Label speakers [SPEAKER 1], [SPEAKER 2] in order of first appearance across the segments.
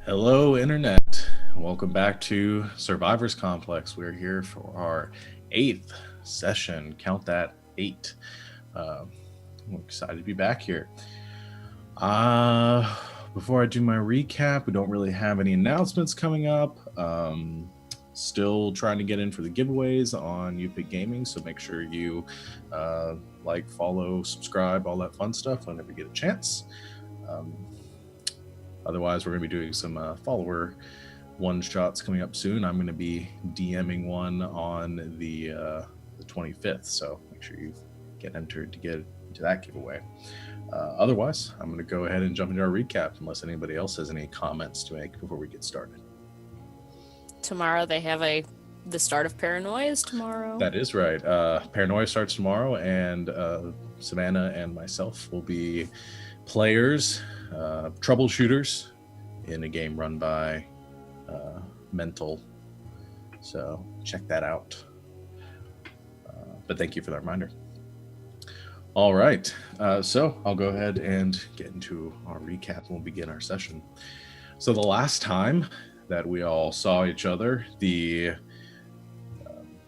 [SPEAKER 1] Hello, Internet. Welcome back to Survivors Complex. We're here for our eighth session. Count that, eight. I'm excited to be back here. Before I do my recap, we don't really have any announcements coming up. Still trying to get in for the giveaways on UPIC Gaming, so make sure you follow, subscribe, all that fun stuff whenever you get a chance. Otherwise, we're going to be doing some follower one-shots coming up soon. I'm going to be DMing one on the 25th, so make sure you get entered to get into that giveaway. Otherwise, I'm going to go ahead and jump into our recap unless anybody else has any comments to make before we get started.
[SPEAKER 2] Tomorrow they have the start of Paranoia's tomorrow.
[SPEAKER 1] That is right. Paranoia starts tomorrow, and Savannah and myself will be players, troubleshooters in a game run by Mental. So check that out. But thank you for that reminder. All right. So I'll go ahead and get into our recap and we'll begin our session. So the last time that we all saw each other, the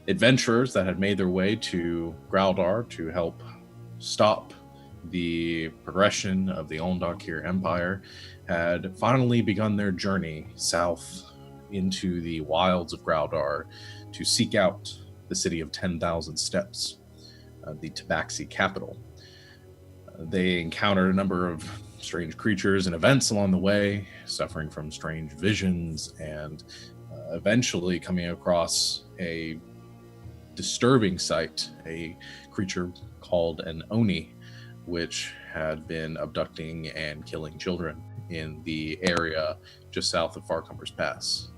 [SPEAKER 1] adventurers that had made their way to Graldar to help stop the progression of the Olndokir Empire had finally begun their journey south into the wilds of Graldar to seek out the city of 10,000 Steps, the Tabaxi capital. They encountered a number of strange creatures and events along the way, suffering from strange visions, and eventually coming across a disturbing sight, a creature called an Oni, which had been abducting and killing children in the area just south of Farcumber's Pass.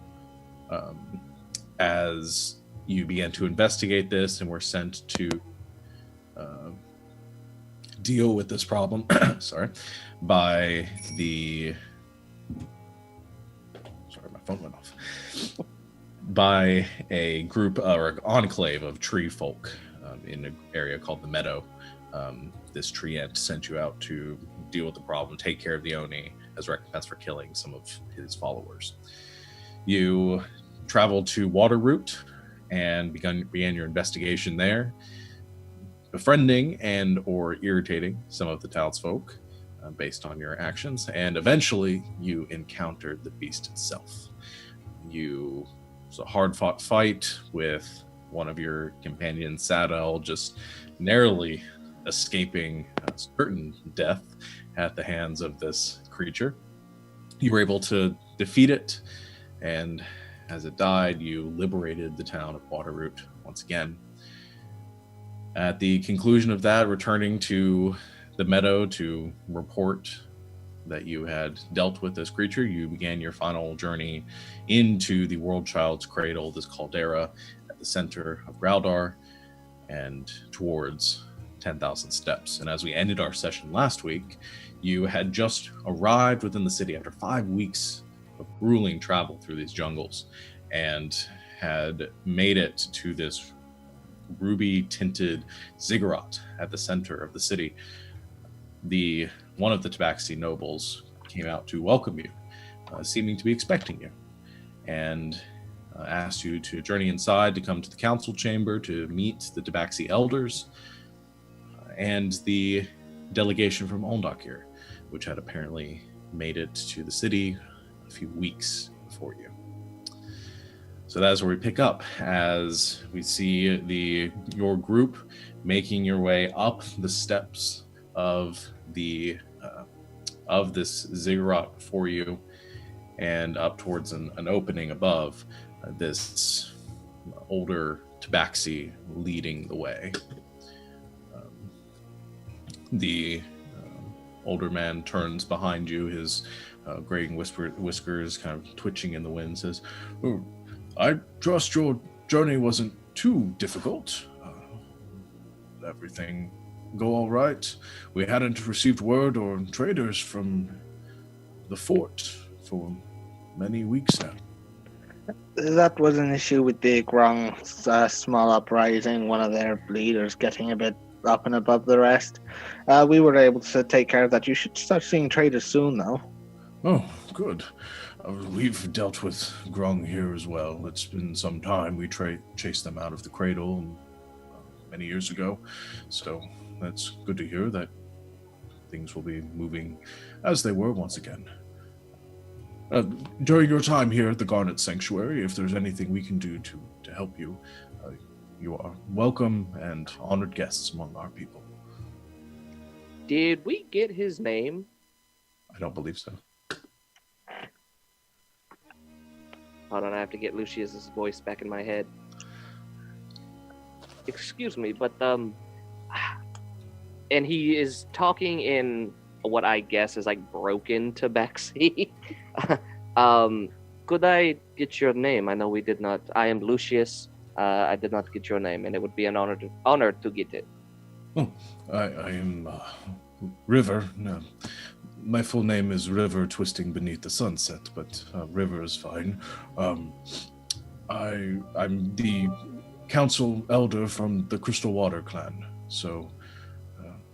[SPEAKER 1] As you began to investigate this and were sent to deal with this problem, by the... Sorry, my phone went off. By a group or enclave of tree folk in an area called the Meadow. This treant sent you out to deal with the problem, take care of the Oni as recompense for killing some of his followers. You traveled to Waterroot and began your investigation there, befriending and or irritating some of the townsfolk based on your actions, and eventually you encountered the beast itself. It was a hard-fought fight with one of your companions, Sadel, just narrowly escaping certain death at the hands of this creature. You were able to defeat it, and as it died, you liberated the town of Waterroot once again. At the conclusion of that, returning to the Meadow to report that you had dealt with this creature, you began your final journey into the World Child's Cradle, this caldera at the center of Graldar, and towards 10,000 Steps. And as we ended our session last week, you had just arrived within the city after 5 weeks of grueling travel through these jungles, and had made it to this ruby-tinted ziggurat at the center of the city. One of the Tabaxi nobles came out to welcome you, seeming to be expecting you, and asked you to journey inside to come to the council chamber to meet the Tabaxi elders and the delegation from Olndokir, which had apparently made it to the city a few weeks before you. So that's where we pick up, as we see your group making your way up the steps of this ziggurat for you, and up towards an opening above. This older Tabaxi leading the way. The older man turns behind you, his graying whiskers kind of twitching in the wind, says, "Oh, I trust your journey wasn't too difficult. Everything go all right? We hadn't received word or traders from the fort for many weeks now."
[SPEAKER 3] That was an issue with the Grong small uprising, one of their leaders getting a bit up and above the rest. We were able to take care of that. You should start seeing traders soon, though.
[SPEAKER 1] Oh, good. We've dealt with Grung here as well. It's been some time. We chased them out of the cradle many years ago. So that's good to hear that things will be moving as they were once again. During your time here at the Garnet Sanctuary, if there's anything we can do to help you, you are welcome and honored guests among our people.
[SPEAKER 4] Did we get his name?
[SPEAKER 1] I don't believe so.
[SPEAKER 4] Hold on, I have to get Lucius's voice back in my head. Excuse me, but and he is talking in what I guess is like broken tabaxi. Could I get your name? I know we did not. I am Lucius. I did not get your name, and it would be an honor to get it.
[SPEAKER 1] Oh, I am River. No, my full name is River Twisting Beneath the Sunset, but River is fine. I'm the council elder from the Crystal Water clan, so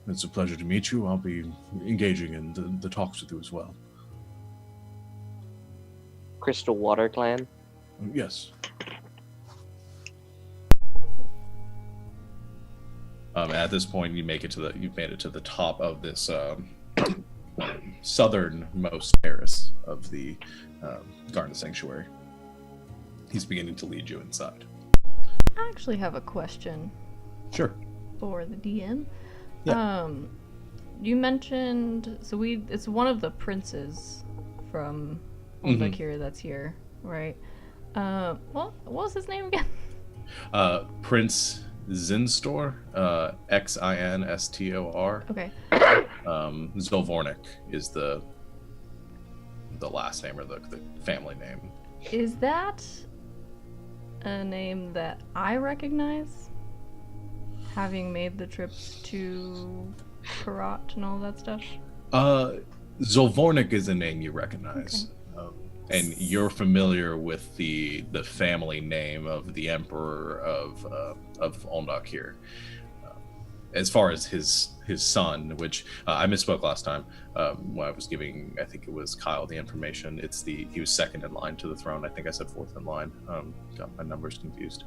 [SPEAKER 1] it's a pleasure to meet you. I'll be engaging in the talks with you as well.
[SPEAKER 4] Crystal Water clan?
[SPEAKER 1] Yes. At this point, you've made it to the top of this southernmost terrace of the Garnet Sanctuary. He's beginning to lead you inside.
[SPEAKER 5] I actually have a question.
[SPEAKER 1] Sure.
[SPEAKER 5] For the DM.
[SPEAKER 1] Yeah.
[SPEAKER 5] You mentioned it's one of the princes from Olndokir that's here, right? What was his name again?
[SPEAKER 1] Prince Zinstor, Xinstor.
[SPEAKER 5] Okay.
[SPEAKER 1] Zolvornik is the last name or the family name.
[SPEAKER 5] Is that a name that I recognize? Having made the trips to Karat and all that stuff?
[SPEAKER 1] Zolvornik is a name you recognize. Okay. And you're familiar with the family name of the Emperor of Olndokir. As far as his son, which I misspoke last time when I was giving, I think it was Kyle, the information. He was second in line to the throne. I think I said fourth in line. Got my numbers confused.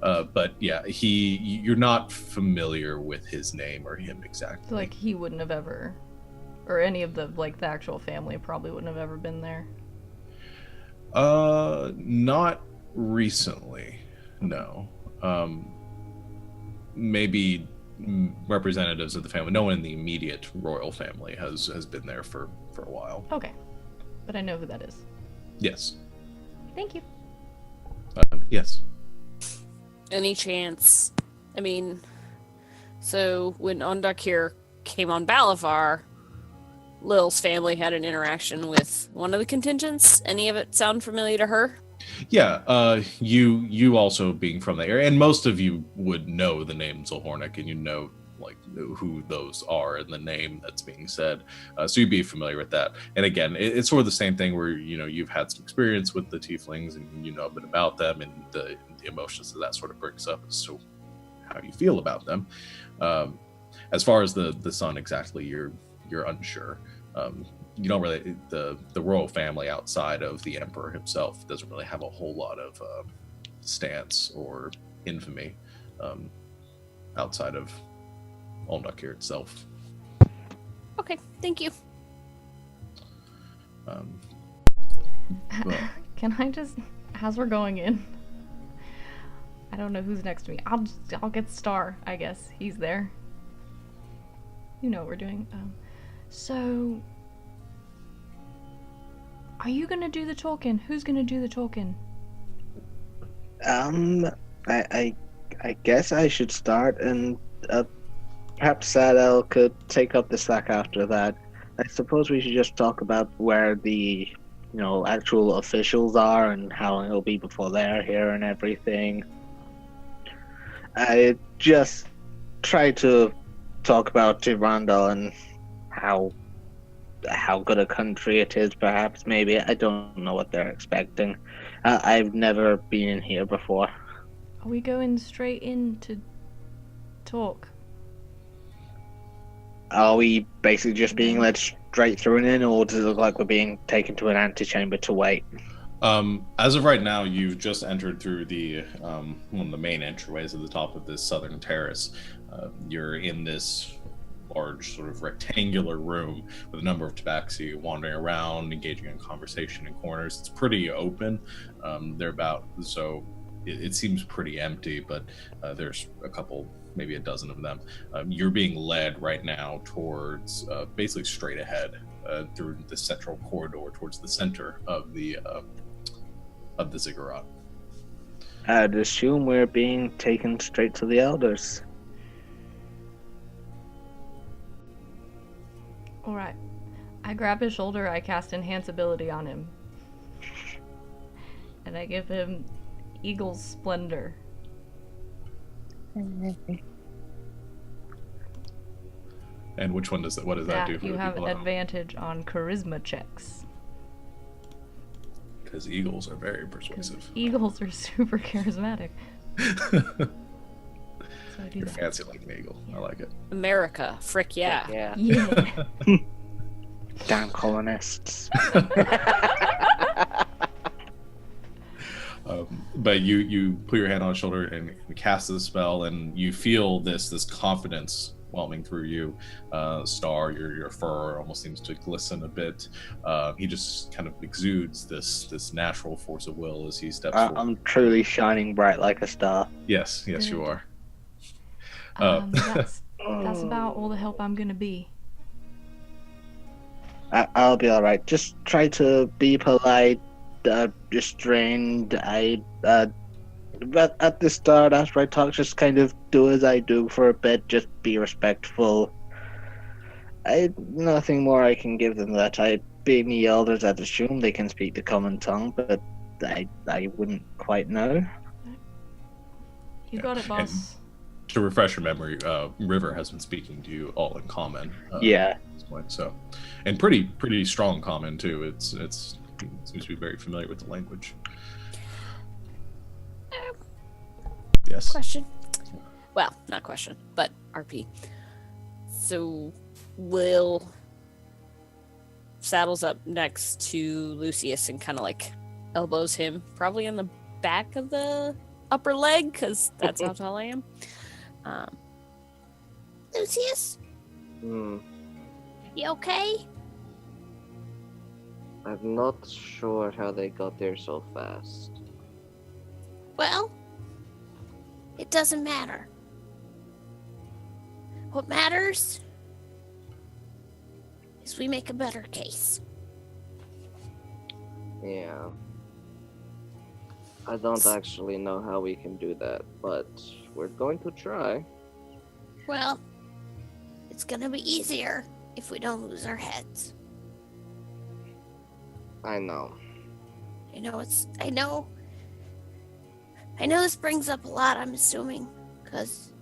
[SPEAKER 1] But yeah, you're not familiar with his name or him exactly.
[SPEAKER 5] So, like, he wouldn't have ever, or any of the actual family probably wouldn't have ever been there.
[SPEAKER 1] Not recently, no. Maybe representatives of the family. No one in the immediate royal family has been there for a while.
[SPEAKER 5] Okay, but I know who that is.
[SPEAKER 1] Yes.
[SPEAKER 5] Thank you.
[SPEAKER 1] Yes.
[SPEAKER 2] Any chance? I mean, so when Olndokir came on Balafar, Lil's family had an interaction with one of the contingents. Any of it sound familiar to her?
[SPEAKER 1] Yeah, you also being from the area, and most of you would know the name Zolvornik, and you know who those are and the name that's being said, so you'd be familiar with that. And again, it's sort of the same thing where you've had some experience with the tieflings and you know a bit about them, and the emotions that sort of brings up as to how you feel about them. As far as the son exactly, you're unsure. You don't really, the royal family outside of the emperor himself doesn't really have a whole lot of stance or infamy outside of Olndokir itself.
[SPEAKER 2] Okay, thank you.
[SPEAKER 5] Can I just, as we're going in, I don't know who's next to me. I'll get Star, I guess. He's there. You know what we're doing. So, are you gonna do the talking? Who's gonna do the talking?
[SPEAKER 3] I guess I should start, and perhaps Sadel could take up the slack after that. I suppose we should just talk about where the, actual officials are and how it'll be before they're here and everything. I just try to talk about Tirandal and how good a country it is, perhaps, maybe. I don't know what they're expecting. I've never been in here before.
[SPEAKER 5] Are we going straight in to talk?
[SPEAKER 3] Are we basically just being led straight through and in, or does it look like we're being taken to an antechamber to wait?
[SPEAKER 1] As of right now, you've just entered through the one of the main entryways at the top of this southern terrace. You're in this large sort of rectangular room with a number of tabaxi wandering around, engaging in conversation in corners. It's pretty open. It seems pretty empty, but there's a couple, maybe a dozen of them. You're being led right now towards basically straight ahead through the central corridor towards the center of the ziggurat.
[SPEAKER 3] I'd assume we're being taken straight to the elders.
[SPEAKER 5] Alright. I grab his shoulder, I cast Enhance Ability on him. And I give him Eagle's Splendor.
[SPEAKER 1] And which one does that? What does that do for
[SPEAKER 5] you
[SPEAKER 1] the
[SPEAKER 5] have
[SPEAKER 1] people at home?
[SPEAKER 5] advantage on charisma checks.
[SPEAKER 1] Because eagles are very persuasive.
[SPEAKER 5] Eagles are super charismatic. So I do
[SPEAKER 1] You're
[SPEAKER 5] that.
[SPEAKER 1] fancy like an eagle. I like it.
[SPEAKER 2] America, frick yeah.
[SPEAKER 4] Yeah.
[SPEAKER 5] Yeah.
[SPEAKER 3] Damn colonists.
[SPEAKER 1] But you put your hand on his shoulder and cast the spell, and you feel this confidence whelming through you. Star, your fur almost seems to glisten a bit. He just kind of exudes this natural force of will as he steps forward.
[SPEAKER 3] I'm truly shining bright like a star.
[SPEAKER 1] Yes, you are.
[SPEAKER 5] That's about all the help I'm gonna be.
[SPEAKER 3] I'll be alright. Just try to be polite, restrained. But at the start, after I talk, just kind of do as I do for a bit. Just be respectful. Nothing more I can give them that. Being the elders, I'd assume they can speak the common tongue, but I wouldn't quite know.
[SPEAKER 5] You got it, boss.
[SPEAKER 1] To refresh your memory, River has been speaking to you all in common.
[SPEAKER 3] Yeah.
[SPEAKER 1] At this point, so, and pretty strong common too. It seems to be very familiar with the language. Yes.
[SPEAKER 2] Question. Well, not question, but RP. So, Will saddles up next to Lucius and kind of like elbows him, probably on the back of the upper leg, because that's how tall I am. Lucius, you okay?
[SPEAKER 4] I'm not sure how they got there so fast.
[SPEAKER 2] Well, it doesn't matter. What matters is we make a better case.
[SPEAKER 4] Yeah. I don't actually know how we can do that, but we're going to try.
[SPEAKER 2] Well, it's gonna be easier if we don't lose our heads.
[SPEAKER 4] I know.
[SPEAKER 2] I know this brings up a lot, I'm assuming, because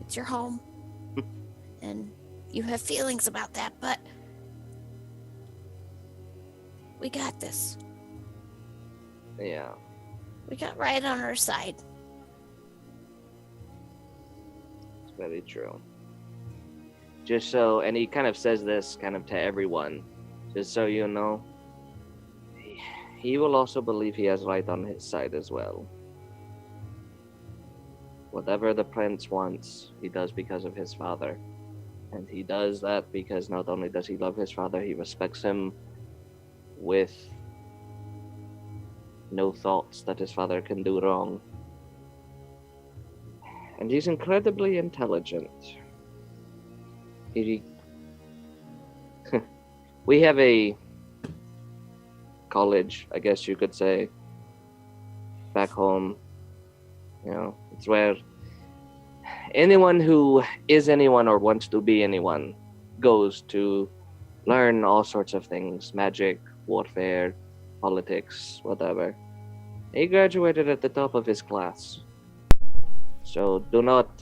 [SPEAKER 2] it's your home. And you have feelings about that, but we got this.
[SPEAKER 4] Yeah.
[SPEAKER 2] We got right on our side.
[SPEAKER 4] It's very true. Just so, and he kind of says this kind of to everyone, just so you know, he will also believe he has right on his side as well. Whatever the prince wants, he does because of his father. And he does that because not only does he love his father, he respects him with no thoughts that his father can do wrong. And he's incredibly intelligent. We have a college, I guess you could say, back home. You know, it's where anyone who is anyone or wants to be anyone goes to learn all sorts of things: magic, warfare, politics, whatever. He graduated at the top of his class. So do not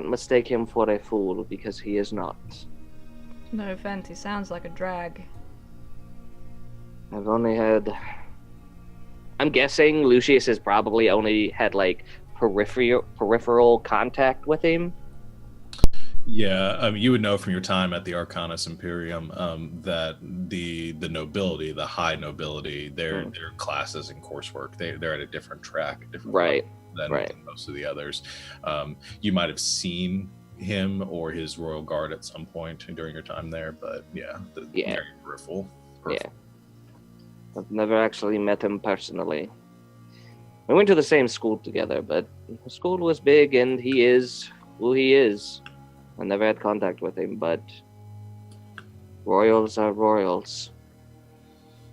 [SPEAKER 4] mistake him for a fool, because he is not.
[SPEAKER 5] No offense, he sounds like a drag.
[SPEAKER 4] I've only had... I'm guessing Lucius has probably only had, like, peripheral contact with him.
[SPEAKER 1] Yeah, you would know from your time at the Arcanus Imperium that the nobility, the high nobility, their classes and coursework, they're at a different track, a different
[SPEAKER 4] Right.
[SPEAKER 1] level than most of the others. You might have seen him or his royal guard at some point during your time there, but very peripheral.
[SPEAKER 4] Yeah. I've never actually met him personally. We went to the same school together, but the school was big and he is who he is. I never had contact with him, but royals are royals.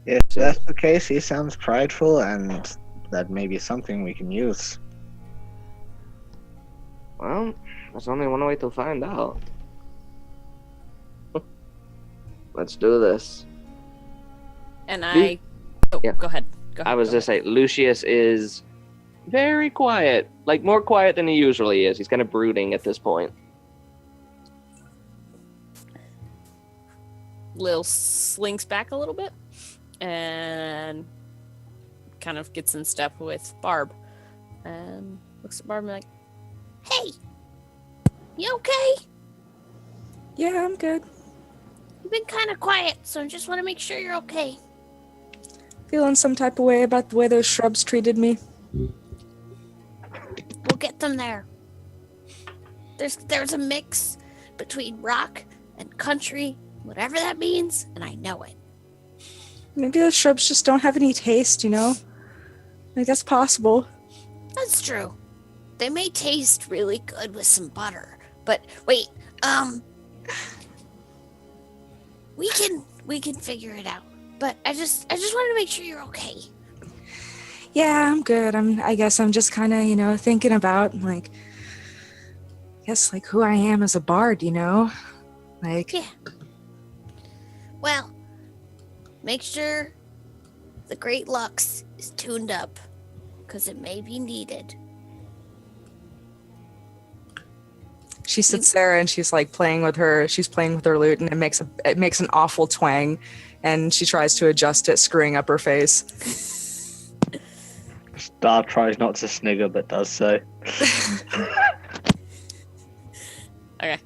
[SPEAKER 3] If that's the case, he sounds prideful, and that may be something we can use.
[SPEAKER 4] Well, there's only one way to find out. Let's do this.
[SPEAKER 2] And
[SPEAKER 4] Yeah.
[SPEAKER 2] Go ahead.
[SPEAKER 4] I was just saying, Lucius is very quiet, like more quiet than he usually is. He's kind of brooding at this point.
[SPEAKER 2] Lil slinks back a little bit and kind of gets in step with Barb and looks at Barb and like, "Hey, you okay?
[SPEAKER 6] Yeah, I'm good.
[SPEAKER 2] You've been kind of quiet, so I just want to make sure you're okay."
[SPEAKER 6] Feeling some type of way about the way those shrubs treated me.
[SPEAKER 2] We'll get them there. There's a mix between rock and country, whatever that means, and I know it.
[SPEAKER 6] Maybe those shrubs just don't have any taste, you know? Like, that's possible.
[SPEAKER 2] That's true. They may taste really good with some butter, but wait, we can figure it out. But I just wanted to make sure you're okay.
[SPEAKER 6] Yeah, I'm good. I guess I'm just kind of, thinking about, like, who I am as a bard, Like,
[SPEAKER 2] Yeah. Well, make sure the Great Lux is tuned up, because it may be needed.
[SPEAKER 6] she sits there and she's like playing with her lute, and it makes an awful twang, and she tries to adjust it, screwing up her face.
[SPEAKER 3] Star tries not to snigger, but does so.
[SPEAKER 2] Okay,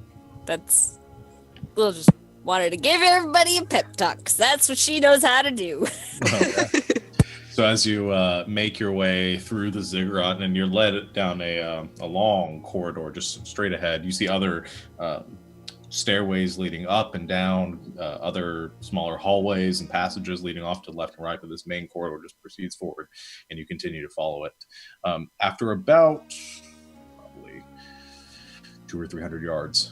[SPEAKER 2] we'll just wanted to give everybody a pep talk, 'cause that's what she knows how to do.
[SPEAKER 1] So as you make your way through the ziggurat and you're led down a long corridor just straight ahead, you see other stairways leading up and down, other smaller hallways and passages leading off to the left and right, but this main corridor just proceeds forward and you continue to follow it. After about probably 200 or 300 yards,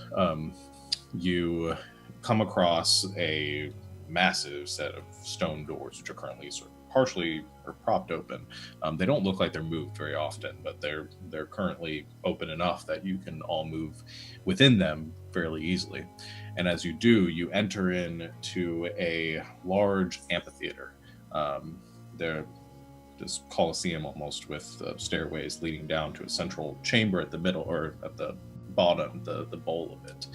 [SPEAKER 1] you come across a massive set of stone doors which are currently sort of partially or propped open. They don't look like they're moved very often, but they're currently open enough that you can all move within them fairly easily. And as you do, you enter into a large amphitheater. They're this coliseum almost, with stairways leading down to a central chamber at the middle, or at the bottom, the bowl of it,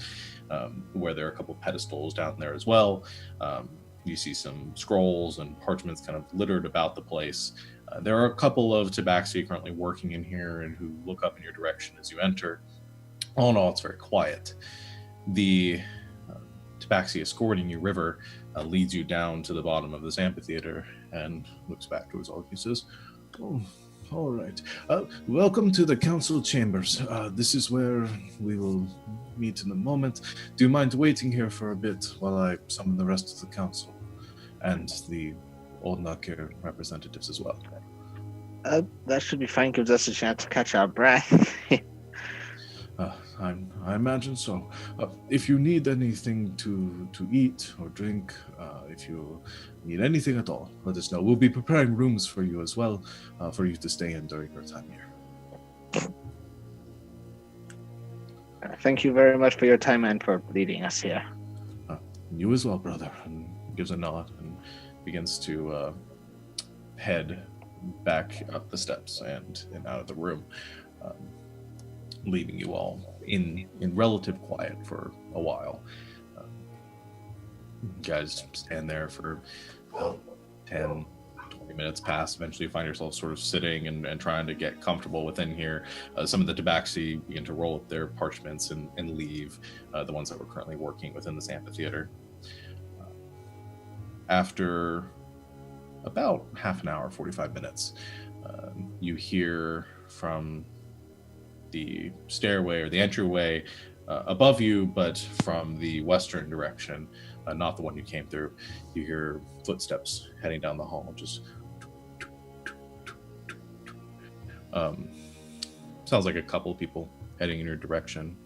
[SPEAKER 1] where there are a couple pedestals down there as well. You see some scrolls and parchments kind of littered about the place. There are a couple of tabaxi currently working in here and who look up in your direction as you enter. All in all, it's very quiet. The tabaxi escorting you, River, leads you down to the bottom of this amphitheater and looks back towards all of you and says, "Oh, all right. Welcome to the council chambers. This is where we will meet in a moment. Do you mind waiting here for a bit while I summon the rest of the council and the Olndokir representatives as well?"
[SPEAKER 3] That should be fine. Gives us a chance to catch our breath.
[SPEAKER 1] I imagine so. If you need anything to eat or drink, if you need anything at all, let us know. We'll be preparing rooms for you as well, for you to stay in during your time here.
[SPEAKER 3] Thank you very much for your time and for leading us here.
[SPEAKER 1] You as well, brother. And gives a nod and begins to head back up the steps and out of the room, leaving you all in relative quiet for a while. You guys stand there for 10, 20 minutes pass. Eventually you find yourself sort of sitting and trying to get comfortable within here. Some of the tabaxi begin to roll up their parchments and leave, the ones that were currently working within this amphitheater. After about half an hour, 45 minutes, you hear from the stairway or the entryway above you, but from the western direction, not the one you came through. You hear footsteps heading down the hall. Just sounds like a couple of people heading in your direction.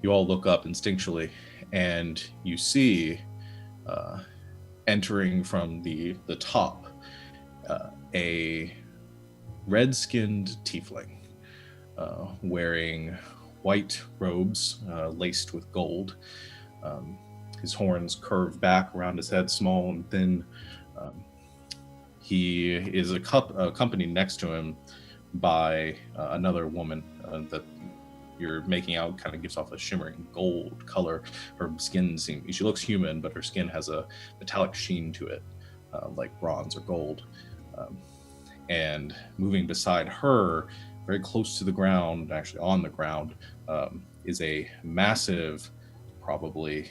[SPEAKER 1] You all look up instinctually, and you see entering from the top a red-skinned tiefling wearing white robes laced with gold. His horns curve back around his head, small and thin. He is accompanied next to him by another woman that you're making out kind of gives off a shimmering gold color. Her skin she looks human, but her skin has a metallic sheen to it, like bronze or gold. And moving beside her, very close to the ground, actually on the ground, is a massive, probably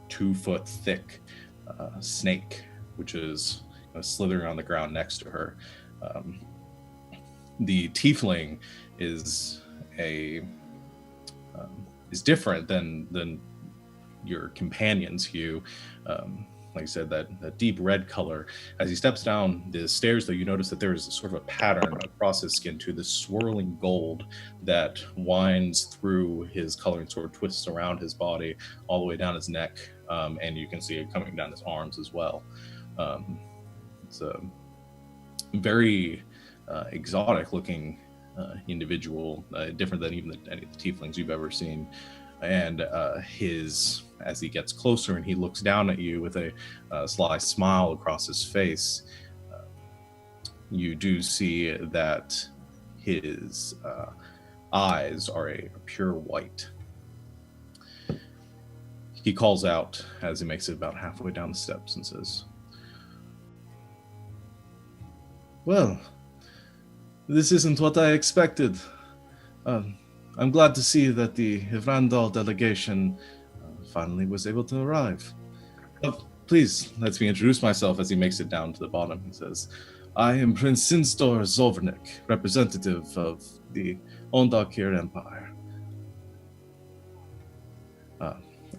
[SPEAKER 1] 2 foot thick snake, which is slithering on the ground next to her. The tiefling is different than your companion's hue. Like I said, that deep red color. As he steps down the stairs, though, you notice that there is sort of a pattern across his skin to this swirling gold that winds through his color and sort of twists around his body all the way down his neck, and you can see it coming down his arms as well. It's a very exotic-looking individual, different than even any of the tieflings you've ever seen. And as he gets closer and he looks down at you with a sly smile across his face, you do see that his eyes are a pure white. He calls out as he makes it about halfway down the steps and says, "Well, this isn't what I expected. I'm glad to see that the Ivrandal delegation finally was able to arrive. Please, let me introduce myself," as he makes it down to the bottom. He says, "I am Prince Sinstor Zovnik, representative of the Olndokir Empire."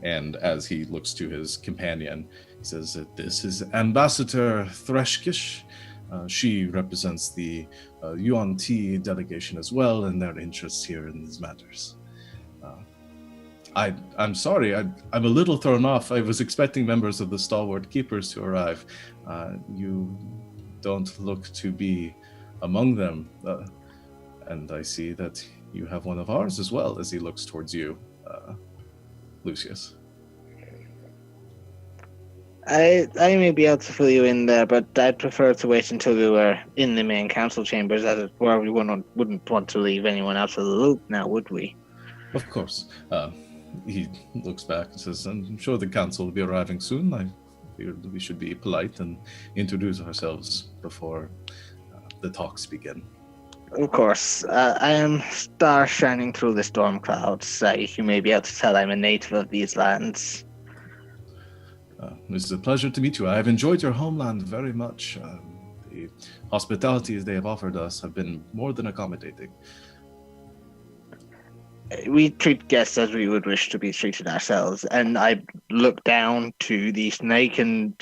[SPEAKER 1] And as he looks to his companion, he says that this is Ambassador Threshkish. She represents the UNT delegation as well, and their interests here in these matters. I'm sorry, I'm a little thrown off. I was expecting members of the Stalwart Keepers to arrive. You don't look to be among them. And I see that you have one of ours as well, as he looks towards you, Lucius.
[SPEAKER 3] I may be able to fill you in there, but I'd prefer to wait until we were in the main council chambers, as it were. We wouldn't want to leave anyone out of the loop now, would we?
[SPEAKER 1] Of course. He looks back and says, "I'm sure the council will be arriving soon. I figured we should be polite and introduce ourselves before the talks begin."
[SPEAKER 3] Of course. I am star shining through the storm clouds. You may be able to tell I'm a native of these lands.
[SPEAKER 1] It's a pleasure to meet you. I have enjoyed your homeland very much. The hospitalities they have offered us have been more than accommodating.
[SPEAKER 3] We treat guests as we would wish to be treated ourselves. And I look down to the snake and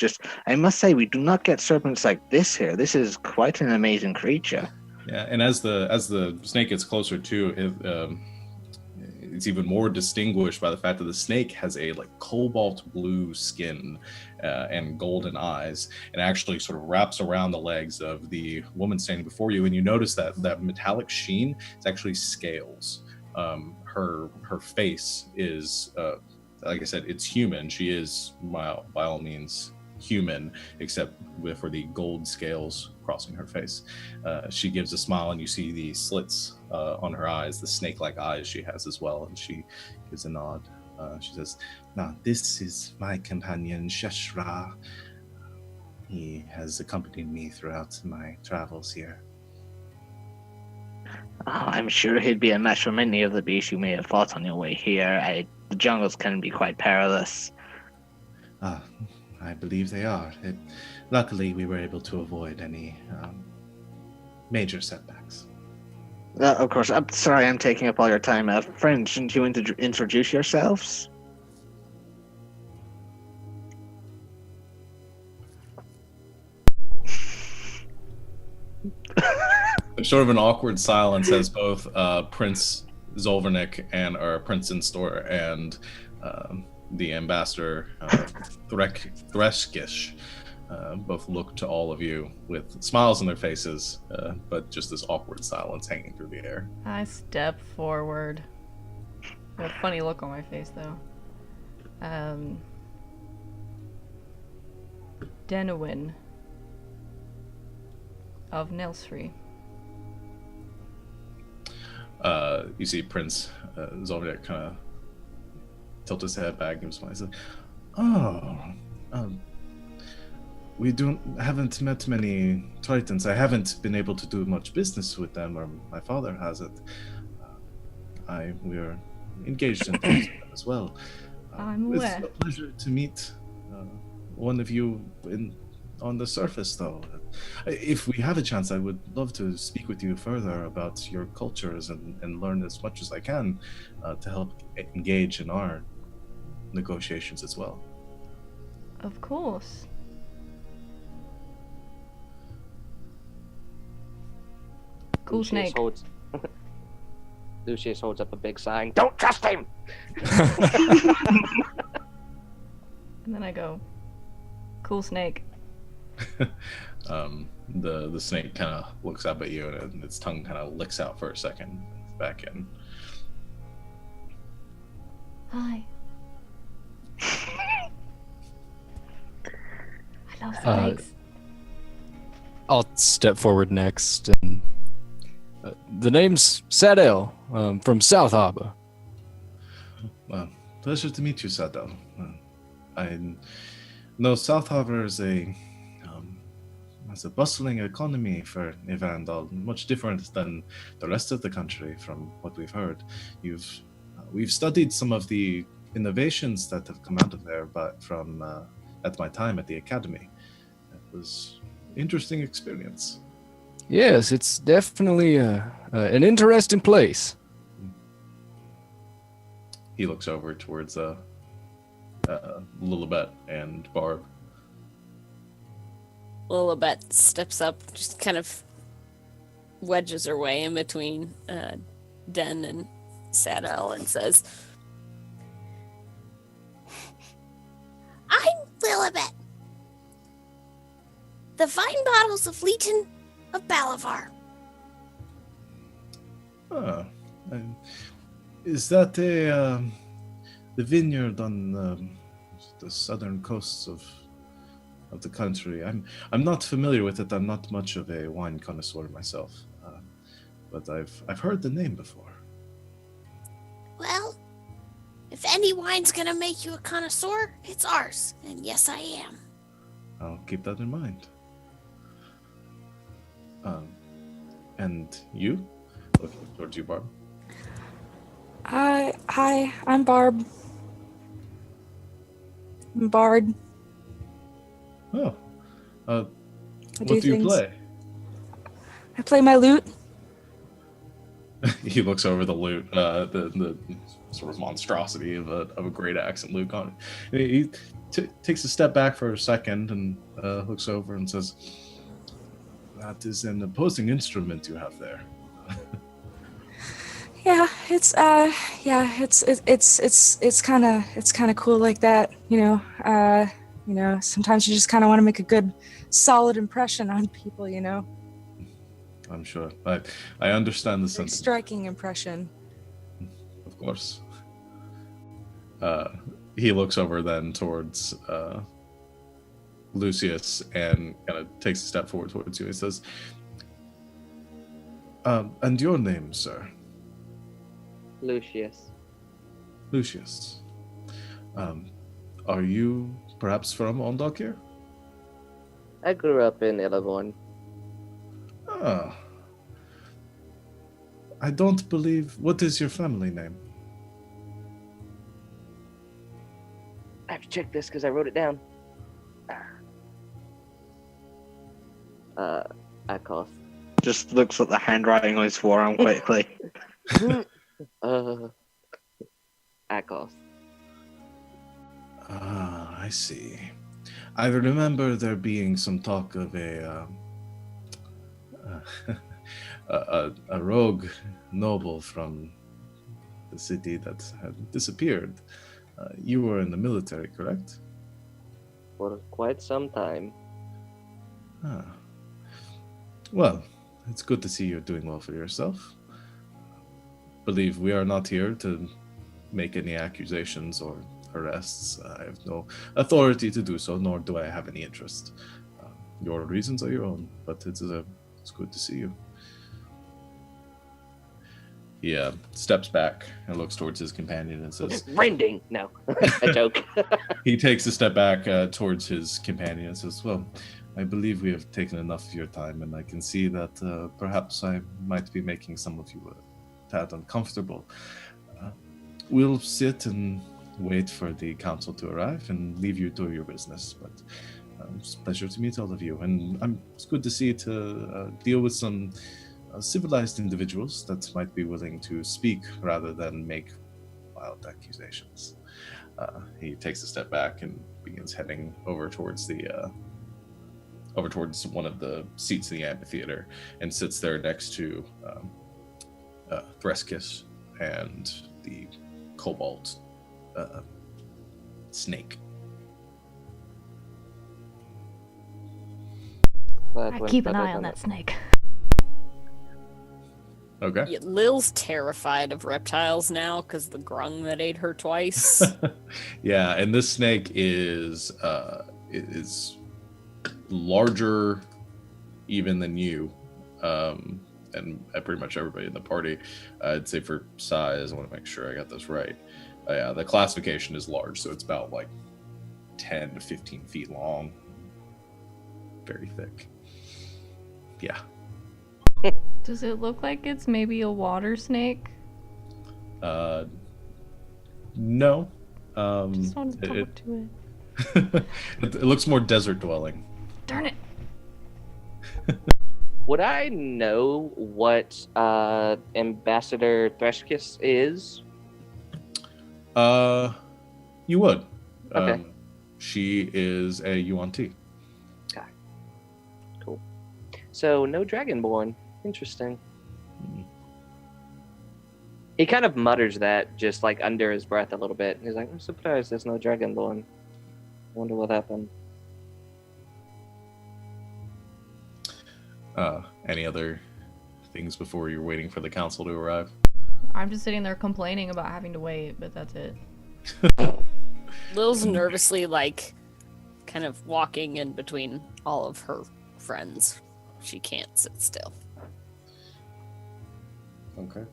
[SPEAKER 3] I must say, we do not get serpents like this here. This is quite an amazing creature.
[SPEAKER 1] Yeah, and as the snake gets closer to it, it's even more distinguished by the fact that the snake has a cobalt blue skin and golden eyes, and actually sort of wraps around the legs of the woman standing before you. And you notice that metallic sheen is actually scales. Her face is, like I said, it's human. She is by all means human, except for the gold scales crossing her face. She gives a smile, and you see the slits on her eyes, the snake-like eyes she has as well, and she gives a nod. She says, "Now, this is my companion, Sheshra. He has accompanied me throughout my travels here.
[SPEAKER 3] I'm sure he'd be a match for many of the beasts you may have fought on your way here. The jungles can be quite perilous.
[SPEAKER 1] Ah, I believe they are. Luckily, we were able to avoid any major setbacks.
[SPEAKER 3] Of course, I'm sorry I'm taking up all your time. Friend, shouldn't you introduce yourselves?
[SPEAKER 1] There's sort of an awkward silence as both Prince Zolvernik or Prince Instor and the ambassador Threskish both look to all of you with smiles on their faces, but just this awkward silence hanging through the air.
[SPEAKER 5] I step forward. Got a funny look on my face, though. Denowin of Nelsfree.
[SPEAKER 1] You see Prince Zolvernik kind of tilt his head back and smile. We haven't met many Tritons. I haven't been able to do much business with them, or my father hasn't. We are engaged in things as well.
[SPEAKER 5] I'm aware.
[SPEAKER 1] It's a pleasure to meet one of you on the surface, though. If we have a chance, I would love to speak with you further about your cultures and learn as much as I can to help engage in our negotiations as well.
[SPEAKER 5] Of course. Cool snake.
[SPEAKER 4] Lucius holds up a big sign. Don't trust him!
[SPEAKER 5] And then I go, cool snake.
[SPEAKER 1] The snake kind of looks up at you and its tongue kind of licks out for a second, back in.
[SPEAKER 5] Hi. I love snakes.
[SPEAKER 7] I'll step forward next. And the name's Sadell, from South Harbor.
[SPEAKER 1] Well, pleasure to meet you, Sadell. I know South Harbor is has a bustling economy for Evandahl, much different than the rest of the country from what we've heard. We've studied some of the innovations that have come out of there, but from at my time at the academy. It was an interesting experience.
[SPEAKER 7] Yes, it's definitely an interesting place.
[SPEAKER 1] He looks over towards Lilibet and Barb.
[SPEAKER 2] Lilibet steps up, just kind of wedges her way in between Den and Sadell and says, I'm Lilibet, the vine bottles of Legion of Balavar.
[SPEAKER 1] Is that the vineyard on the southern coasts of the country? I'm not familiar with it. I'm not much of a wine connoisseur myself, but I've heard the name before.
[SPEAKER 2] Well, if any wine's gonna make you a connoisseur, it's ours, and yes, I am.
[SPEAKER 1] I'll keep that in mind. And you? Looking towards you, Barb.
[SPEAKER 6] Hi, I'm Barb. I'm Bard.
[SPEAKER 1] Oh. What
[SPEAKER 6] do
[SPEAKER 1] do you
[SPEAKER 6] things.
[SPEAKER 1] play?
[SPEAKER 6] I play my lute.
[SPEAKER 1] He looks over the lute, the sort of monstrosity of a great axe and lute on it. He takes a step back for a second and looks over and says, "That is an imposing instrument you have there."
[SPEAKER 6] Yeah, it's kind of cool like that, sometimes you just kind of want to make a good solid impression on people,
[SPEAKER 1] I'm sure. I understand the
[SPEAKER 6] Very
[SPEAKER 1] sentiment.
[SPEAKER 6] striking impression.
[SPEAKER 1] Of course. He looks over then towards Lucius and kind of takes a step forward towards you. He says, and your name, sir?
[SPEAKER 4] Lucius.
[SPEAKER 1] Lucius. Are you perhaps from Olndokir?
[SPEAKER 4] I grew up in Illinois.
[SPEAKER 1] Ah. I don't believe. What is your family name?
[SPEAKER 4] I have to check this because I wrote it down. Akos.
[SPEAKER 3] Just looks at the handwriting on his forearm quickly.
[SPEAKER 4] Akos.
[SPEAKER 1] Ah, I see. I remember there being some talk of a rogue noble from the city that had disappeared. You were in the military, correct?
[SPEAKER 4] For quite some time.
[SPEAKER 1] Ah. Well, it's good to see you're doing well for yourself. Believe we are not here to make any accusations or arrests. I have no authority to do so, nor do I have any interest. Your reasons are your own, but it's good to see you. He steps back and looks towards his companion and says,
[SPEAKER 4] Rending! No, a joke.
[SPEAKER 1] he takes a step back towards his companion and says, well, I believe we have taken enough of your time, and I can see that perhaps I might be making some of you a tad uncomfortable. We'll sit and wait for the council to arrive and leave you to your business, but it's a pleasure to meet all of you, and it's good to see to deal with some civilized individuals that might be willing to speak rather than make wild accusations. He takes a step back and begins heading over towards one of the seats in the amphitheater and sits there next to Threskis and the cobalt snake.
[SPEAKER 5] I keep an eye on that snake.
[SPEAKER 1] Okay.
[SPEAKER 2] Yeah, Lil's terrified of reptiles now because the grung that ate her twice.
[SPEAKER 1] Yeah, and this snake is larger even than you, and pretty much everybody in the party. I'd say for size, I want to make sure I got this right. Yeah, the classification is large, so it's about like 10 to 15 feet long. Very thick. Yeah.
[SPEAKER 5] Does it look like it's maybe a water snake?
[SPEAKER 1] No.
[SPEAKER 5] Just want to talk to it.
[SPEAKER 1] It looks more desert dwelling.
[SPEAKER 5] Darn it.
[SPEAKER 4] Would I know what Ambassador Threskis is?
[SPEAKER 1] You would.
[SPEAKER 4] Okay.
[SPEAKER 1] She is a UNT.
[SPEAKER 4] Okay. Cool. So no Dragonborn. Interesting. He kind of mutters that just like under his breath a little bit. He's like, I'm surprised there's no Dragonborn. I wonder what happened.
[SPEAKER 1] Any other things before you're waiting for the council to arrive?
[SPEAKER 5] I'm just sitting there complaining about having to wait, but that's it.
[SPEAKER 2] Lil's nervously, like, kind of walking in between all of her friends. She can't sit still.
[SPEAKER 1] Okay.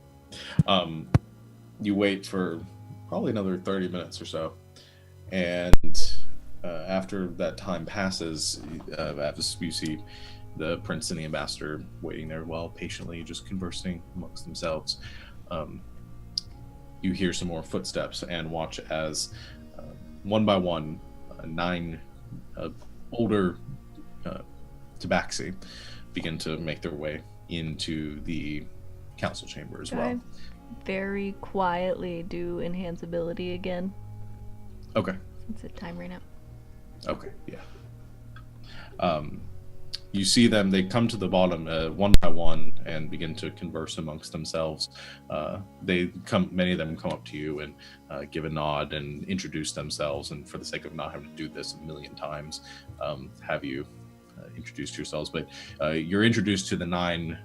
[SPEAKER 1] You wait for probably another 30 minutes or so, and after that time passes, you see the prince and the ambassador waiting there while patiently just conversing amongst themselves. You hear some more footsteps and watch as one by one 9 older tabaxi begin to make their way into the council chamber as well.
[SPEAKER 5] Very quietly do enhance ability again.
[SPEAKER 1] Okay.
[SPEAKER 5] Since it time right now.
[SPEAKER 1] Okay, yeah. You see them, they come to the bottom one by one and begin to converse amongst themselves. Many of them come up to you and give a nod and introduce themselves, and for the sake of not having to do this a million times, have you introduce yourselves. But you're introduced to the 9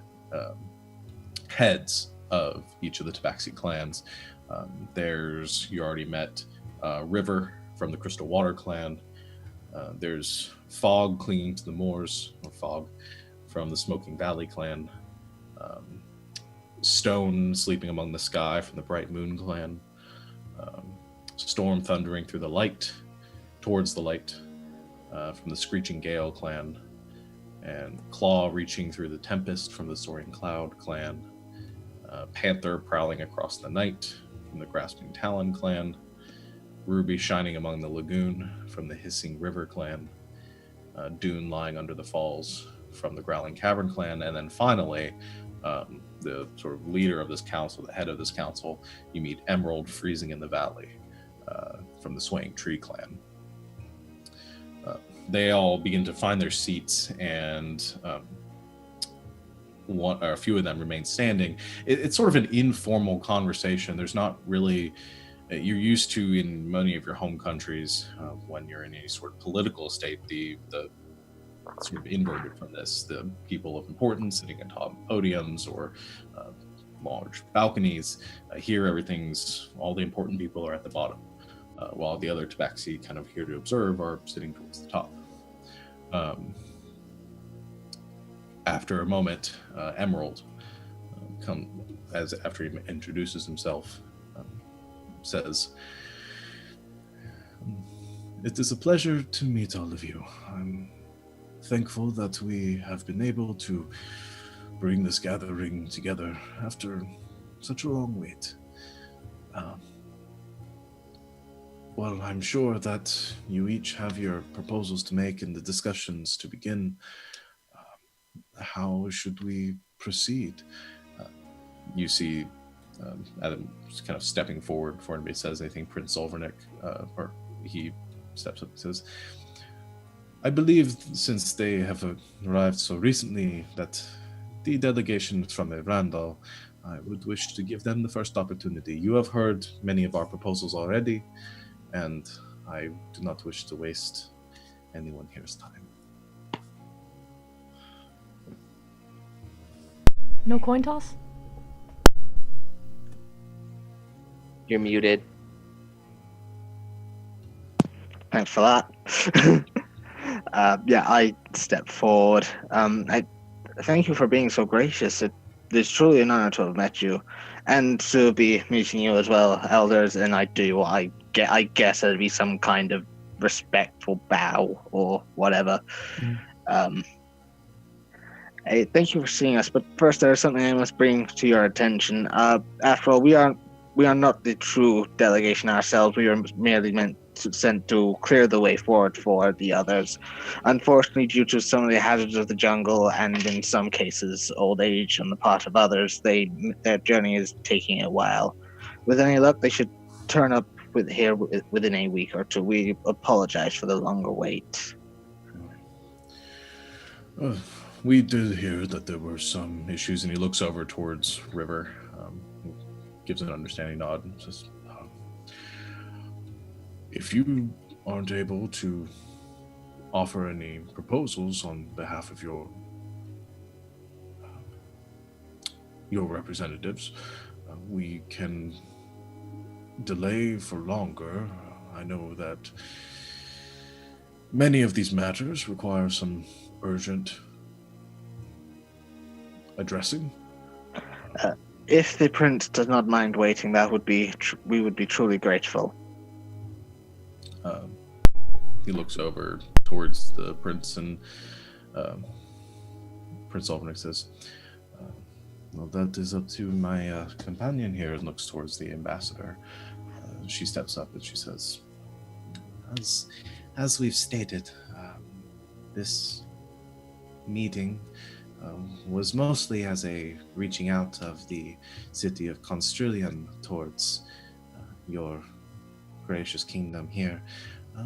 [SPEAKER 1] heads of each of the Tabaxi clans. You already met River from the Crystal Water clan. There's Fog clinging to the moors, or Fog from the Smoking Valley clan. Stone sleeping among the sky from the Bright Moon clan. Storm thundering through the light, towards the light, from the Screeching Gale clan. and Claw reaching through the tempest from the Soaring Cloud clan, Panther prowling across the night from the Grasping Talon clan, Ruby shining among the lagoon from the Hissing River clan, Dune lying under the falls from the Growling Cavern clan, and then finally, the sort of leader of this council, the head of this council, you meet Emerald freezing in the valley from the Swaying Tree clan. They all begin to find their seats, and a few of them remain standing. It's sort of an informal conversation. There's not really, you're used to in many of your home countries when you're in any sort of political state, the sort of inverted from this, the people of importance sitting atop podiums or large balconies. Here, all the important people are at the bottom, while the other tabaxi kind of here to observe are sitting towards the top. After a moment, Emerald, after he introduces himself, says, "It is a pleasure to meet all of you. I'm thankful that we have been able to bring this gathering together after such a long wait. Well, I'm sure that you each have your proposals to make and the discussions to begin. How should we proceed?" You see Adam kind of stepping forward before anybody says anything. Prince Olvernick, or he steps up and says, "I believe since they have arrived so recently that the delegation from Randall, I would wish to give them the first opportunity. You have heard many of our proposals already, and I do not wish to waste anyone here's time."
[SPEAKER 5] No coin toss?
[SPEAKER 4] You're muted.
[SPEAKER 3] Thanks for that. I step forward. I thank you for being so gracious. It's truly an honor to have met you, and to be meeting you as well, elders. And I guess it'd be some kind of respectful bow or whatever. Hey, thank you for seeing us. But first, there is something I must bring to your attention. After all, we are not the true delegation ourselves. We are merely sent to clear the way forward for the others. Unfortunately, due to some of the hazards of the jungle and in some cases old age on the part of others, their journey is taking a while. With any luck, they should turn up here within a week or two. We apologize for the longer wait.
[SPEAKER 1] We did hear that there were some issues, and he looks over towards River, gives an understanding nod, and says, "If you aren't able to offer any proposals on behalf of your representatives, we can delay for longer. I know that many of these matters require some urgent addressing."
[SPEAKER 3] If the prince does not mind waiting, we would be truly grateful.
[SPEAKER 1] He looks over towards the prince, and Prince Olvernick says, "Well, that is up to my companion here," and looks towards the ambassador. She steps up and she says, as we've stated, this meeting was mostly as a reaching out of the city of Constrillion towards your gracious kingdom here.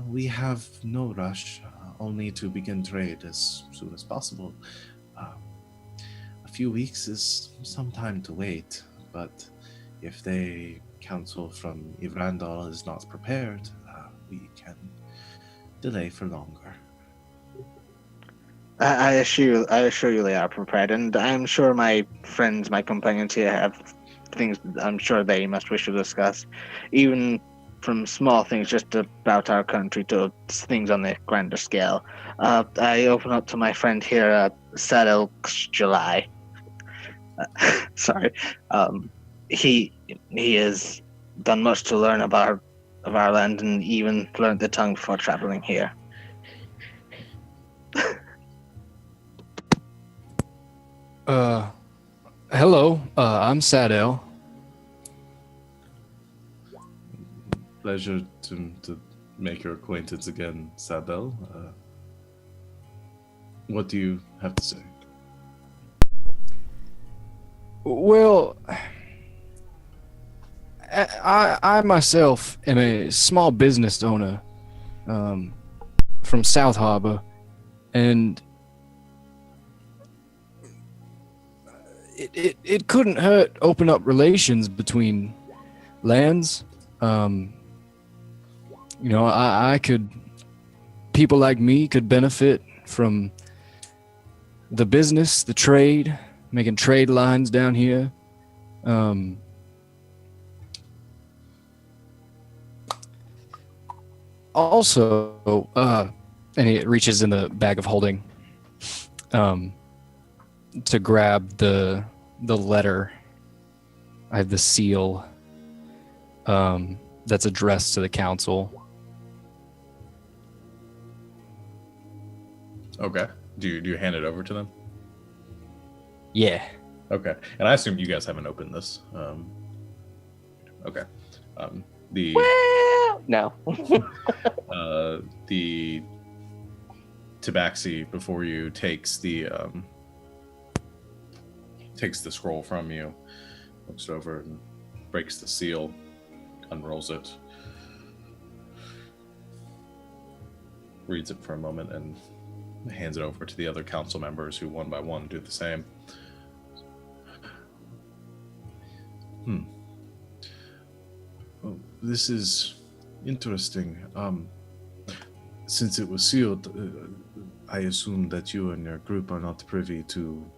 [SPEAKER 1] We have no rush, only to begin trade as soon as possible. A few weeks is some time to wait, but if the council from Ivrandal is not prepared, we can delay for longer.
[SPEAKER 3] I assure you they are prepared, and I'm sure my friends, my companions here have things I'm sure they must wish to discuss, even from small things just about our country to things on the grander scale. I open up to my friend here, Sadel July. Sorry. He has done much to learn of our land, and even learned the tongue before traveling here.
[SPEAKER 7] Hello. I'm Sadel.
[SPEAKER 1] Pleasure to make your acquaintance again, Sadel. What do you have to say?
[SPEAKER 7] Well, I myself am a small business owner from South Harbor, and it couldn't hurt open up relations between lands. I could, people like me could benefit from the business, the trade, making trade lines down here. Also, and he reaches in the bag of holding to grab the letter. I have the seal that's addressed to the council.
[SPEAKER 1] Okay. Do you hand it over to them?
[SPEAKER 7] Yeah.
[SPEAKER 1] Okay. And I assume you guys haven't opened this. Okay. The
[SPEAKER 4] Well, no.
[SPEAKER 1] the tabaxi before you takes the scroll from you, looks over and breaks the seal, unrolls it, reads it for a moment, and hands it over to the other council members, who one by one do the same. Oh, this is interesting. Since it was sealed, I assume that you and your group are not privy to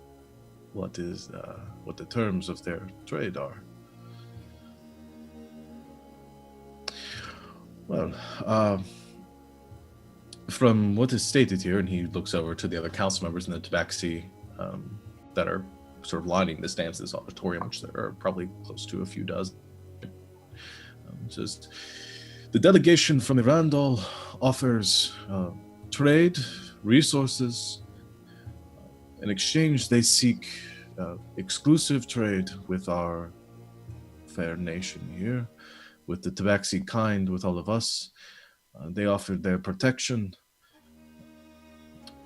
[SPEAKER 1] what the terms of their trade are. Well, from what is stated here, and he looks over to the other council members in the tabaxi that are sort of lining the stands of this auditorium, which there are probably close to a few dozen. Says, the delegation from Irandal offers trade, resources. In exchange, they seek exclusive trade with our fair nation here, with the tabaxi kind, with all of us. They offered their protection.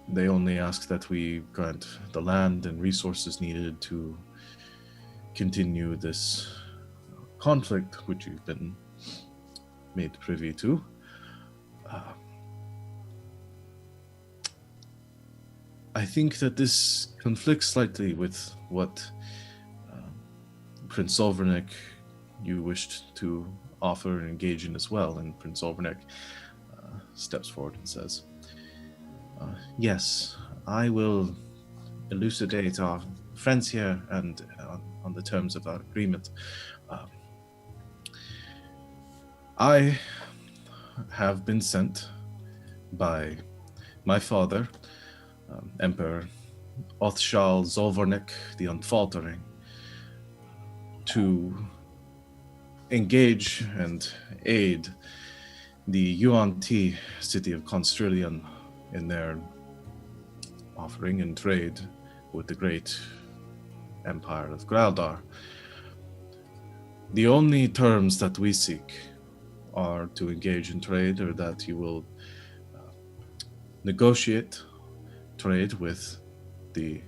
[SPEAKER 1] They only ask that we grant the land and resources needed to continue this conflict, which you've been made privy to. I think that this conflicts slightly with what Prince Solvernick you wished to offer and engage in as well. And Prince Solvernick steps forward and says, yes, I will elucidate our friends here and on the terms of our agreement. I have been sent by my father, Emperor Othshal Zolvornik the Unfaltering, to engage and aid the Yuan-Ti city of Constrillion in their offering and trade with the great empire of Graldar. The only terms that we seek are to engage in trade, or that you will negotiate trade with the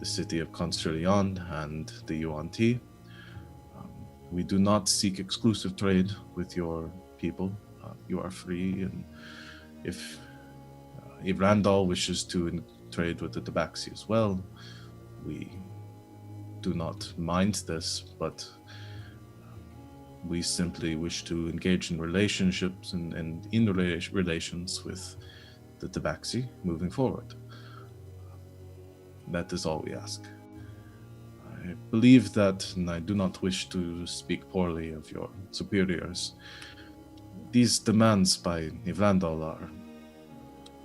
[SPEAKER 1] city of Constrillion and the Yuan-Ti. We do not seek exclusive trade with your people. You are free, and if Randall wishes to trade with the tabaxi as well, we do not mind this, but we simply wish to engage in relationships and in relations with the tabaxi moving forward. That is all we ask. I believe that, and I do not wish to speak poorly of your superiors, these demands by Ivrandal are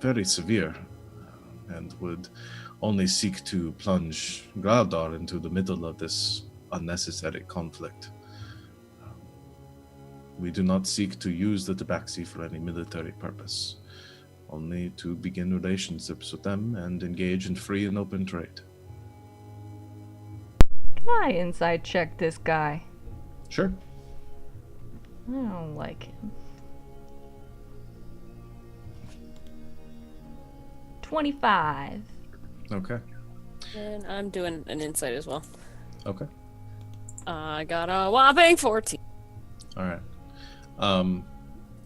[SPEAKER 1] very severe and would only seek to plunge Graldar into the middle of this unnecessary conflict. We do not seek to use the tabaxi for any military purpose, only to begin relationships with them and engage in free and open trade.
[SPEAKER 5] I inside check this guy.
[SPEAKER 1] Sure.
[SPEAKER 5] I don't like him. 25.
[SPEAKER 1] Okay.
[SPEAKER 2] And I'm doing an insight as well.
[SPEAKER 1] Okay.
[SPEAKER 2] I got a whopping 14.
[SPEAKER 1] All right.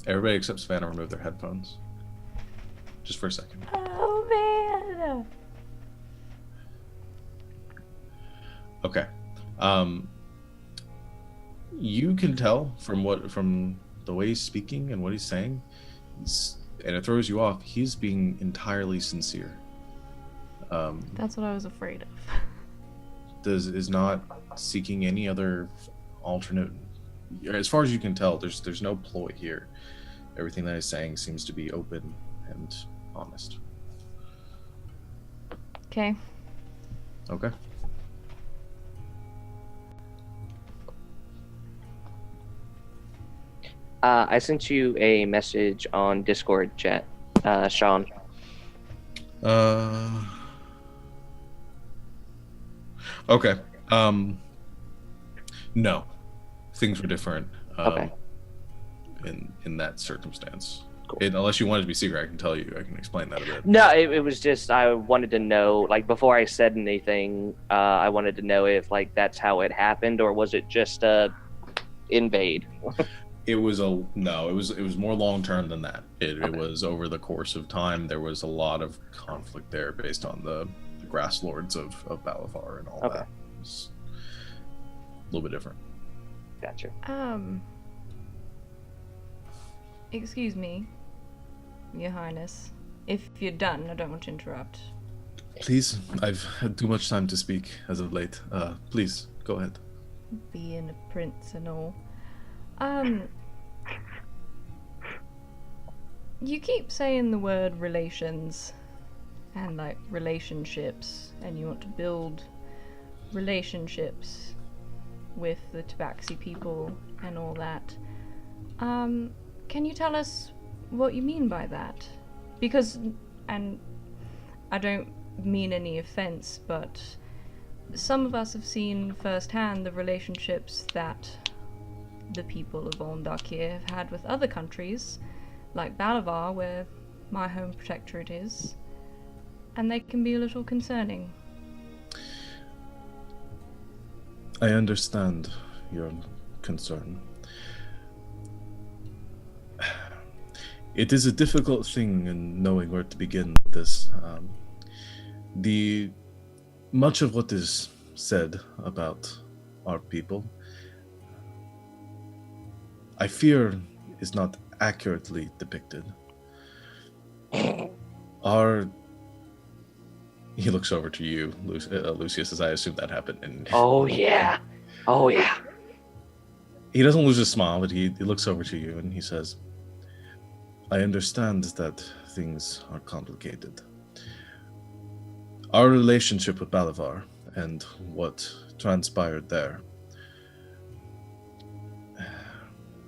[SPEAKER 1] Everybody except Savannah remove their headphones. Just for a second.
[SPEAKER 5] Oh man.
[SPEAKER 1] Okay. You can tell from the way he's speaking and what he's saying, and it throws you off. He's being entirely sincere.
[SPEAKER 5] That's what I was afraid of.
[SPEAKER 1] Is not seeking any other alternate. As far as you can tell, there's no ploy here. Everything that he's saying seems to be open and honest.
[SPEAKER 5] Okay.
[SPEAKER 1] Okay.
[SPEAKER 4] I sent you a message on Discord chat, Sean.
[SPEAKER 1] Okay. No, things were different.
[SPEAKER 4] Okay.
[SPEAKER 1] In that circumstance,
[SPEAKER 4] Cool.
[SPEAKER 1] Unless you want it to be secret, I can tell you. I can explain that a bit.
[SPEAKER 4] No, it was just I wanted to know, like, before I said anything, I wanted to know if, like, that's how it happened, or was it just a invade?
[SPEAKER 1] It was more long term than that. It was over the course of time. There was a lot of conflict there based on the grass lords of Balafar and all that. It was a little bit different.
[SPEAKER 4] Gotcha.
[SPEAKER 5] Excuse me, Your Highness. If you're done, I don't want to interrupt.
[SPEAKER 1] Please, I've had too much time to speak as of late. Please, go ahead.
[SPEAKER 5] Being a prince and all. You keep saying the word relations and like relationships, and you want to build relationships with the Tabaxi people and all that. Can you tell us what you mean by that? Because, and I don't mean any offense, but some of us have seen firsthand the relationships that the people of Olndokir have had with other countries, like Balavar, where my home protectorate is, and they can be a little concerning.
[SPEAKER 1] I understand your concern. It is a difficult thing in knowing where to begin with this. Much of what is said about our people, I fear, is not accurately depicted. He looks over to you, Lucius, as I assume that happened. And
[SPEAKER 4] Oh yeah.
[SPEAKER 1] he doesn't lose his smile, but he looks over to you and he says, I understand that things are complicated. Our relationship with Balavar and what transpired there,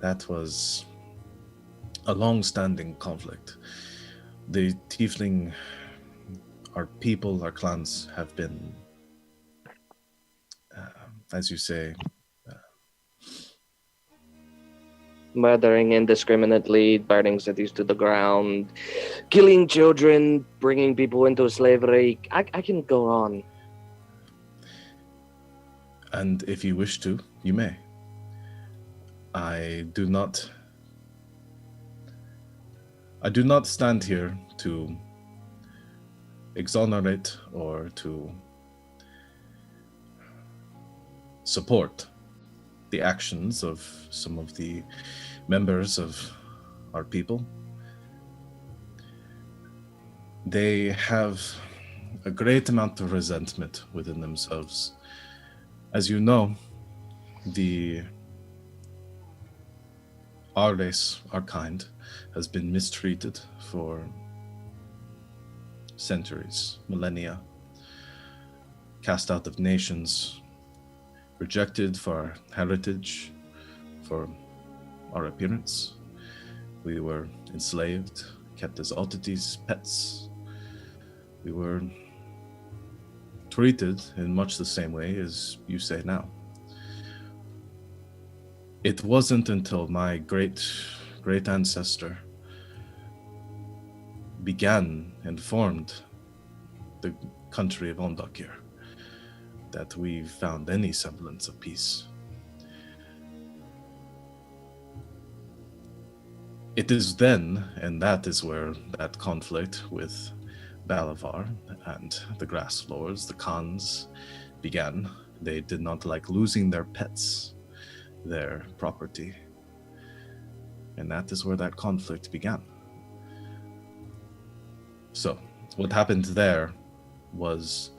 [SPEAKER 1] that was a long-standing conflict. The Tiefling, our people, our clans have been, as you say,
[SPEAKER 4] murdering indiscriminately, burning cities to the ground, killing children, bringing people into slavery. I can go on.
[SPEAKER 1] And if you wish to, you may. I do not stand here to exonerate or to support the actions of some of the members of our people. They have a great amount of resentment within themselves. As you know, our race, our kind, has been mistreated for centuries, millennia, cast out of nations, rejected for our heritage, for our appearance. We were enslaved, kept as oddities, pets. We were treated in much the same way as you say now. It wasn't until my great ancestor began and formed the country of Olndokir that we found any semblance of peace. It is then, and that is where that conflict with Balavar and the Grass Lords, the Khans, began. They did not like losing their pets, their property, and that is where that conflict began. So, what happened there was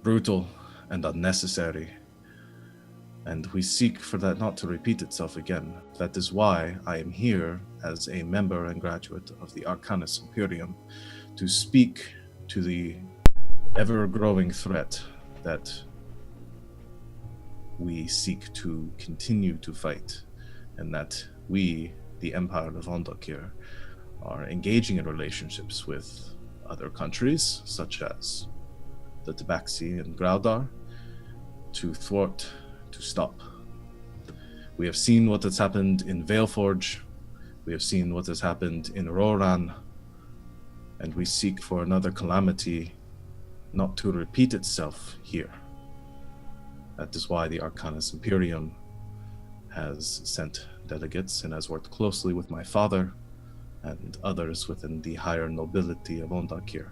[SPEAKER 1] brutal and unnecessary, and we seek for that not to repeat itself again. That is why I am here as a member and graduate of the Arcanus Imperium, to speak to the ever-growing threat that we seek to continue to fight, and that we, the Empire of Olndokir, are engaging in relationships with other countries, such as the Tabaxi and Graudar, to thwart, to stop. We have seen what has happened in Valeforge, we have seen what has happened in Roran, and we seek for another calamity not to repeat itself here. That is why the Arcanus Imperium has sent delegates and has worked closely with my father and others within the higher nobility of Olndokir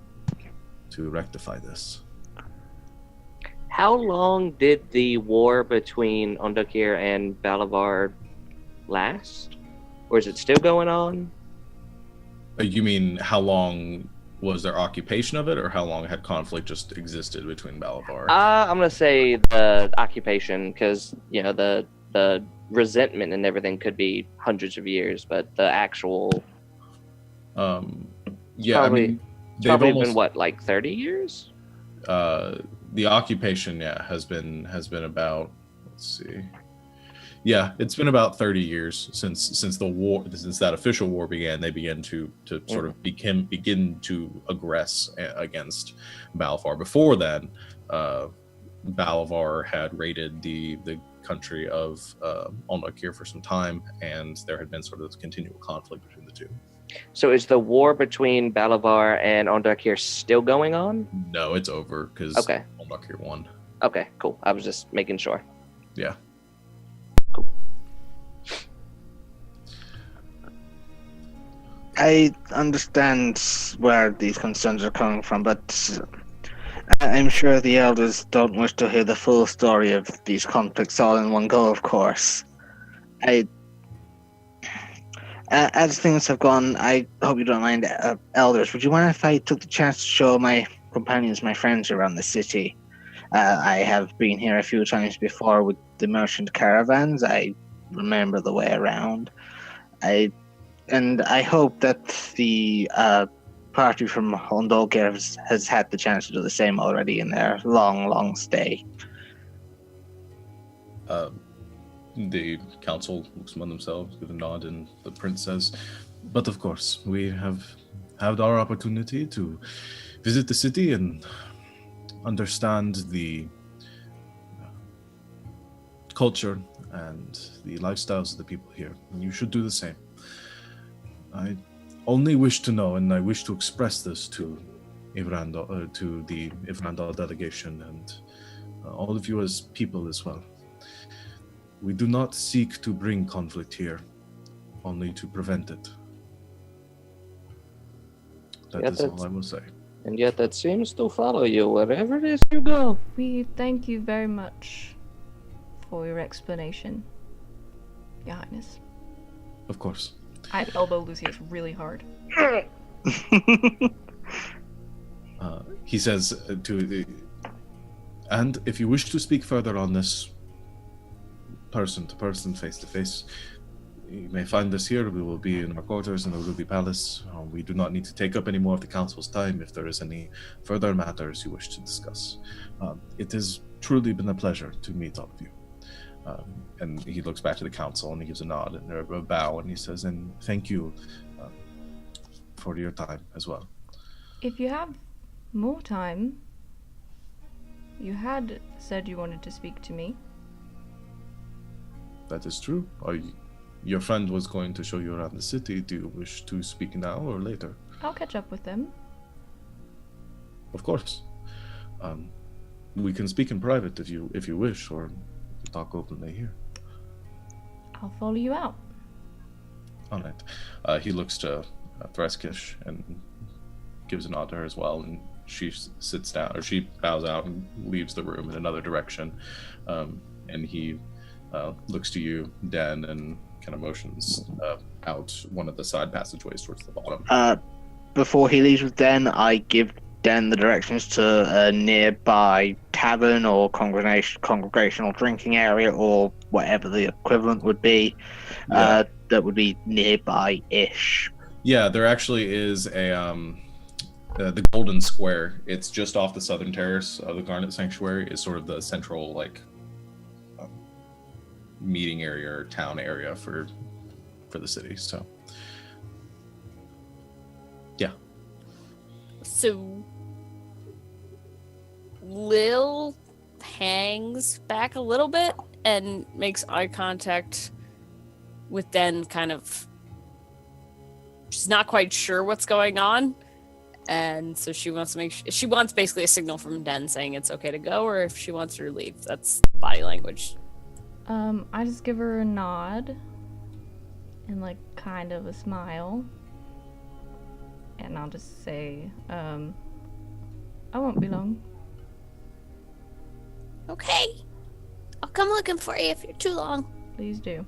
[SPEAKER 1] to rectify this.
[SPEAKER 4] How long did the war between Olndokir and Balavar last? Or is it still going on?
[SPEAKER 1] You mean how long was their occupation of it, or how long had conflict just existed between Balavar?
[SPEAKER 4] I'm gonna say the occupation, because the resentment and everything could be hundreds of years, but the actual
[SPEAKER 1] yeah,
[SPEAKER 4] probably,
[SPEAKER 1] I mean, they've
[SPEAKER 4] probably
[SPEAKER 1] almost
[SPEAKER 4] been what, like 30 years?
[SPEAKER 1] The occupation, has been about, let's see. Yeah, it's been about 30 years since the war, since that official war began. They began to sort of begin to aggress against Balavar. Before then, Balavar had raided the country of Olndokir for some time, and there had been sort of this continual conflict between the two.
[SPEAKER 4] So is the war between Balavar and Olndokir still going on?
[SPEAKER 1] No, it's over because Olndokir won.
[SPEAKER 4] Okay, cool. I was just making sure.
[SPEAKER 1] Yeah.
[SPEAKER 4] Cool.
[SPEAKER 3] I understand where these concerns are coming from, but I'm sure the elders don't wish to hear the full story of these conflicts all in one go, of course. As things have gone, I hope you don't mind, elders, would you mind if I took the chance to show my companions, my friends around the city? I have been here a few times before with the merchant caravans. I remember the way around. I hope that the party from Olndokir has had the chance to do the same already in their long stay.
[SPEAKER 1] The council looks among themselves, give a nod, and the prince says, "But of course, we have had our opportunity to visit the city and understand the culture and the lifestyles of the people here. And you should do the same. I only wish to know, and I wish to express this to Ivrandal, to the Ivrandal delegation, and all of you as people as well. We do not seek to bring conflict here, only to prevent it. That is all I will say."
[SPEAKER 4] And yet that seems to follow you wherever it is you go.
[SPEAKER 5] We thank you very much for your explanation, Your Highness.
[SPEAKER 1] Of course.
[SPEAKER 5] I elbow Lucius really hard.
[SPEAKER 1] He says and if you wish to speak further on this, person to person, face to face, you may find us here. We will be in our quarters in the Ruby Palace. We do not need to take up any more of the council's time if there is any further matters you wish to discuss. It has truly been a pleasure to meet all of you. And he looks back to the council and he gives a nod and a bow, and he says, "And thank you for your time as well."
[SPEAKER 5] If you have more time, You had said you wanted to speak to me.
[SPEAKER 1] That is true. Your friend was going to show you around the city. Do you wish to speak now or later?
[SPEAKER 5] I'll catch up with them.
[SPEAKER 1] Of course. We can speak in private if you wish, or talk openly here.
[SPEAKER 5] I'll follow you out.
[SPEAKER 1] All right. He looks to Threskish and gives a nod to her as well, and she sits down, or she bows out and leaves the room in another direction. And he looks to you, Dan, and kind of motions out one of the side passageways towards the bottom.
[SPEAKER 3] Before he leaves with Den, I give Den the directions to a nearby tavern or congregational drinking area, or whatever the equivalent would be.
[SPEAKER 1] Yeah.
[SPEAKER 3] That would be nearby-ish.
[SPEAKER 1] Yeah, there actually is the Golden Square. It's just off the southern terrace of the Garnet Sanctuary. Is sort of the central meeting area or town area for the city. So yeah.
[SPEAKER 2] So Lil hangs back a little bit and makes eye contact with Den, kind of. She's not quite sure what's going on, and so she wants to she wants basically a signal from Den saying it's okay to go, or if she wants her to leave. That's body language.
[SPEAKER 5] I just give her a nod and like kind of a smile, and I'll just say, I won't be long.
[SPEAKER 2] Okay, I'll come looking for you if you're too long.
[SPEAKER 5] Please do.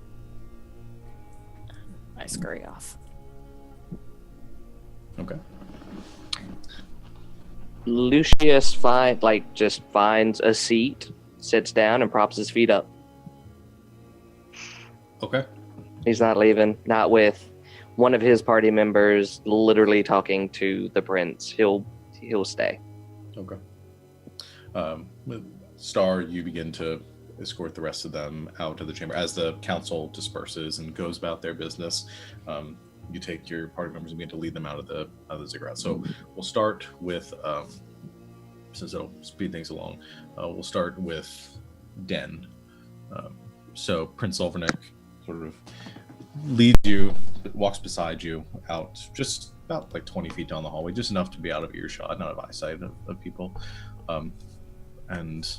[SPEAKER 2] I scurry off.
[SPEAKER 1] Okay.
[SPEAKER 4] Lucius just finds a seat, sits down, and props his feet up.
[SPEAKER 1] Okay.
[SPEAKER 4] He's not leaving, not with one of his party members literally talking to the prince. He'll stay.
[SPEAKER 1] Okay. With Star, you begin to escort the rest of them out of the chamber as the council disperses and goes about their business. You take your party members and begin to lead them out of the ziggurat. So we'll start with, since it'll speed things along, we'll start with Den. So Prince Ulvernick sort of leads you, walks beside you out just about 20 feet down the hallway, just enough to be out of earshot, not of eyesight of people, and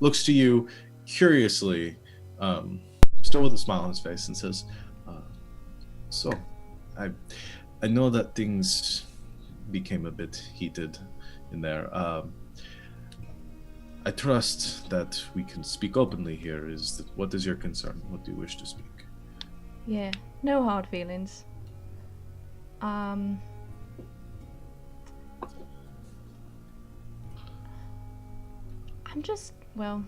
[SPEAKER 1] looks to you curiously, still with a smile on his face, and says, so, I know that things became a bit heated in there. I trust that we can speak openly here. What is your concern? What do you wish to speak?
[SPEAKER 5] Yeah, no hard feelings. I'm just, well,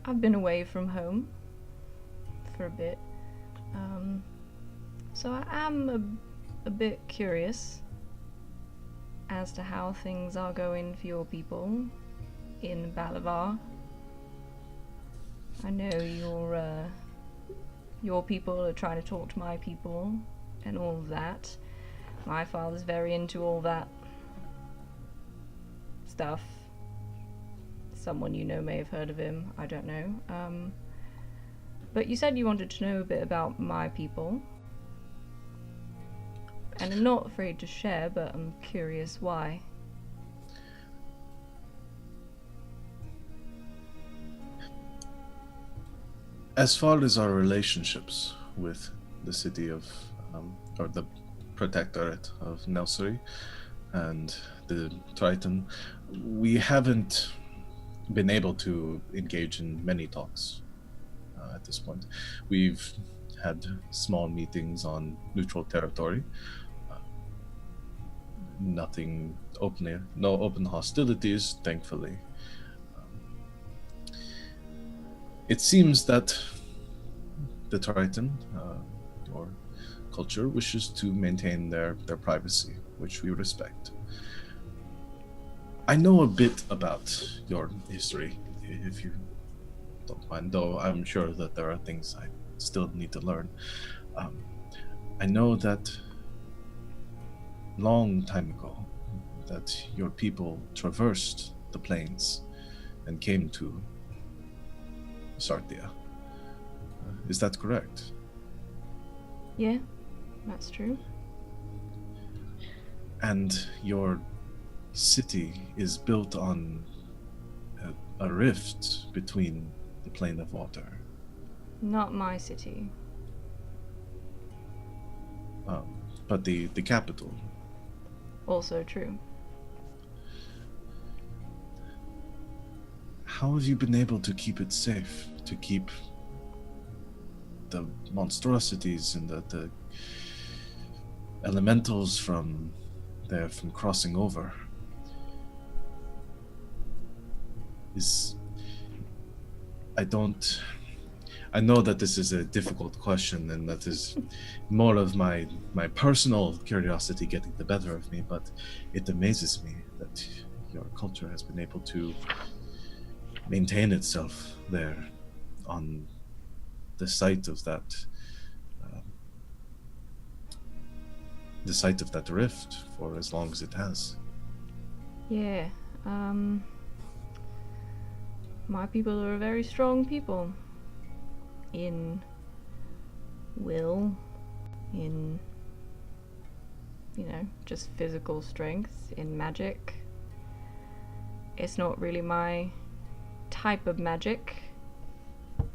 [SPEAKER 5] I've been away from home for a bit. So I am a bit curious as to how things are going for your people in Balavar. I know your people are trying to talk to my people and all of that. My father's very into all that stuff. Someone you know may have heard of him, I don't know. But you said you wanted to know a bit about my people. And I'm not afraid to share, but I'm curious why.
[SPEAKER 1] As far as our relationships with the city of, or the protectorate of Nelsary and the Triton, we haven't been able to engage in many talks at this point. We've had small meetings on neutral territory. Nothing openly, no open hostilities, thankfully. It seems that the Triton, or culture, wishes to maintain their privacy, which we respect. I know a bit about your history, if you don't mind, though I'm sure that there are things I still need to learn. I know that long time ago that your people traversed the the plains and came to Sartia. Is that correct?
[SPEAKER 5] Yeah, that's true.
[SPEAKER 1] And your city is built on a rift between the plane of water.
[SPEAKER 5] Not my city.
[SPEAKER 1] But the capital.
[SPEAKER 5] Also true.
[SPEAKER 1] How have you been able to keep it safe? To keep the monstrosities and the elementals from crossing over? I know that this is a difficult question, and that is more of my personal curiosity getting the better of me, but it amazes me that your culture has been able to maintain itself there on the site of that rift for as long as it has.
[SPEAKER 5] Yeah, my people are a very strong people. In will, in, just physical strength, in magic. It's not really my type of magic.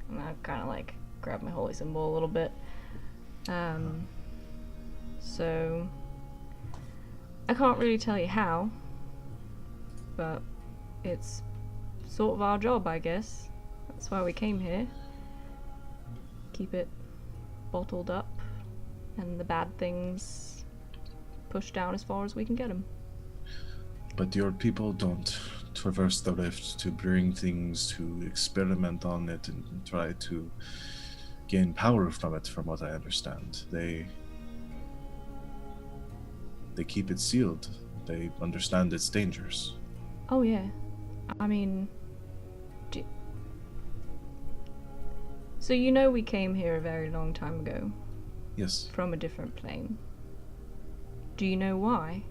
[SPEAKER 5] And I kind of grab my holy symbol a little bit. So I can't really tell you how, but it's sort of our job, I guess. That's why we came here. Keep it bottled up and the bad things pushed down as far as we can get them.
[SPEAKER 1] But your people don't traverse the rift to bring things, to experiment on it and try to gain power from it, from what I understand. They keep it sealed. They understand its dangers.
[SPEAKER 5] Oh yeah. I mean, so we came here a very long time ago.
[SPEAKER 1] Yes.
[SPEAKER 5] From a different plane. Do you know why?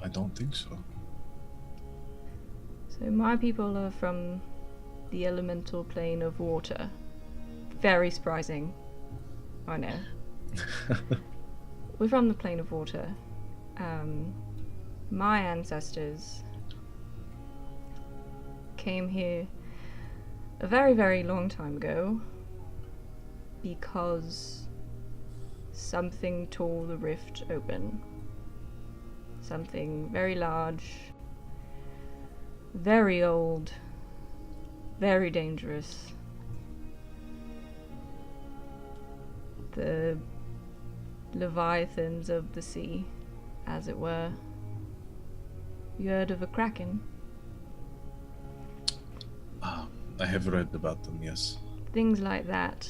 [SPEAKER 1] I don't think so.
[SPEAKER 5] So my people are from the elemental plane of water. Very surprising. I know. We're from the plane of water. My ancestors came here a very, very long time ago because something tore the rift open. Something very large, very old, very dangerous. The leviathans of the sea, as it were. You heard of a kraken?
[SPEAKER 1] I have read about them, yes.
[SPEAKER 5] Things like that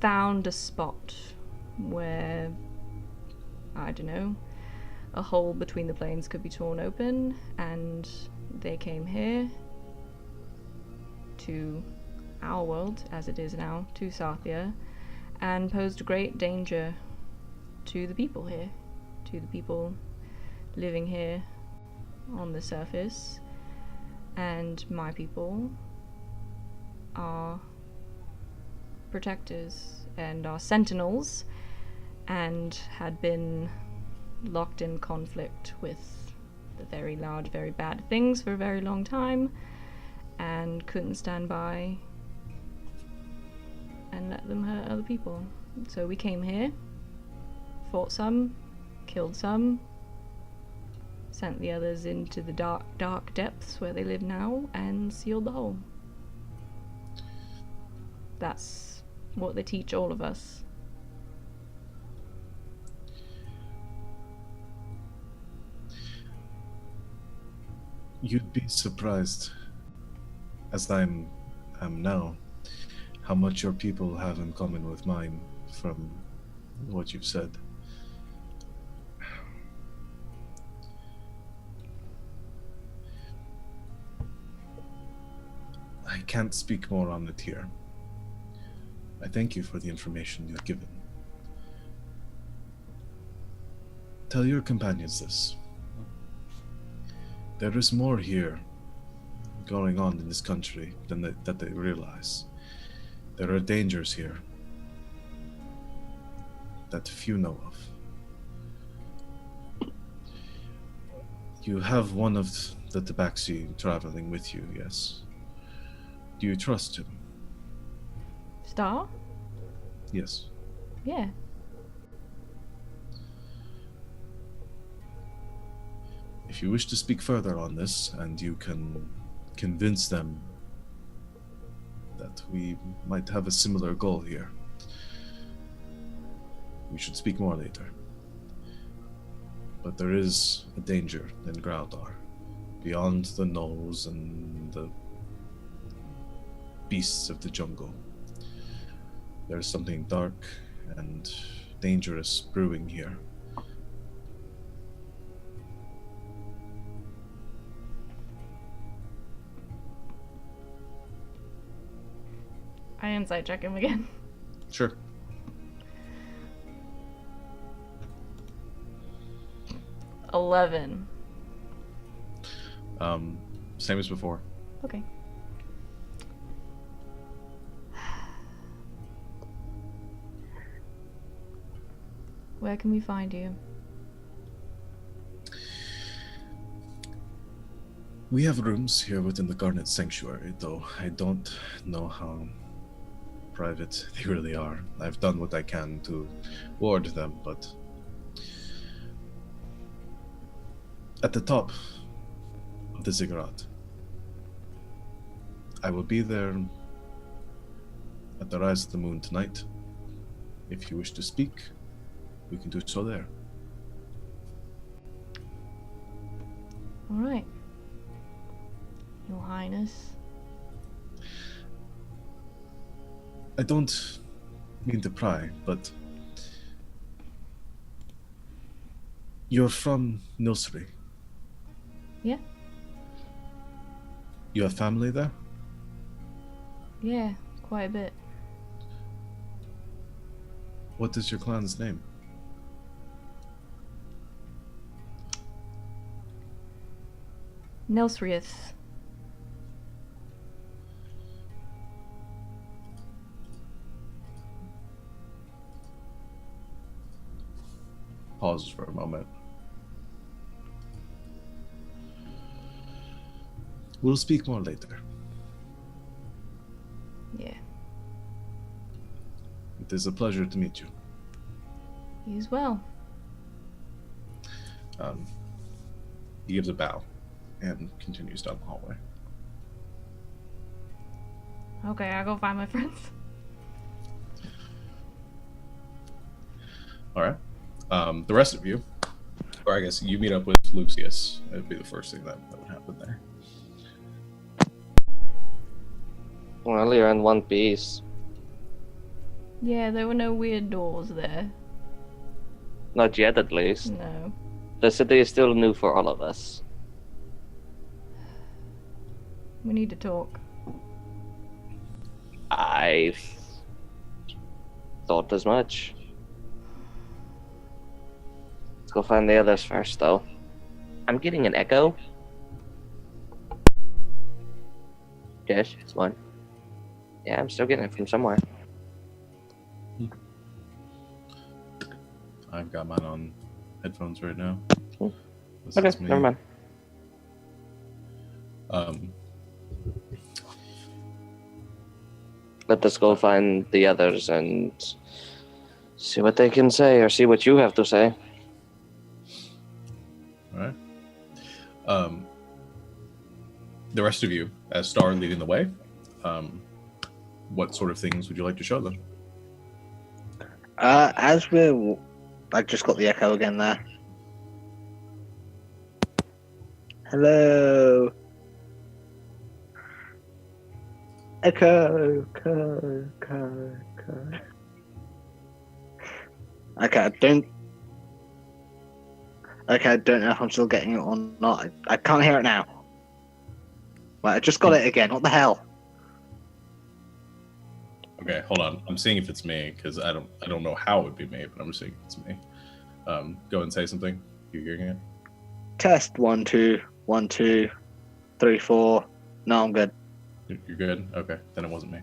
[SPEAKER 5] found a spot where, I don't know, a hole between the planes could be torn open, and they came here to our world, as it is now, to Sarthia, and posed a great danger to the people here, to the people living here on the surface. And my people are protectors and are sentinels, and had been locked in conflict with the very large, very bad things for a very long time, and couldn't stand by and let them hurt other people. So we came here, fought some, killed some, sent the others into the dark, dark depths where they live now, and sealed the hole. That's what they teach all of us.
[SPEAKER 1] You'd be surprised, as I'm now, how much your people have in common with mine from what you've said. I can't speak more on it here. I thank you for the information you've given. Tell your companions this. There is more here going on in this country than that they realize. There are dangers here that few know of. You have one of the Tabaxi traveling with you, yes? Do you trust him?
[SPEAKER 5] Star?
[SPEAKER 1] Yes.
[SPEAKER 5] Yeah.
[SPEAKER 1] If you wish to speak further on this, and you can convince them that we might have a similar goal here, we should speak more later. But there is a danger in Groudar, beyond the gnolls and the beasts of the jungle. There's something dark and dangerous brewing here.
[SPEAKER 5] I insight check him again.
[SPEAKER 1] Sure.
[SPEAKER 5] $11.
[SPEAKER 1] Same as before.
[SPEAKER 5] Okay. Where can we find you?
[SPEAKER 1] We have rooms here within the Garnet Sanctuary, though I don't know how private they really are. I've done what I can to ward them, but at the top of the ziggurat. I will be there at the rise of the moon tonight. If you wish to speak, we can do so there.
[SPEAKER 5] All right. Your Highness.
[SPEAKER 1] I don't mean to pry, but you're from Nilsri.
[SPEAKER 5] Yeah?
[SPEAKER 1] You have family there?
[SPEAKER 5] Yeah, quite a bit.
[SPEAKER 1] What is your clan's name?
[SPEAKER 5] Nelsrius.
[SPEAKER 1] Pauses for a moment. We'll speak more later.
[SPEAKER 5] Yeah.
[SPEAKER 1] It is a pleasure to meet you.
[SPEAKER 5] You as well.
[SPEAKER 1] He gives a bow and continues down the hallway.
[SPEAKER 5] Okay, I'll go find my friends.
[SPEAKER 1] All right. The rest of you, or I guess you meet up with Lucius. That would be the first thing that would happen there.
[SPEAKER 4] Well, you're in one piece.
[SPEAKER 5] Yeah, there were no weird doors there.
[SPEAKER 4] Not yet, at least.
[SPEAKER 5] No.
[SPEAKER 4] The city is still new for all of us.
[SPEAKER 5] We need to talk.
[SPEAKER 4] I thought as much. Let's go find the others first, though. I'm getting an echo. Yes, it's one. Yeah, I'm still getting it from somewhere.
[SPEAKER 1] I've got mine on headphones right now. This
[SPEAKER 4] Okay,
[SPEAKER 1] is me.
[SPEAKER 4] never mind. Let us go find the others and see what they can say, or see what you have to say.
[SPEAKER 1] All right. The rest of you, as Star leading the way, what sort of things would you like to show them?
[SPEAKER 3] As we're... I just got the echo again there. Hello. Echo. Okay, I don't know if I'm still getting it or not. I can't hear it now. Right, I just got it again. What the hell?
[SPEAKER 1] Okay, hold on. I'm seeing if it's me because I don't know how it would be me, but I'm just seeing if it's me. go and say something. You hearing it?
[SPEAKER 3] Test 1 2 1 2 3 4. No, I'm good.
[SPEAKER 1] You're good? Okay, then it wasn't me.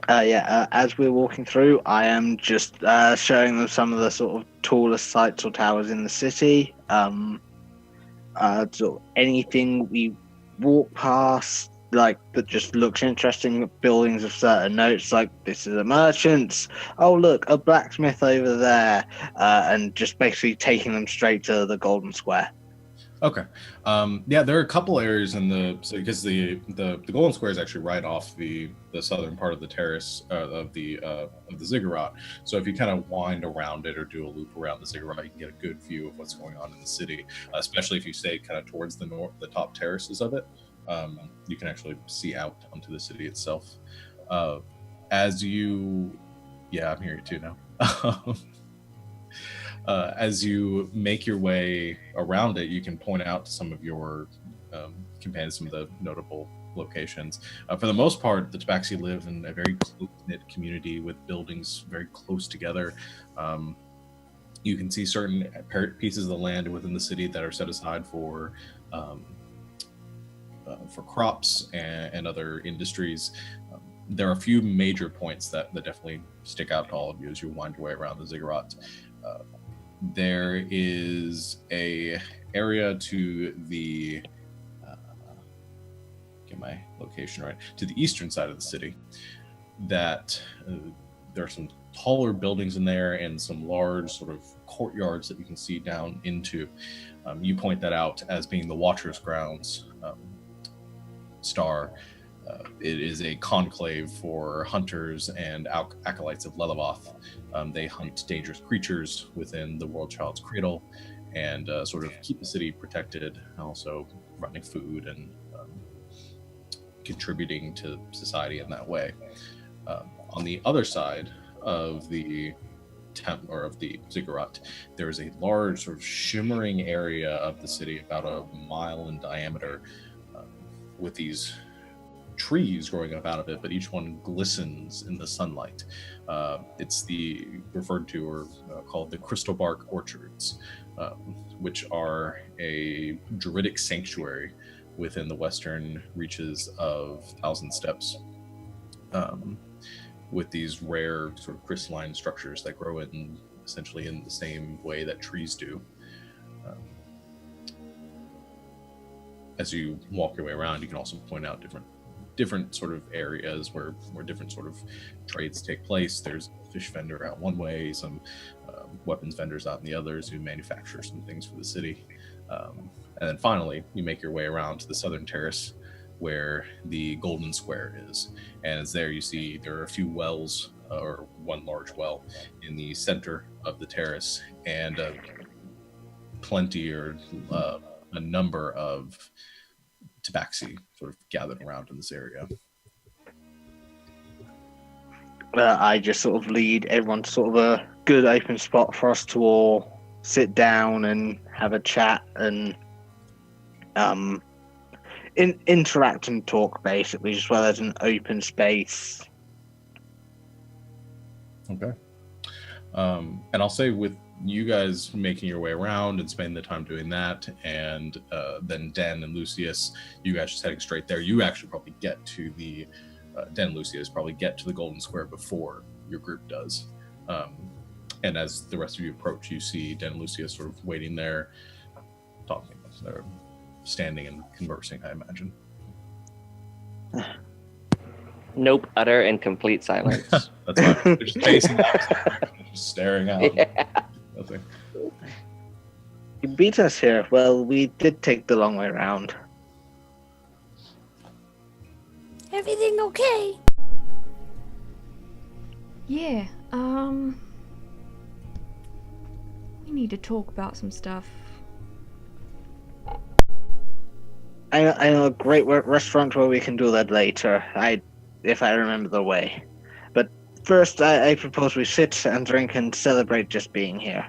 [SPEAKER 3] As we're walking through, I am just showing them some of the sort of tallest sites or towers in the city. So anything we walk past, like, that just looks interesting, buildings of certain notes, like, this is a merchant's, oh look, a blacksmith over there, and just basically taking them straight to the Golden Square.
[SPEAKER 1] Okay. Yeah, there are a couple areas in because the Golden Square is actually right off the southern part of the terrace of the ziggurat. So if you kind of wind around it or do a loop around the ziggurat, you can get a good view of what's going on in the city. Especially if you stay kind of towards the north, the top terraces of it, you can actually see out onto the city itself. I'm hearing it too now. As you make your way around it, you can point out some of your companions, some of the notable locations. For the most part, the Tabaxi live in a very close-knit community with buildings very close together. You can see certain pieces of the land within the city that are set aside for crops and other industries. There are a few major points that definitely stick out to all of you as you wind your way around the ziggurat. There is a area to the get my location right, to the eastern side of the city that there are some taller buildings in there and some large sort of courtyards that you can see down into. You point that out as being the Watcher's Grounds Star. It is a conclave for hunters and acolytes of Lelavoth. They hunt dangerous creatures within the World Child's cradle and sort of keep the city protected, also running food and contributing to society in that way. On the other side of the of the ziggurat, there is a large sort of shimmering area of the city about a mile in diameter with these trees growing up out of it, but each one glistens in the sunlight. It's the referred to or called the Crystal Bark Orchards, which are a druidic sanctuary within the western reaches of Thousand Steps, with these rare sort of crystalline structures that grow in essentially in the same way that trees do. As you walk your way around, you can also point out different sort of areas where different sort of trades take place. There's a fish vendor out one way, some weapons vendors out in the others who manufacture some things for the city. And then finally, you make your way around to the southern terrace where the Golden Square is. And as there you see there are a few wells, or one large well in the center of the terrace, and plenty or a number of Tabaxi sort of gathered around in this area.
[SPEAKER 3] I just sort of lead everyone to sort of a good open spot for us to all sit down and have a chat and interact and talk, basically, just where there's an open space.
[SPEAKER 1] Okay. And I'll say with you guys making your way around and spending the time doing that, and then Dan and Lucius, you guys just heading straight there. You actually probably get to the Dan and Lucius probably get to the Golden Square before your group does. And as the rest of you approach, you see Dan and Lucius sort of waiting there, talking. They're standing and conversing, I imagine.
[SPEAKER 4] Nope, utter and complete silence.
[SPEAKER 1] That's fine. They're just facing out, just staring out.
[SPEAKER 4] Yeah.
[SPEAKER 1] Nothing.
[SPEAKER 3] You beat us here. Well, we did take the long way around.
[SPEAKER 2] Everything okay?
[SPEAKER 5] Yeah, we need to talk about some stuff.
[SPEAKER 3] I know a great restaurant where we can do that later, if I remember the way. But first, I propose we sit and drink and celebrate just being here.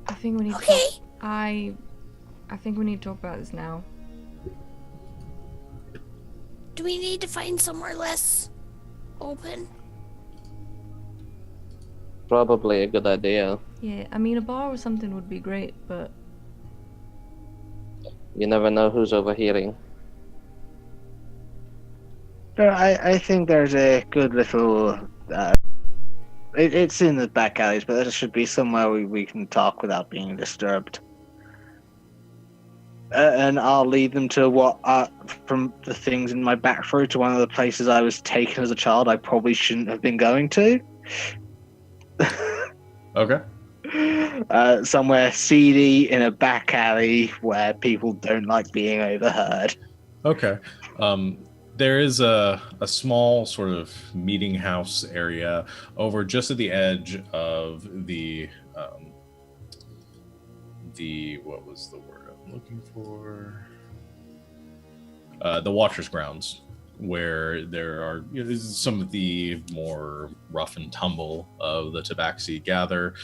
[SPEAKER 5] I think we need
[SPEAKER 2] Okay.
[SPEAKER 5] to I think we need to talk about this now.
[SPEAKER 2] Do we need to find somewhere less open?
[SPEAKER 4] Probably a good idea.
[SPEAKER 5] Yeah, I mean, a bar or something would be great, but
[SPEAKER 4] You never know who's overhearing.
[SPEAKER 3] I think there's a good little. It's in the back alleys, but there should be somewhere we can talk without being disturbed. And I'll lead them to from the things in my backstory to one of the places I was taken as a child I probably shouldn't have been going to.
[SPEAKER 1] Okay.
[SPEAKER 3] Somewhere seedy in a back alley where people don't like being overheard.
[SPEAKER 1] Okay. There is a small sort of meeting house area over just at the edge of the what was the word I'm looking for? The Watcher's Grounds, where there are some of the more rough and tumble of the Tabaxi gather,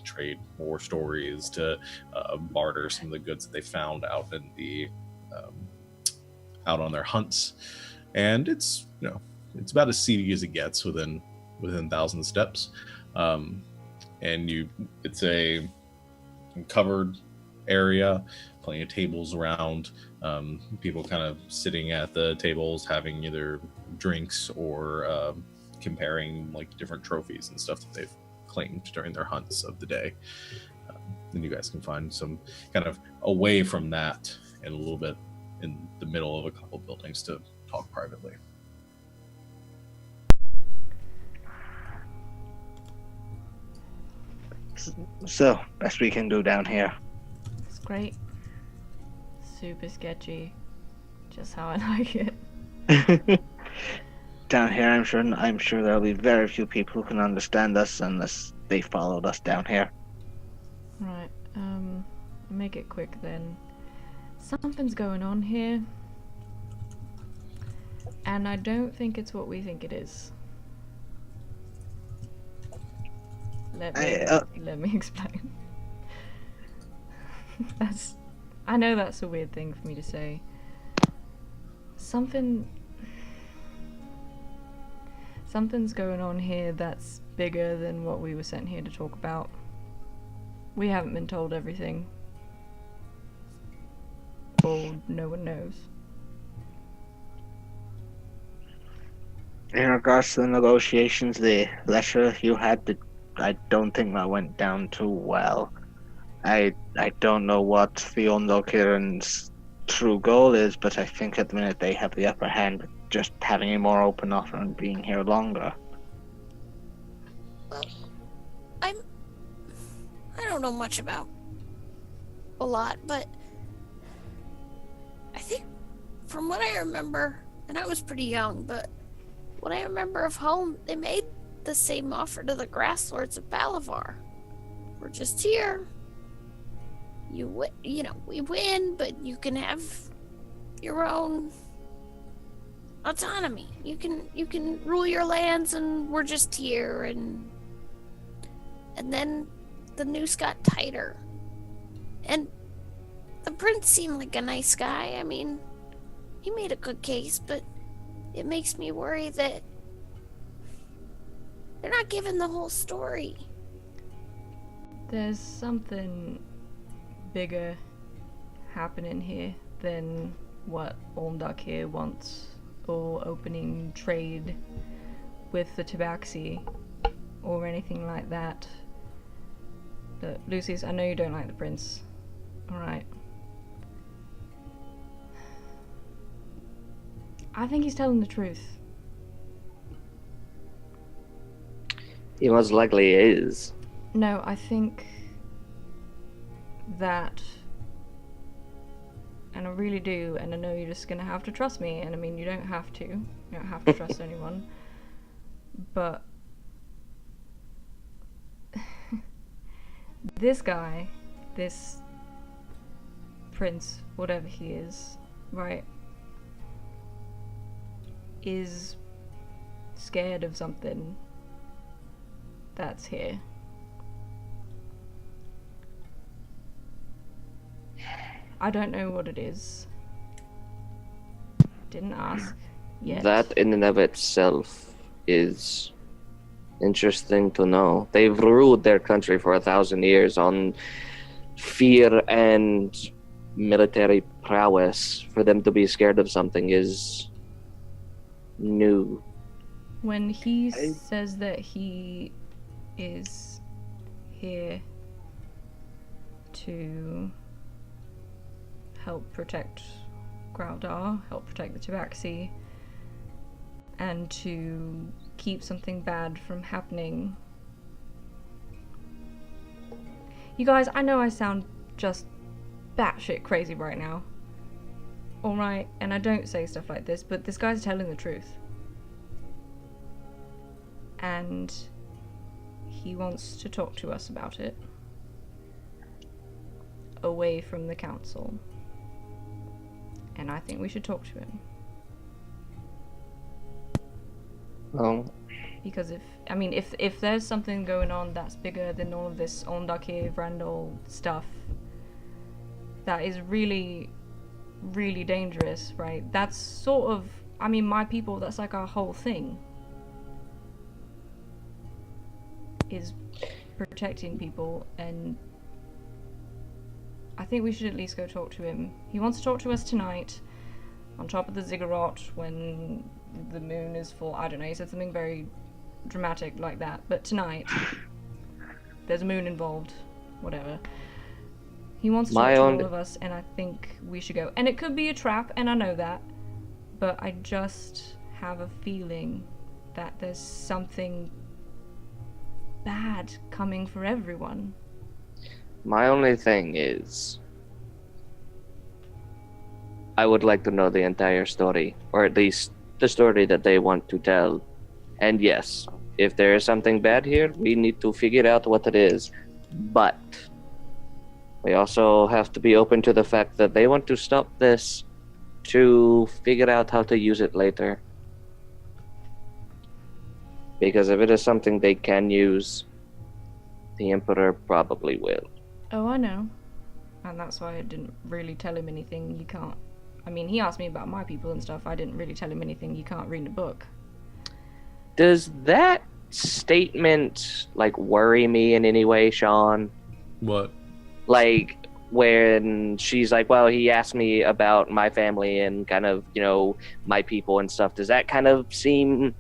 [SPEAKER 1] trade war stories to barter some of the goods that they found out in the out on their hunts, and it's it's about as seedy as it gets within 1,000 steps, and it's a covered area, plenty of tables around, people kind of sitting at the tables having either drinks or comparing like different trophies and stuff that they've claimed during their hunts of the day. Then you guys can find some kind of away from that and a little bit in the middle of a couple buildings to talk privately.
[SPEAKER 3] So, best we can do down here.
[SPEAKER 5] it's great. Super sketchy. Just how I like it.
[SPEAKER 3] Down here, I'm sure there'll be very few people who can understand us unless they followed us down here.
[SPEAKER 5] Right, make it quick then. Something's going on here. And I don't think it's what we think it is. Let me explain. I know that's a weird thing for me to say. Something's going on here that's bigger than what we were sent here to talk about. We haven't been told everything. Or no one knows.
[SPEAKER 3] In regards to the negotiations, the letter you had, I don't think that went down too well. I don't know what the Olndokir's true goal is, but I think at the minute they have the upper hand, just having a more open offer and being here longer.
[SPEAKER 2] Well, I don't know much about a lot, but I think from what I remember, and I was pretty young, but what I remember of home, they made the same offer to the Grass Lords of Balavar. We're just here. We win, but you can have your own autonomy. You can rule your lands, and we're just here. And then the noose got tighter, and the prince seemed like a nice guy. I mean, he made a good case, but it makes me worry that they're not giving the whole story.
[SPEAKER 5] There's something bigger happening here than what Olndokir wants, or opening trade with the Tabaxi, or anything like that. But Lucius, I know you don't like the prince. Alright. I think he's telling the truth.
[SPEAKER 4] He most likely is.
[SPEAKER 5] No, I think that, and I really do, and I know you're just gonna have to trust me, and I mean, you don't have to trust anyone, but this guy, this prince, whatever he is, right, is scared of something that's here. I don't know what it is, Didn't ask yet.
[SPEAKER 4] That in and of itself is interesting to know. They've ruled their country for 1,000 years on fear and military prowess. For them to be scared of something is new.
[SPEAKER 5] When he says that he is here to help protect Graudar, help protect the Tabaxi, and to keep something bad from happening. You guys, I know I sound just batshit crazy right now. Alright, and I don't say stuff like this, but this guy's telling the truth. And he wants to talk to us about it. Away from the council. And I think we should talk to him.
[SPEAKER 4] Well,
[SPEAKER 5] Because if there's something going on that's bigger than all of this Olndokir, Vrandol stuff, that is really, really dangerous, right? That's sort of, my people, that's like our whole thing. Is protecting people, and I think we should at least go talk to him. He wants to talk to us tonight, on top of the ziggurat, when the moon is full. I don't know, he said something very dramatic like that, but tonight, there's a moon involved, whatever. He wants to talk to all of us, and I think we should go. And it could be a trap, and I know that, but I just have a feeling that there's something bad coming for everyone.
[SPEAKER 4] my only thing is, I would like to know the entire story, or at least the story that they want to tell. And yes, if there is something bad here, we need to figure out what it is. But we also have to be open to the fact that they want to stop this to figure out how to use it later. Because if it is something they can use, the Emperor probably will.
[SPEAKER 5] Oh, I know. And that's why I didn't really tell him anything you can't... he asked me about my people and stuff. I didn't really tell him anything you can't read in a book.
[SPEAKER 4] Does that statement, worry me in any way, Sean?
[SPEAKER 1] What?
[SPEAKER 4] When she's like, well, he asked me about my family and kind of, my people and stuff. Does that kind of seem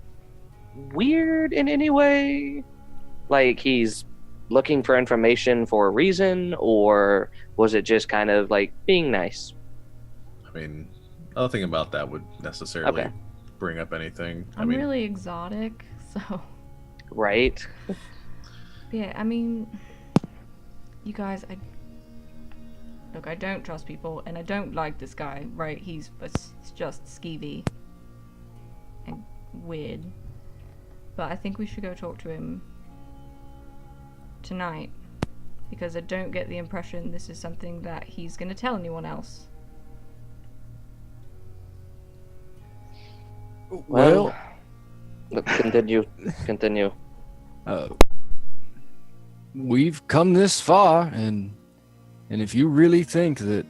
[SPEAKER 4] weird in any way? Like he's looking for information for a reason, or was it just kind of being nice?
[SPEAKER 1] Nothing about that would necessarily bring up anything.
[SPEAKER 5] I'm really exotic, so...
[SPEAKER 4] Right?
[SPEAKER 5] Yeah, you guys, I don't trust people, and I don't like this guy, right? He's just skeevy and weird. But I think we should go talk to him tonight, because I don't get the impression this is something that he's going to tell anyone else.
[SPEAKER 7] Well,
[SPEAKER 4] continue.
[SPEAKER 7] We've come this far, and if you really think that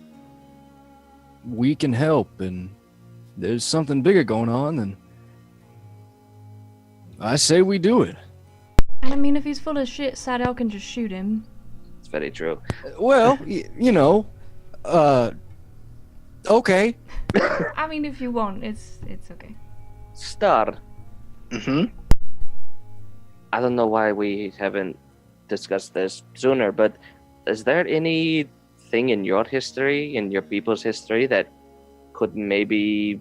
[SPEAKER 7] we can help and there's something bigger going on, then I say we do it.
[SPEAKER 5] And if he's full of shit, Sadel can just shoot him.
[SPEAKER 4] It's very true.
[SPEAKER 7] Well, okay.
[SPEAKER 5] If you want, it's okay.
[SPEAKER 4] Star.
[SPEAKER 3] Mm-hmm.
[SPEAKER 4] I don't know why we haven't discussed this sooner, but is there anything in your history, in your people's history, that could maybe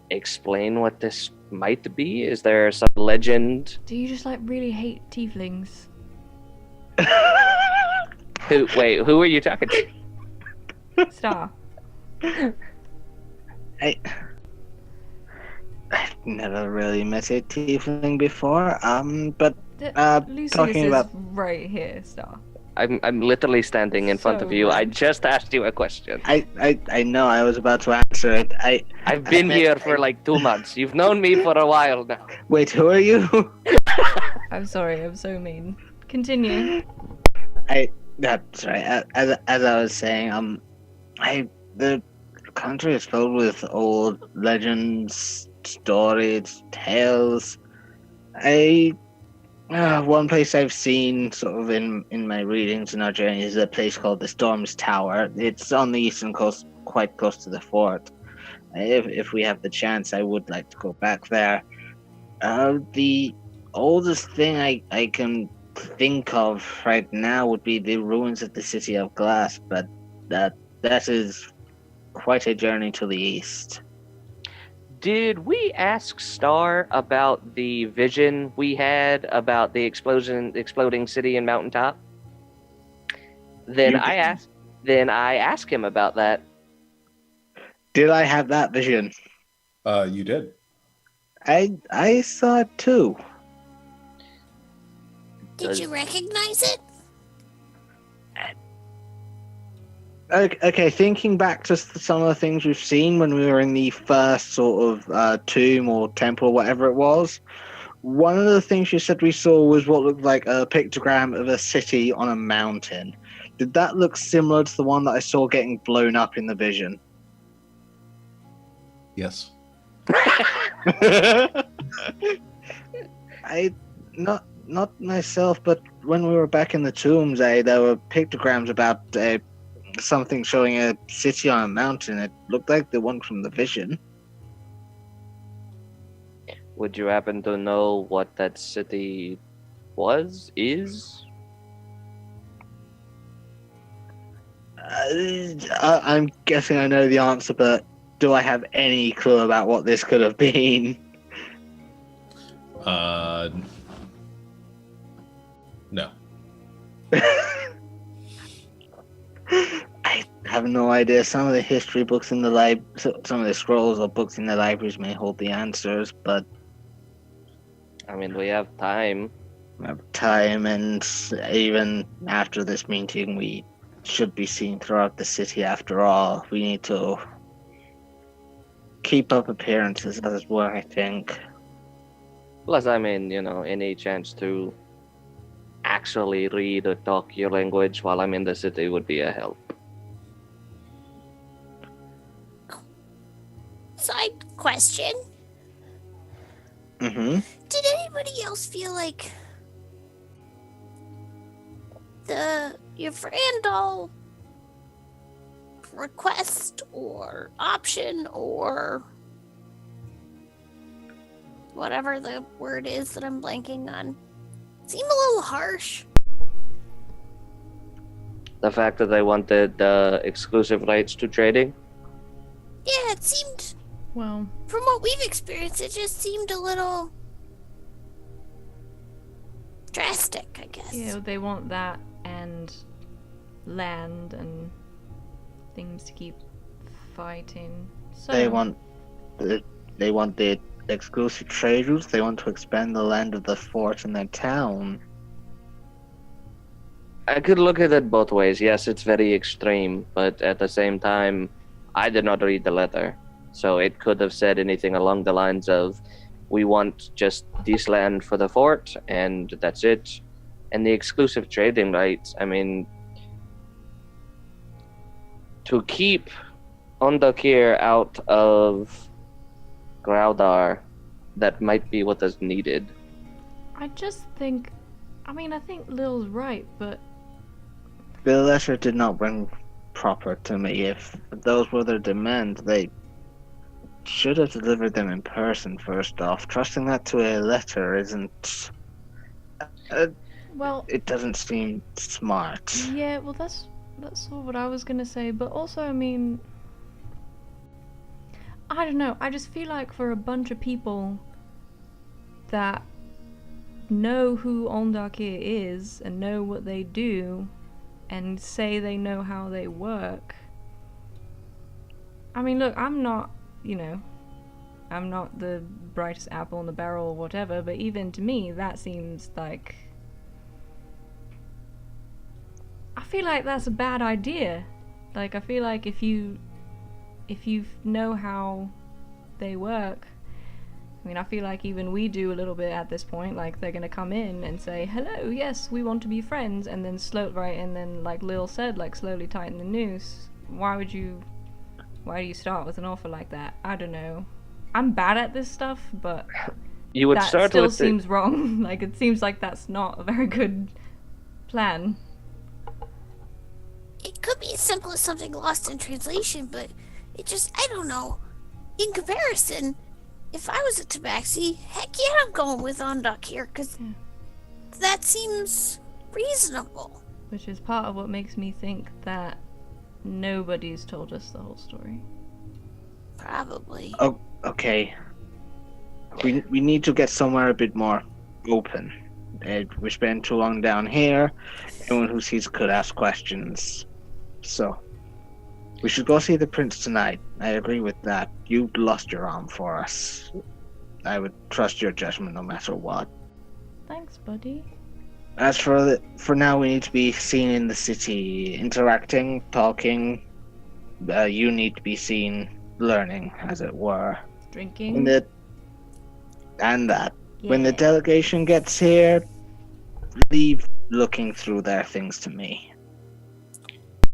[SPEAKER 4] explain what this might be? Is there some legend?
[SPEAKER 5] Do you just really hate tieflings?
[SPEAKER 4] Who are you talking to?
[SPEAKER 5] Star.
[SPEAKER 3] I've never really met a tiefling before, but
[SPEAKER 5] Lucius
[SPEAKER 3] talking
[SPEAKER 5] is
[SPEAKER 3] about...
[SPEAKER 5] right here, Star.
[SPEAKER 4] I'm literally standing in front of you. I just asked you a question.
[SPEAKER 3] I know, I was about to answer it.
[SPEAKER 4] I've been here for 2 months. You've known me for a while now.
[SPEAKER 3] Wait, who are you?
[SPEAKER 5] I'm sorry, I'm so mean. Continue.
[SPEAKER 3] That's right. As I was saying, the country is filled with old legends, stories, tales. One place I've seen sort of in my readings in our journey is a place called the Storm's Tower. It's on the eastern coast, quite close to the fort. If we have the chance, I would like to go back there. The oldest thing I can think of right now would be the ruins of the City of Glass, but that is quite a journey to the east.
[SPEAKER 4] Did we ask Star about the vision we had about the exploding city and mountaintop? Then I asked him about that.
[SPEAKER 3] Did I have that vision?
[SPEAKER 1] You did.
[SPEAKER 3] I saw it too.
[SPEAKER 2] Did you recognize it?
[SPEAKER 3] Okay, thinking back to some of the things we've seen when we were in the first sort of tomb or temple, whatever it was, one of the things you said we saw was what looked like a pictogram of a city on a mountain. Did that look similar to the one that I saw getting blown up in the vision?
[SPEAKER 1] Yes.
[SPEAKER 3] Not myself, but when we were back in the tombs, there were pictograms about something showing a city on a mountain. It looked like the one from the vision.
[SPEAKER 4] Would you happen to know what that city is?
[SPEAKER 3] I'm guessing I know the answer, but do I have any clue about what this could have been?
[SPEAKER 1] No.
[SPEAKER 3] I have no idea. Some of the history books in the some of the scrolls or books in the libraries may hold the answers, but
[SPEAKER 4] I mean, we have time.
[SPEAKER 3] we have time, and even after this meeting, we should be seen throughout the city after all. We need to keep up appearances as well, I think.
[SPEAKER 4] Plus, I mean, any chance to actually read or talk your language while I'm in the city would be a help.
[SPEAKER 2] Side question.
[SPEAKER 3] Mm-hmm.
[SPEAKER 2] Did anybody else feel like your Frandal request or option or whatever the word is that I'm blanking on seem a little harsh?
[SPEAKER 4] The fact that they wanted exclusive rights to trading?
[SPEAKER 2] Yeah, it seemed,
[SPEAKER 5] Well,
[SPEAKER 2] from what we've experienced, it just seemed a little drastic, I guess.
[SPEAKER 5] yeah, they want that and land and things to keep fighting. So
[SPEAKER 3] They want the exclusive trade routes. They want to expand the land of the fort and their town.
[SPEAKER 4] I could look at it both ways. Yes, it's very extreme, but at the same time, I did not read the letter. So it could have said anything along the lines of, we want just this land for the fort, and that's it. And the exclusive trading rights, I mean, to keep Olndokir out of Graudar, that might be what is needed.
[SPEAKER 5] I just think, I think Lil's right, but
[SPEAKER 3] The letter did not ring proper to me. If those were their demands, they should have delivered them in person first off. Trusting that to a letter isn't...
[SPEAKER 5] well,
[SPEAKER 3] it doesn't seem smart.
[SPEAKER 5] yeah, well that's sort of what I was gonna say, but also I don't know, I just feel like for a bunch of people that know who Olndokir is and know what they do and say they know how they work. I mean, look, I'm not the brightest apple in the barrel or whatever, but even to me that seems like, I feel like that's a bad idea. Like, I feel like if you know how they work, I feel like even we do a little bit at this point. Like, they're gonna come in and say, hello, yes, we want to be friends, and then like Lil said, like slowly tighten the noose. Why would you Why do you start with an offer like that? I don't know. I'm bad at this stuff, but
[SPEAKER 4] You would
[SPEAKER 5] that
[SPEAKER 4] start
[SPEAKER 5] still
[SPEAKER 4] with
[SPEAKER 5] seems wrong. Like, it seems like that's not a very good plan.
[SPEAKER 8] It could be as simple as something lost in translation, but I don't know. In comparison, if I was a Tabaxi, heck yeah, I'm going with Olndokir, because that seems reasonable.
[SPEAKER 5] Which is part of what makes me think that nobody's told us the whole story.
[SPEAKER 8] Probably.
[SPEAKER 3] Oh, okay. We need to get somewhere a bit more open. We spend too long down here. Anyone who sees could ask questions. So, we should go see the prince tonight. I agree with that. You lost your arm for us. I would trust your judgment no matter what.
[SPEAKER 5] Thanks, buddy.
[SPEAKER 3] As for now, we need to be seen in the city, interacting, talking. You need to be seen learning, as it were.
[SPEAKER 5] Drinking.
[SPEAKER 3] When the delegation gets here, leave looking through their things to me.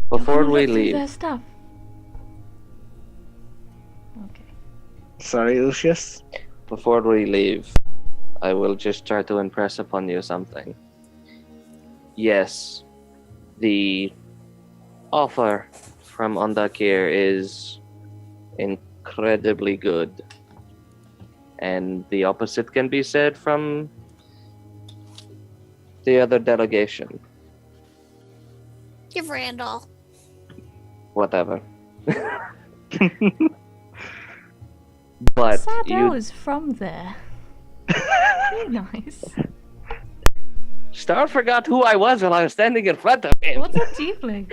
[SPEAKER 4] Before we
[SPEAKER 5] Look through
[SPEAKER 4] leave,
[SPEAKER 5] their stuff. Okay.
[SPEAKER 3] Sorry, Lucius?
[SPEAKER 4] before we leave, I will just try to impress upon you something. Yes, the offer from Olndokir is incredibly good. And the opposite can be said from the other delegation.
[SPEAKER 8] Give Randall.
[SPEAKER 4] Whatever. But
[SPEAKER 5] Sadell
[SPEAKER 4] you
[SPEAKER 5] is from there. Very nice.
[SPEAKER 4] Star forgot who I was while I was standing in front of him.
[SPEAKER 5] What's a tiefling?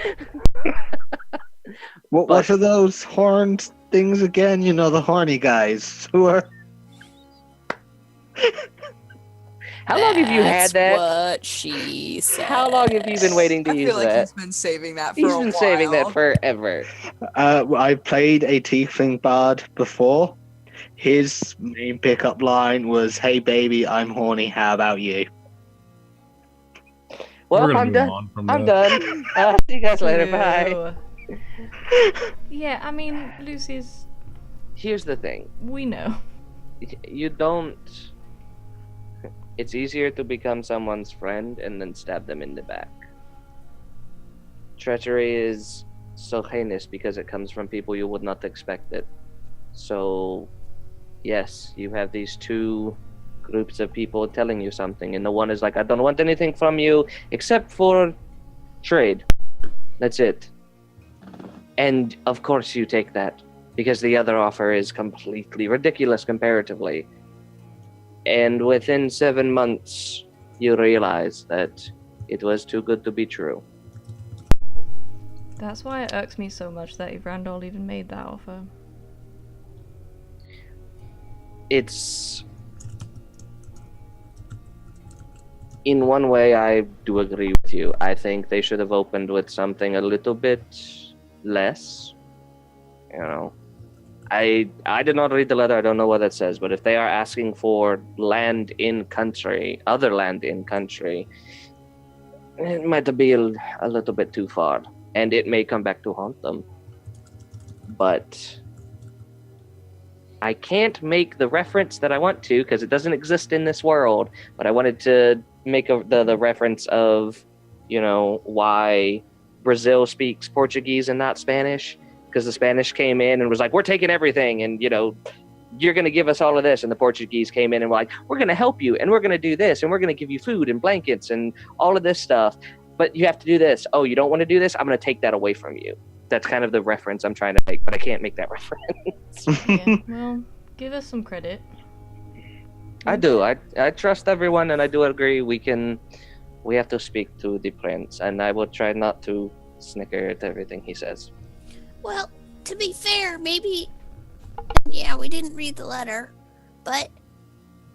[SPEAKER 3] What are those horned things again? You know, the horny guys who are...
[SPEAKER 4] How long have you had that?
[SPEAKER 2] What she said.
[SPEAKER 4] How long have you been waiting to
[SPEAKER 6] I
[SPEAKER 4] use
[SPEAKER 6] feel like
[SPEAKER 4] that?
[SPEAKER 6] he's been saving that for
[SPEAKER 4] He's
[SPEAKER 6] a
[SPEAKER 4] been
[SPEAKER 6] while.
[SPEAKER 4] saving that forever.
[SPEAKER 3] I played a tiefling bard before. His main pickup line was, "Hey baby, I'm horny, how about you?"
[SPEAKER 1] We're
[SPEAKER 4] Well,
[SPEAKER 1] gonna
[SPEAKER 4] I'm
[SPEAKER 1] move
[SPEAKER 4] done.
[SPEAKER 1] on from
[SPEAKER 4] I'm
[SPEAKER 1] that.
[SPEAKER 4] done. See you guys later. Bye.
[SPEAKER 5] Ew. Yeah, I mean, Lucy's.
[SPEAKER 4] Here's the thing.
[SPEAKER 5] We know.
[SPEAKER 4] You don't... It's easier to become someone's friend and then stab them in the back. Treachery is so heinous because it comes from people you would not expect it. So, yes, you have these two groups of people telling you something, and the one is like, I don't want anything from you except for trade. That's it. And of course you take that, because the other offer is completely ridiculous comparatively. And within 7 months, you realize that it was too good to be true.
[SPEAKER 5] That's why it irks me so much that Randall even made that offer.
[SPEAKER 4] It's... In one way, I do agree with you. I think they should have opened with something a little bit less. You know, I did not read the letter. I don't know what it says. But if they are asking for land in country, other land in country, it might be a little bit too far. And it may come back to haunt them. But I can't make the reference that I want to because it doesn't exist in this world. But I wanted to make the reference of, you know, why Brazil speaks Portuguese and not Spanish. Because the Spanish came in and was like, we're taking everything, and, you know, you're going to give us all of this. And the Portuguese came in and were like, we're going to help you, and we're going to do this, and we're going to give you food and blankets and all of this stuff. But you have to do this. Oh, you don't want to do this? I'm going to take that away from you. That's kind of the reference I'm trying to make, but I can't make that reference.
[SPEAKER 5] Yeah, well, give us some credit.
[SPEAKER 4] I do. I trust everyone, and I do agree we have to speak to the prince, and I will try not to snicker at everything he says.
[SPEAKER 8] Well, to be fair, maybe... Yeah, we didn't read the letter, but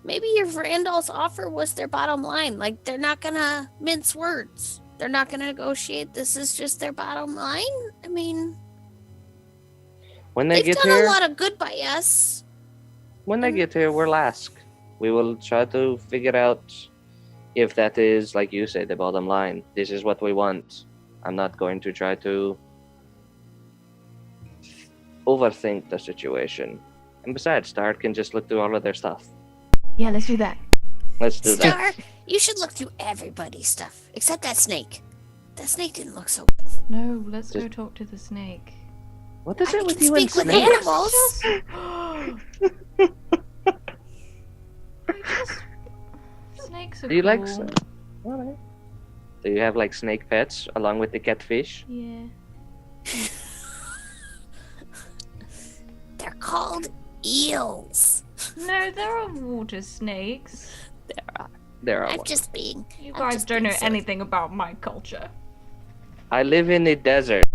[SPEAKER 8] maybe if Randall's offer was their bottom line. Like, they're not gonna mince words. They're not gonna negotiate. This is just their bottom line. I mean,
[SPEAKER 4] When they
[SPEAKER 8] they've
[SPEAKER 4] get
[SPEAKER 8] done
[SPEAKER 4] here,
[SPEAKER 8] a lot of good by us.
[SPEAKER 4] when they get here, we'll ask. We will try to figure out if that is, like you say, the bottom line. This is what we want. I'm not going to try to overthink the situation. And besides, Star can just look through all of their stuff.
[SPEAKER 5] Yeah, let's do that.
[SPEAKER 4] Let's do that.
[SPEAKER 8] Star, you should look through everybody's stuff, except that snake. That snake didn't look so good.
[SPEAKER 5] No, let's go talk to the snake.
[SPEAKER 4] What is
[SPEAKER 8] I
[SPEAKER 4] it with
[SPEAKER 8] can
[SPEAKER 4] you and
[SPEAKER 8] speak with
[SPEAKER 4] snakes?
[SPEAKER 5] animals. Snakes are
[SPEAKER 4] Do you like?
[SPEAKER 5] cool.
[SPEAKER 4] Alright. Do you have like snake pets along with the catfish?
[SPEAKER 5] Yeah.
[SPEAKER 8] They're called eels.
[SPEAKER 5] No, there are water snakes.
[SPEAKER 4] There are.
[SPEAKER 8] I'm
[SPEAKER 4] one.
[SPEAKER 8] just being.
[SPEAKER 5] You
[SPEAKER 8] I'm
[SPEAKER 5] guys
[SPEAKER 8] just
[SPEAKER 5] don't
[SPEAKER 8] being
[SPEAKER 5] know
[SPEAKER 8] silly.
[SPEAKER 5] anything about my culture.
[SPEAKER 4] I live in the desert.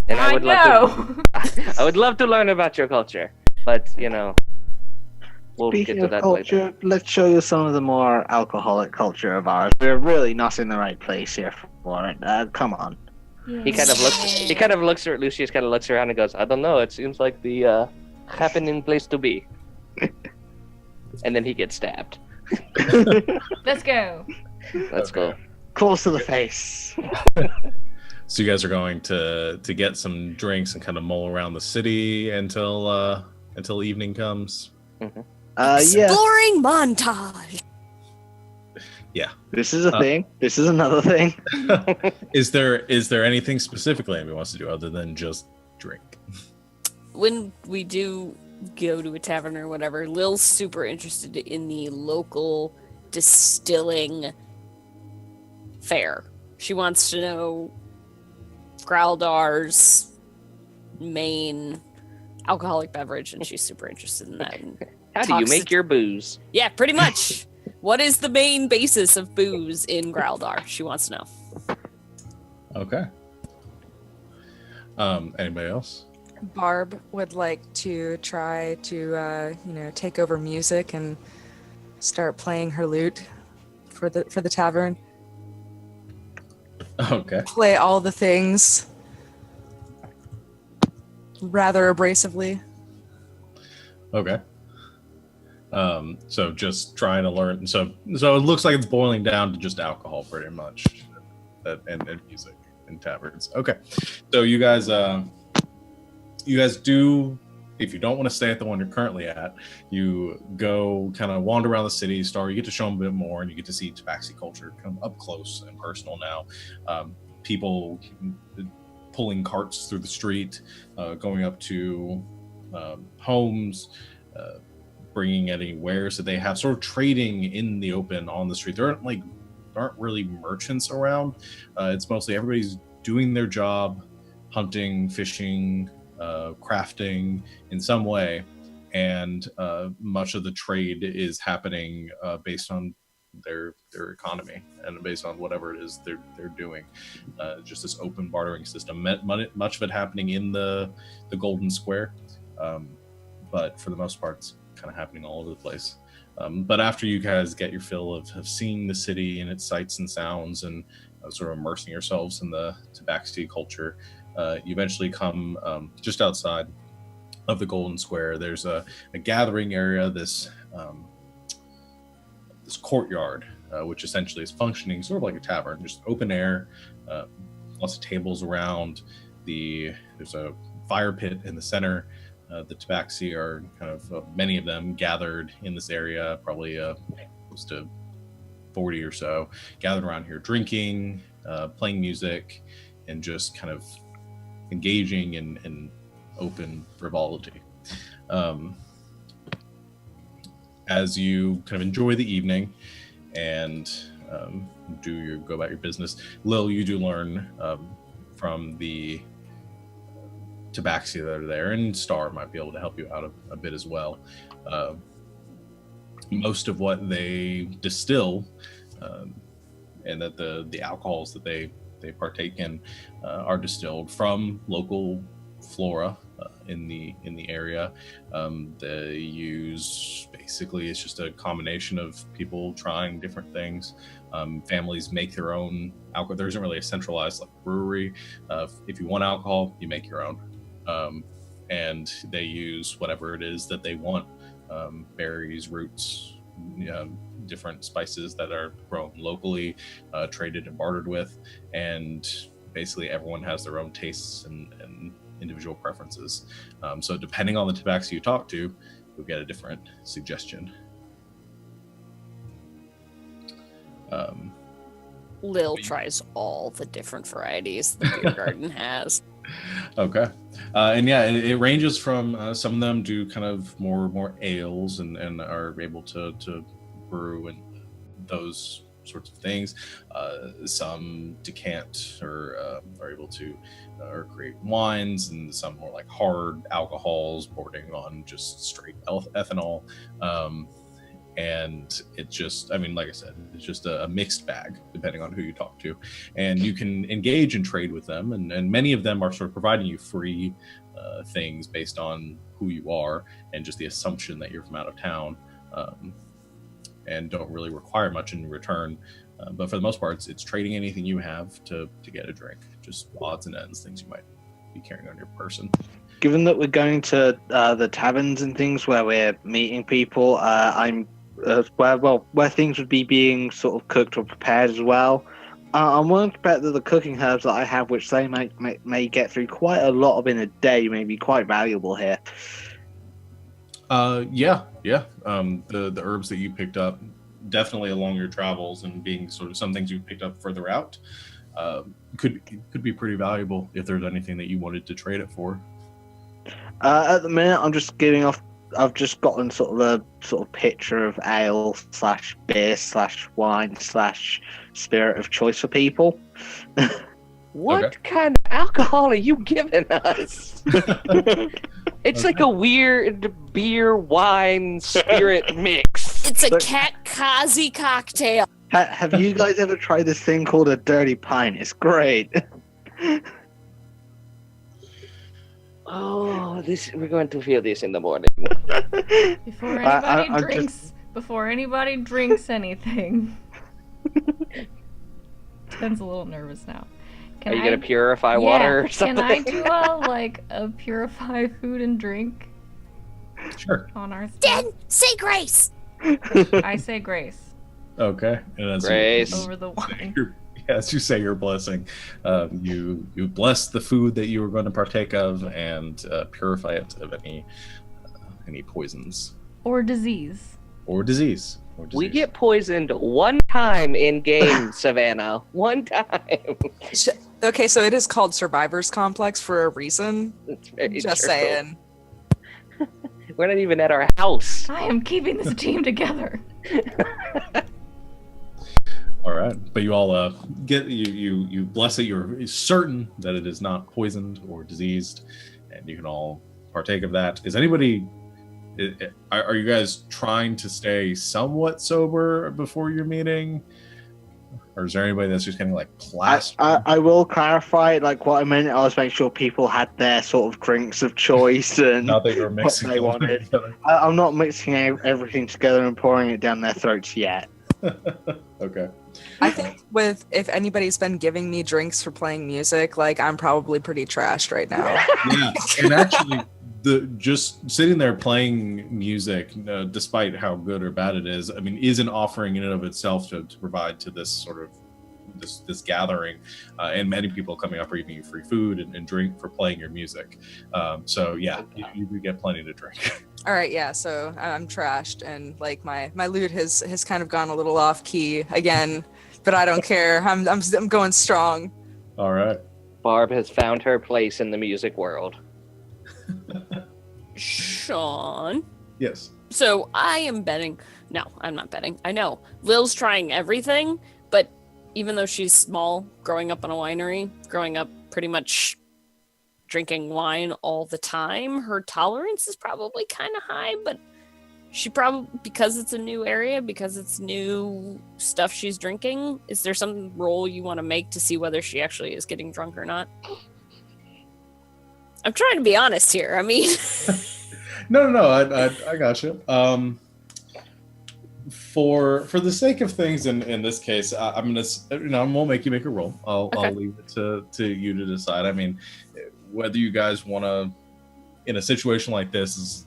[SPEAKER 4] And
[SPEAKER 5] I
[SPEAKER 4] would
[SPEAKER 5] know.
[SPEAKER 4] love to, I would love to learn about your culture, but we'll
[SPEAKER 3] Speaking
[SPEAKER 4] get to
[SPEAKER 3] of
[SPEAKER 4] that later.
[SPEAKER 3] culture, let's show you some of the more alcoholic culture of ours. We're really not in the right place here for it. Come on.
[SPEAKER 4] He kind of looks at Lucius, kind of looks around and goes, "I don't know. It seems like the happening place to be." And then he gets stabbed.
[SPEAKER 5] Let's go.
[SPEAKER 4] Let's go.
[SPEAKER 3] Close to the face.
[SPEAKER 1] So you guys are going to get some drinks and kind of mull around the city until evening comes.
[SPEAKER 3] Yeah.
[SPEAKER 2] Exploring montage.
[SPEAKER 3] This is a thing. This is another thing.
[SPEAKER 1] Is there anything specifically anybody wants to do other than just drink?
[SPEAKER 2] When we do go to a tavern or whatever, Lil's super interested in the local distilling fair. She wants to know Growldar's main alcoholic beverage, and she's super interested in that. And
[SPEAKER 4] How do you make your booze?
[SPEAKER 2] yeah, pretty much. What is the main basis of booze in Growldar? She wants to know.
[SPEAKER 1] Okay. Anybody else?
[SPEAKER 6] Barb would like to try to, take over music and start playing her lute for the tavern.
[SPEAKER 1] Okay.
[SPEAKER 6] Play all the things rather abrasively.
[SPEAKER 1] Okay. So just trying to learn. So it looks like it's boiling down to just alcohol, pretty much, and music in taverns. Okay. So you guys do. If you don't want to stay at the one you're currently at, you go kind of wander around the city. You get to show them a bit more, and you get to see Tabaxi culture come up close and personal now. People pulling carts through the street, going up to homes, bringing any wares that they have, sort of trading in the open on the street. There aren't really merchants around. It's mostly everybody's doing their job, hunting, fishing, crafting in some way, and much of the trade is happening based on their economy and based on whatever it is they're doing. Just this open bartering system. Much of it happening in the Golden Square, but for the most part, it's kind of happening all over the place. But after you guys get your fill of seeing the city and its sights and sounds, and sort of immersing yourselves in the Tabaxi culture, you eventually come just outside of the Golden Square. There's a gathering area, this courtyard, which essentially is functioning sort of like a tavern, just open air, lots of tables around. There's a fire pit in the center. The Tabaxi are kind of many of them gathered in this area, probably close to 40 or so, gathered around here drinking, playing music, and just kind of engaging in open frivolity. As you kind of enjoy the evening and go about your business, Lil, you do learn from the Tabaxi that are there, and Star might be able to help you out a bit as well. Most of what they distill, and that the alcohols that they partake in are distilled from local flora in the area. They use, basically, it's just a combination of people trying different things. Families make their own alcohol. There isn't really a centralized brewery. If you want alcohol, you make your own. And they use whatever it is that they want, berries, roots, different spices that are grown locally, traded and bartered with, and basically everyone has their own tastes and individual preferences. So depending on the tabaxi you talk to, you'll get a different suggestion.
[SPEAKER 2] Lil tries all the different varieties the beer garden has.
[SPEAKER 1] Okay. And yeah, it ranges from some of them do kind of more ales and are able to brew and those sorts of things. Some decant or are able to or create wines, and some more like hard alcohols bordering on just straight ethanol. And it just, I mean, like I said, it's just a mixed bag depending on who you talk to, and you can engage and trade with them, and many of them are sort of providing you free things based on who you are and just the assumption that you're from out of town, and don't really require much in return. But for the most part, it's trading anything you have to get a drink, just odds and ends, things you might be carrying on your person.
[SPEAKER 3] Given that we're going to the taverns and things where we're meeting people, where things would be being sort of cooked or prepared as well. I'm willing to bet that the cooking herbs that I have, which they may get through quite a lot of in a day, may be quite valuable here.
[SPEAKER 1] Yeah. The herbs that you picked up, definitely along your travels and being sort of some things you picked up further out, could be pretty valuable if there's anything that you wanted to trade it for.
[SPEAKER 3] At the minute, I'm just giving off. I've just gotten sort of picture of ale / beer / wine / spirit of choice for people.
[SPEAKER 4] What kind of alcohol are you giving us? It's like a weird beer, wine, spirit mix.
[SPEAKER 2] It's a cat kazi cocktail.
[SPEAKER 3] Have you guys ever tried this thing called a dirty pint? It's great.
[SPEAKER 4] Oh, we're going to feel this in the morning.
[SPEAKER 5] Before anybody drinks anything. Ben's a little nervous now.
[SPEAKER 4] Are you gonna purify water or something?
[SPEAKER 5] Can I do a purify food and drink?
[SPEAKER 1] Sure.
[SPEAKER 5] On our stuff?
[SPEAKER 8] Den, say grace.
[SPEAKER 5] I say grace.
[SPEAKER 1] Okay. And as
[SPEAKER 4] grace
[SPEAKER 5] over the wine.
[SPEAKER 1] As you say your blessing, you bless the food that you were going to partake of and purify it of any poisons
[SPEAKER 5] or disease.
[SPEAKER 4] We get poisoned one time in game, Savannah. One time.
[SPEAKER 6] Okay, so it is called Survivor's Complex for a reason.
[SPEAKER 4] It's very
[SPEAKER 6] Just
[SPEAKER 4] true.
[SPEAKER 6] saying.
[SPEAKER 4] We're not even at our house.
[SPEAKER 5] I am keeping this team together.
[SPEAKER 1] All right, but you all you bless it. You're certain that it is not poisoned or diseased, and you can all partake of that. Is anybody? Are you guys trying to stay somewhat sober before your meeting, or is there anybody that's just getting like plastered?
[SPEAKER 3] I will clarify. Like what I meant, I was making sure people had their sort of drinks of choice and
[SPEAKER 1] Not that you're mixing
[SPEAKER 3] what they wanted.
[SPEAKER 1] together.
[SPEAKER 3] I'm not mixing everything together and pouring it down their throats yet.
[SPEAKER 1] Okay.
[SPEAKER 6] I think if anybody's been giving me drinks for playing music, like I'm probably pretty trashed right now.
[SPEAKER 1] Yeah, and actually, just sitting there playing music, despite how good or bad it is, I mean, is an offering in and of itself to provide to this sort of this gathering, and many people coming up are giving you free food and drink for playing your music. So yeah, you get plenty to drink.
[SPEAKER 6] All right, yeah. So I'm trashed, and like my lute has kind of gone a little off key again, but I don't care. I'm going strong.
[SPEAKER 1] All right.
[SPEAKER 4] Barb has found her place in the music world.
[SPEAKER 2] Sean.
[SPEAKER 1] Yes.
[SPEAKER 2] So I am betting. No, I'm not betting. I know. Lil's trying everything, but even though she's small, growing up in a winery, growing up pretty much drinking wine all the time, her tolerance is probably kind of high, but she probably, because it's a new area, because it's new stuff she's drinking, is there some roll you want to make to see whether she actually is getting drunk or not? I'm trying to be honest here. I mean...
[SPEAKER 1] No, I got you. For the sake of things, in this case, I'm gonna, I won't make you make a roll. I'll leave it to you to decide. I mean, whether you guys want to, in a situation like this, is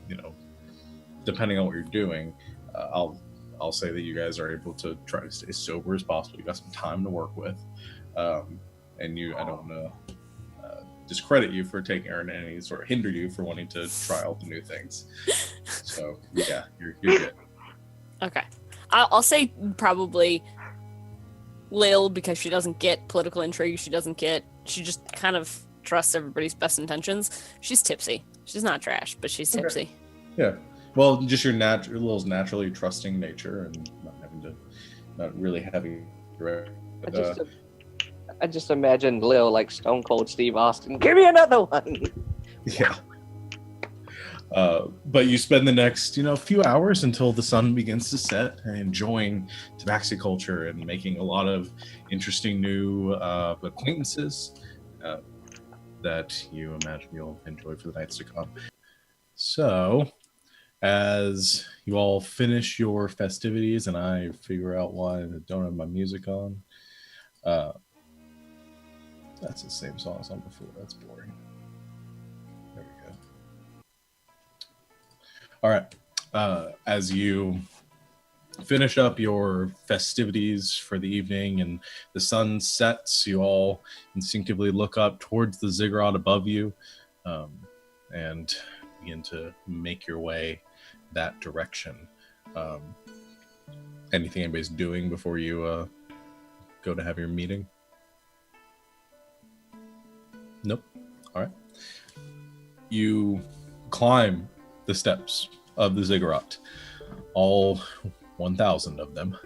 [SPEAKER 1] depending on what you're doing, I'll say that you guys are able to try to stay sober as possible. You got some time to work with, and I don't want to discredit you for taking her in any sort of hinder you for wanting to try all the new things. So yeah, you're good.
[SPEAKER 2] Okay. I'll say probably Lil, because she doesn't get political intrigue. She just kind of trusts everybody's best intentions. She's tipsy. She's not trash, but she's tipsy.
[SPEAKER 1] Yeah. Well, just your Lil's naturally trusting nature and not really having.
[SPEAKER 4] I just imagine Lil like Stone Cold Steve Austin. Give me another one.
[SPEAKER 1] Yeah. But you spend the next, few hours until the sun begins to set, and enjoying tabaxi culture and making a lot of interesting new acquaintances that you imagine you'll enjoy for the nights to come. So, as you all finish your festivities, and I figure out why I don't have my music on, that's the same song as on before. That's boring. There we go. All right. As you finish up your festivities for the evening and the sun sets, you all instinctively look up towards the ziggurat above you and begin to make your way that direction. Anything anybody's doing before you go to have your meeting? Nope. All right. You climb the steps of the ziggurat, all 1,000 of them,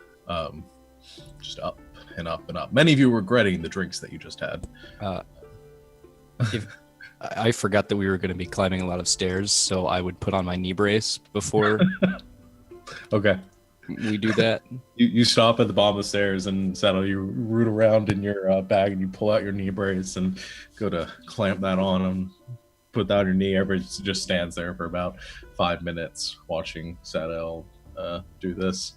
[SPEAKER 1] just up and up and up. Many of you regretting the drinks that you just had.
[SPEAKER 7] I forgot that we were going to be climbing a lot of stairs, so I would put on my knee brace before
[SPEAKER 1] Okay.
[SPEAKER 7] we do that.
[SPEAKER 1] You stop at the bottom of the stairs and settle. You root around in your bag and you pull out your knee brace and go to clamp that on and put that on your knee. Everybody just stands there for about 5 minutes watching Sadell do this.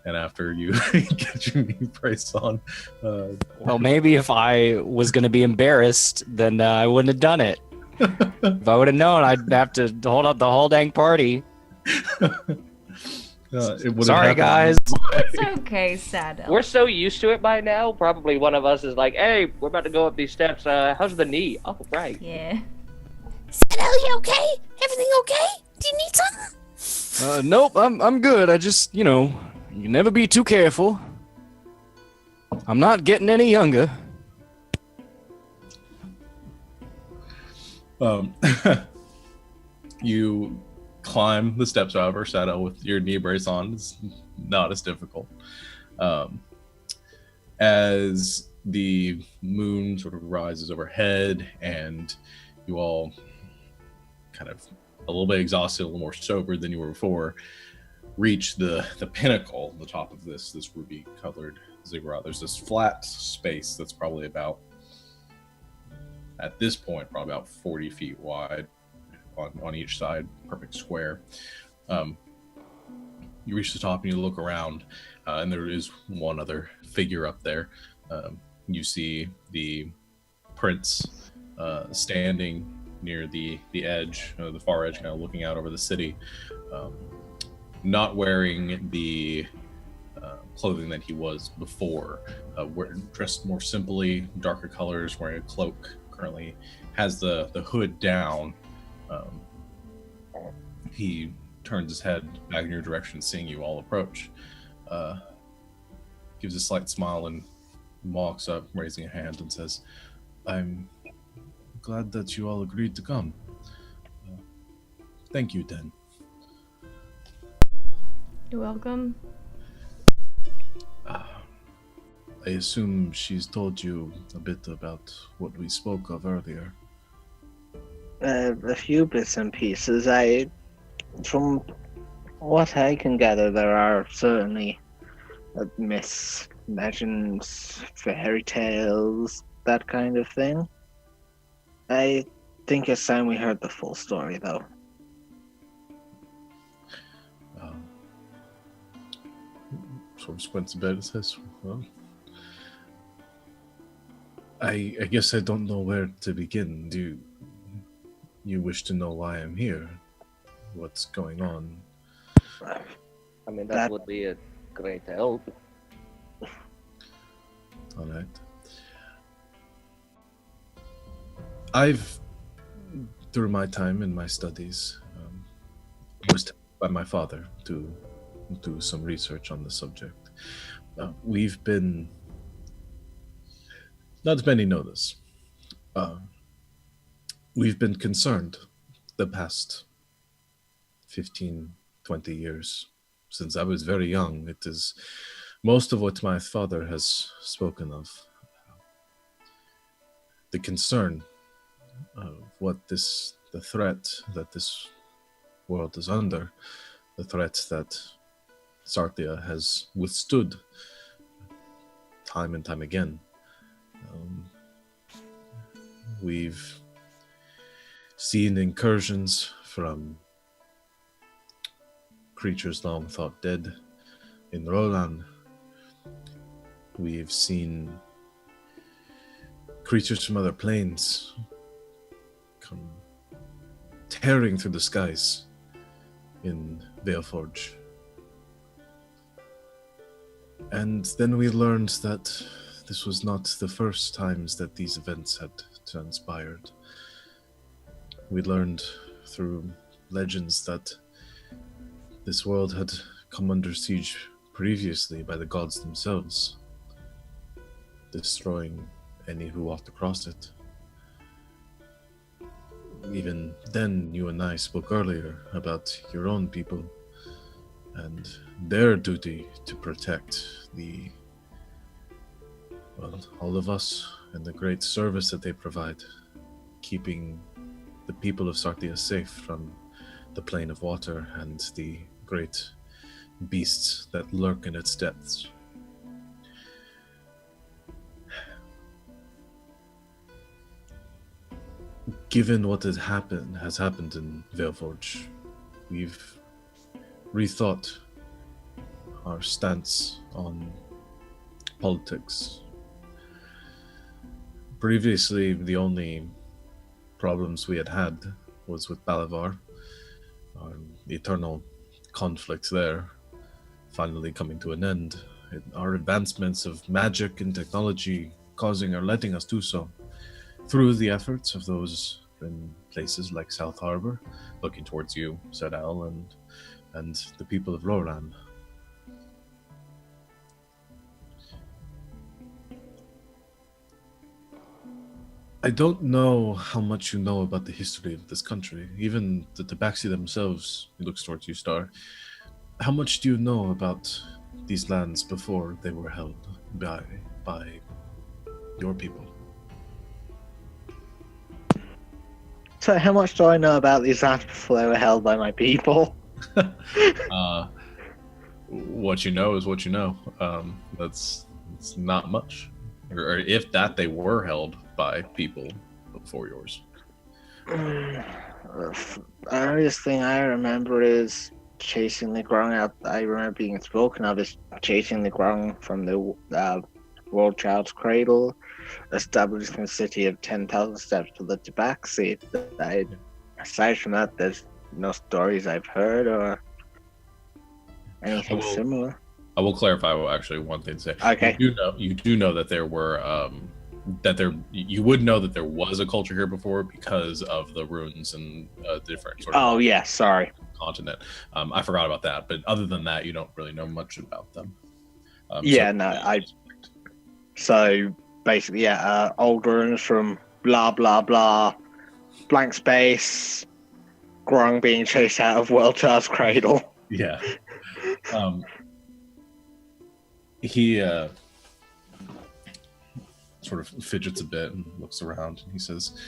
[SPEAKER 1] And after you get your knee brace on,
[SPEAKER 7] Well, maybe if I was going to be embarrassed, then I wouldn't have done it. If I would have known, I'd have to hold up the whole dang party.
[SPEAKER 1] it would've
[SPEAKER 7] Sorry,
[SPEAKER 1] happened.
[SPEAKER 7] guys.
[SPEAKER 5] It's okay, Sadell.
[SPEAKER 4] We're so used to it by now. Probably one of us is like, "Hey, we're about to go up these steps. How's the knee?" Oh, right.
[SPEAKER 5] Yeah.
[SPEAKER 8] Sadell, you okay? Everything okay? Do you need something?
[SPEAKER 7] Nope, I'm good. I just, you never be too careful. I'm not getting any younger.
[SPEAKER 1] You climb the steps, however, Sadell, with your knee brace on. It's not as difficult. As the moon sort of rises overhead and you all kind of a little bit exhausted, a little more sober than you were before, reach the pinnacle, the top of this ruby colored ziggurat. There's this flat space that's probably about, at this point, probably about 40 feet wide on each side, perfect square. You reach the top and you look around, and there is one other figure up there. You see the prince standing near the edge, the far edge, kind of looking out over the city, not wearing the clothing that he was before, dressed more simply, darker colors, wearing a cloak, currently has the hood down. He turns his head back in your direction, seeing you all approach, gives a slight smile and walks up, raising a hand, and says, "I'm glad that you all agreed to come. Thank you, then."
[SPEAKER 5] You're welcome.
[SPEAKER 1] I assume she's told you a bit about what we spoke of earlier.
[SPEAKER 3] A few bits and pieces. From what I can gather, there are certainly myths, legends, fairy tales, that kind of thing. I think it's time we heard the full story, though.
[SPEAKER 1] Sort of squints a bit and says, "Well, I guess I don't know where to begin. Do you wish to know why I'm here? What's going on?"
[SPEAKER 4] I mean, that would be a great help.
[SPEAKER 1] All right. I've, through my time in my studies, was taken by my father to do some research on the subject. We've been, not many know this, we've been concerned the past 15, 20 years. Since I was very young, it is most of what my father has spoken of. The concern of the threat that this world is under, the threats that Sartia has withstood time and time again. We've seen incursions from creatures long thought dead in Roland. We've seen creatures from other planes come tearing through the skies in Valeforge. And then we learned that this was not the first times that these events had transpired. We learned through legends that this world had come under siege previously by the gods themselves, destroying any who walked across it. Even then, you and I spoke earlier about your own people and their duty to protect all of us and the great service that they provide, keeping the people of Sartia safe from the plane of water and the great beasts that lurk in its depths. Given what has happened in Valeforge, we've rethought our stance on politics. Previously, the only problems we had was with Balavar, the eternal conflict there finally coming to an end. Our advancements of magic and technology letting us do so through the efforts of those in places like South Harbor, looking towards you, Sadal, and the people of Roran. I don't know how much you know about the history of this country. Even the Tabaxi themselves, he looks towards you, Star. How much do you know about these lands before they were held by your people?
[SPEAKER 3] So how much do I know about these lands before they were held by my people?
[SPEAKER 1] What you know is what you know. It's not much. Or if that, they were held by people before yours.
[SPEAKER 3] The earliest thing I remember is chasing the Grung out. I remember being spoken of as chasing the Grung from the World Child's cradle, establishing a city of 10,000 steps to the Tabaxi. Aside from that, there's no stories I've heard or anything similar.
[SPEAKER 1] I will clarify actually one thing to say.
[SPEAKER 3] Okay.
[SPEAKER 1] You do know that there were you would know that there was a culture here before because of the runes and different sort of.
[SPEAKER 3] Oh yeah, sorry.
[SPEAKER 1] Continent. I forgot about that, but other than that, you don't really know much about them. So basically, old runes from blah blah blah, blank space, Grung being chased out of World Child's cradle. Yeah. He sort of fidgets a bit and looks around, and he says,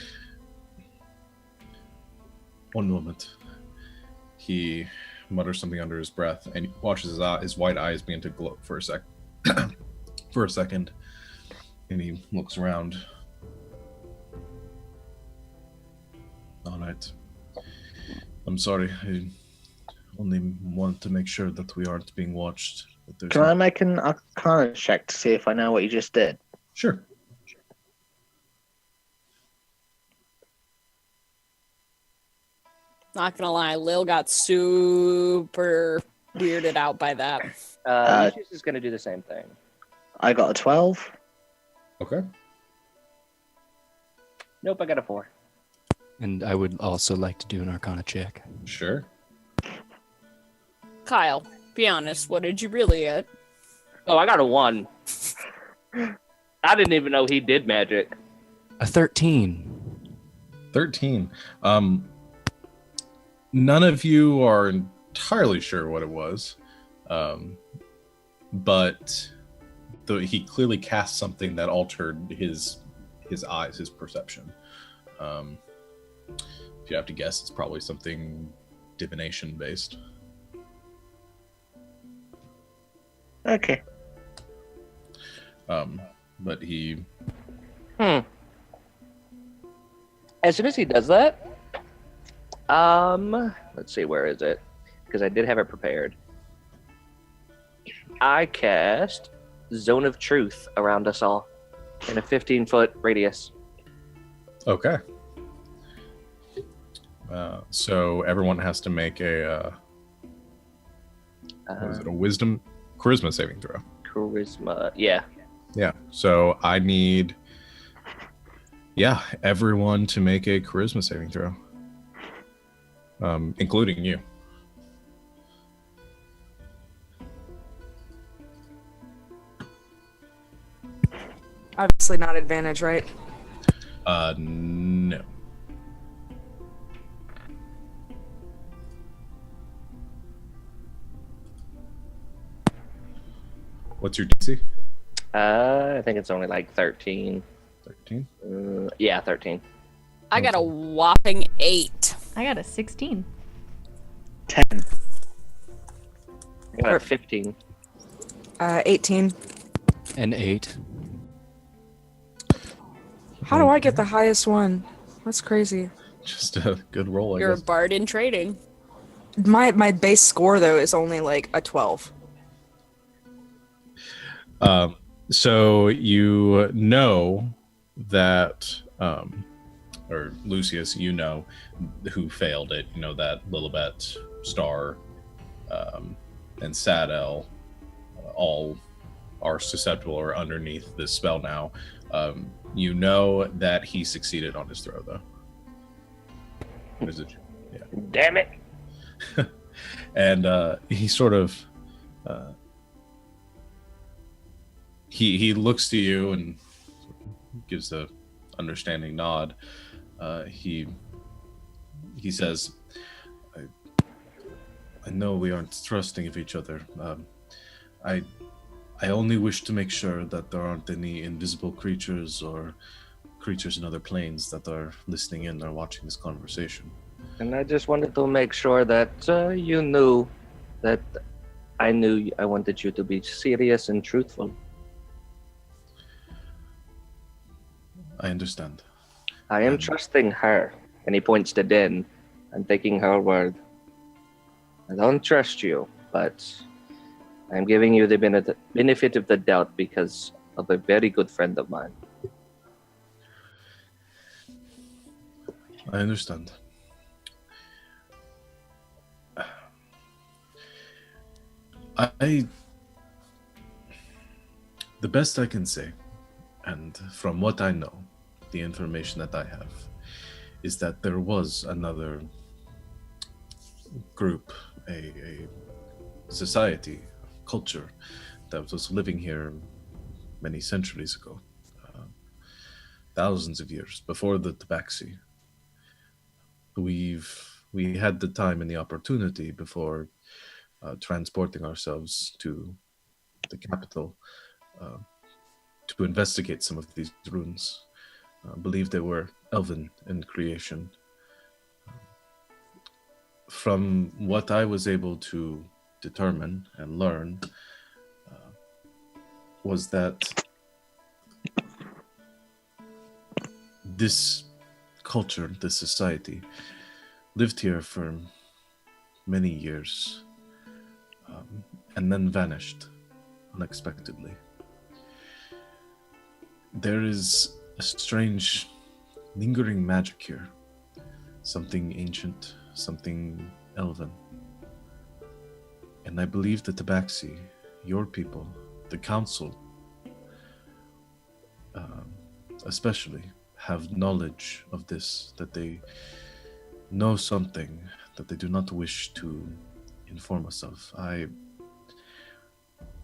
[SPEAKER 1] "One moment." He mutters something under his breath, and he watches his white eyes begin to glow for a second, and he looks around. All right. I'm sorry. I only want to make sure that we aren't being watched.
[SPEAKER 3] Can I make an Arcana check to see if I know what you just did?
[SPEAKER 1] Sure.
[SPEAKER 2] Not gonna lie, Lil got super weirded out by that.
[SPEAKER 4] Lucius is gonna do the same thing.
[SPEAKER 3] I got a 12.
[SPEAKER 1] Okay.
[SPEAKER 4] Nope, I got a 4.
[SPEAKER 7] And I would also like to do an Arcana check.
[SPEAKER 1] Sure.
[SPEAKER 2] Kyle, be honest, what did you really get?
[SPEAKER 4] Oh, I got a 1. I didn't even know he did magic.
[SPEAKER 7] A 13.
[SPEAKER 1] 13. None of you are entirely sure what it was, but he clearly cast something that altered his eyes, his perception. If you have to guess, it's probably something divination based.
[SPEAKER 3] Okay.
[SPEAKER 1] But he.
[SPEAKER 4] As soon as he does that, let's see, where is it? Because I did have it prepared. I cast Zone of Truth around us all in a 15-foot radius.
[SPEAKER 1] Okay. So everyone has to make a what is it, a charisma saving throw.
[SPEAKER 4] Charisma, yeah.
[SPEAKER 1] Yeah. So I need everyone to make a charisma saving throw. Including you.
[SPEAKER 6] Obviously not advantage, right?
[SPEAKER 1] No. What's your DC?
[SPEAKER 4] I think it's only like 13.
[SPEAKER 1] 13?
[SPEAKER 4] Yeah, 13.
[SPEAKER 2] I got a whopping 8.
[SPEAKER 5] I got a 16.
[SPEAKER 3] 10.
[SPEAKER 4] I got a 15.
[SPEAKER 6] 18.
[SPEAKER 7] An 8.
[SPEAKER 6] How do I get the highest one? That's crazy.
[SPEAKER 1] Just a good roll, I
[SPEAKER 2] You're a
[SPEAKER 1] guess.
[SPEAKER 2] bard in trading.
[SPEAKER 6] My base score though is only like a 12.
[SPEAKER 1] So you know that, or Lucius, you know who failed it. You know that Lilibet, Star, and Sadel all are susceptible or underneath this spell now. You know that he succeeded on his throw, though. What is it? Yeah.
[SPEAKER 4] Damn it.
[SPEAKER 1] And he sort of he looks to you and gives a understanding nod. He says, I know we aren't trusting of each other. I only wish to make sure that there aren't any invisible creatures or creatures in other planes that are listening in or watching this conversation.
[SPEAKER 4] And I just wanted to make sure that you knew that I knew I wanted you to be serious and truthful.
[SPEAKER 1] I understand.
[SPEAKER 4] I am trusting her. And he points to Din. I'm taking her word. I don't trust you, but I'm giving you the benefit of the doubt because of a very good friend of mine.
[SPEAKER 1] I understand. The best I can say, and from what I know, the information that I have, is that there was another group, a society, culture that was living here many centuries ago, thousands of years before the Tabaxi. We had the time and the opportunity before transporting ourselves to the capital to investigate some of these runes. I believe they were elven in creation. From what I was able to determine and learn was that this culture, this society, lived here for many years and then vanished unexpectedly. There is a strange lingering magic here, something ancient, something elven. And I believe the Tabaxi, your people, the council, especially, have knowledge of this, that they know something that they do not wish to inform us of. I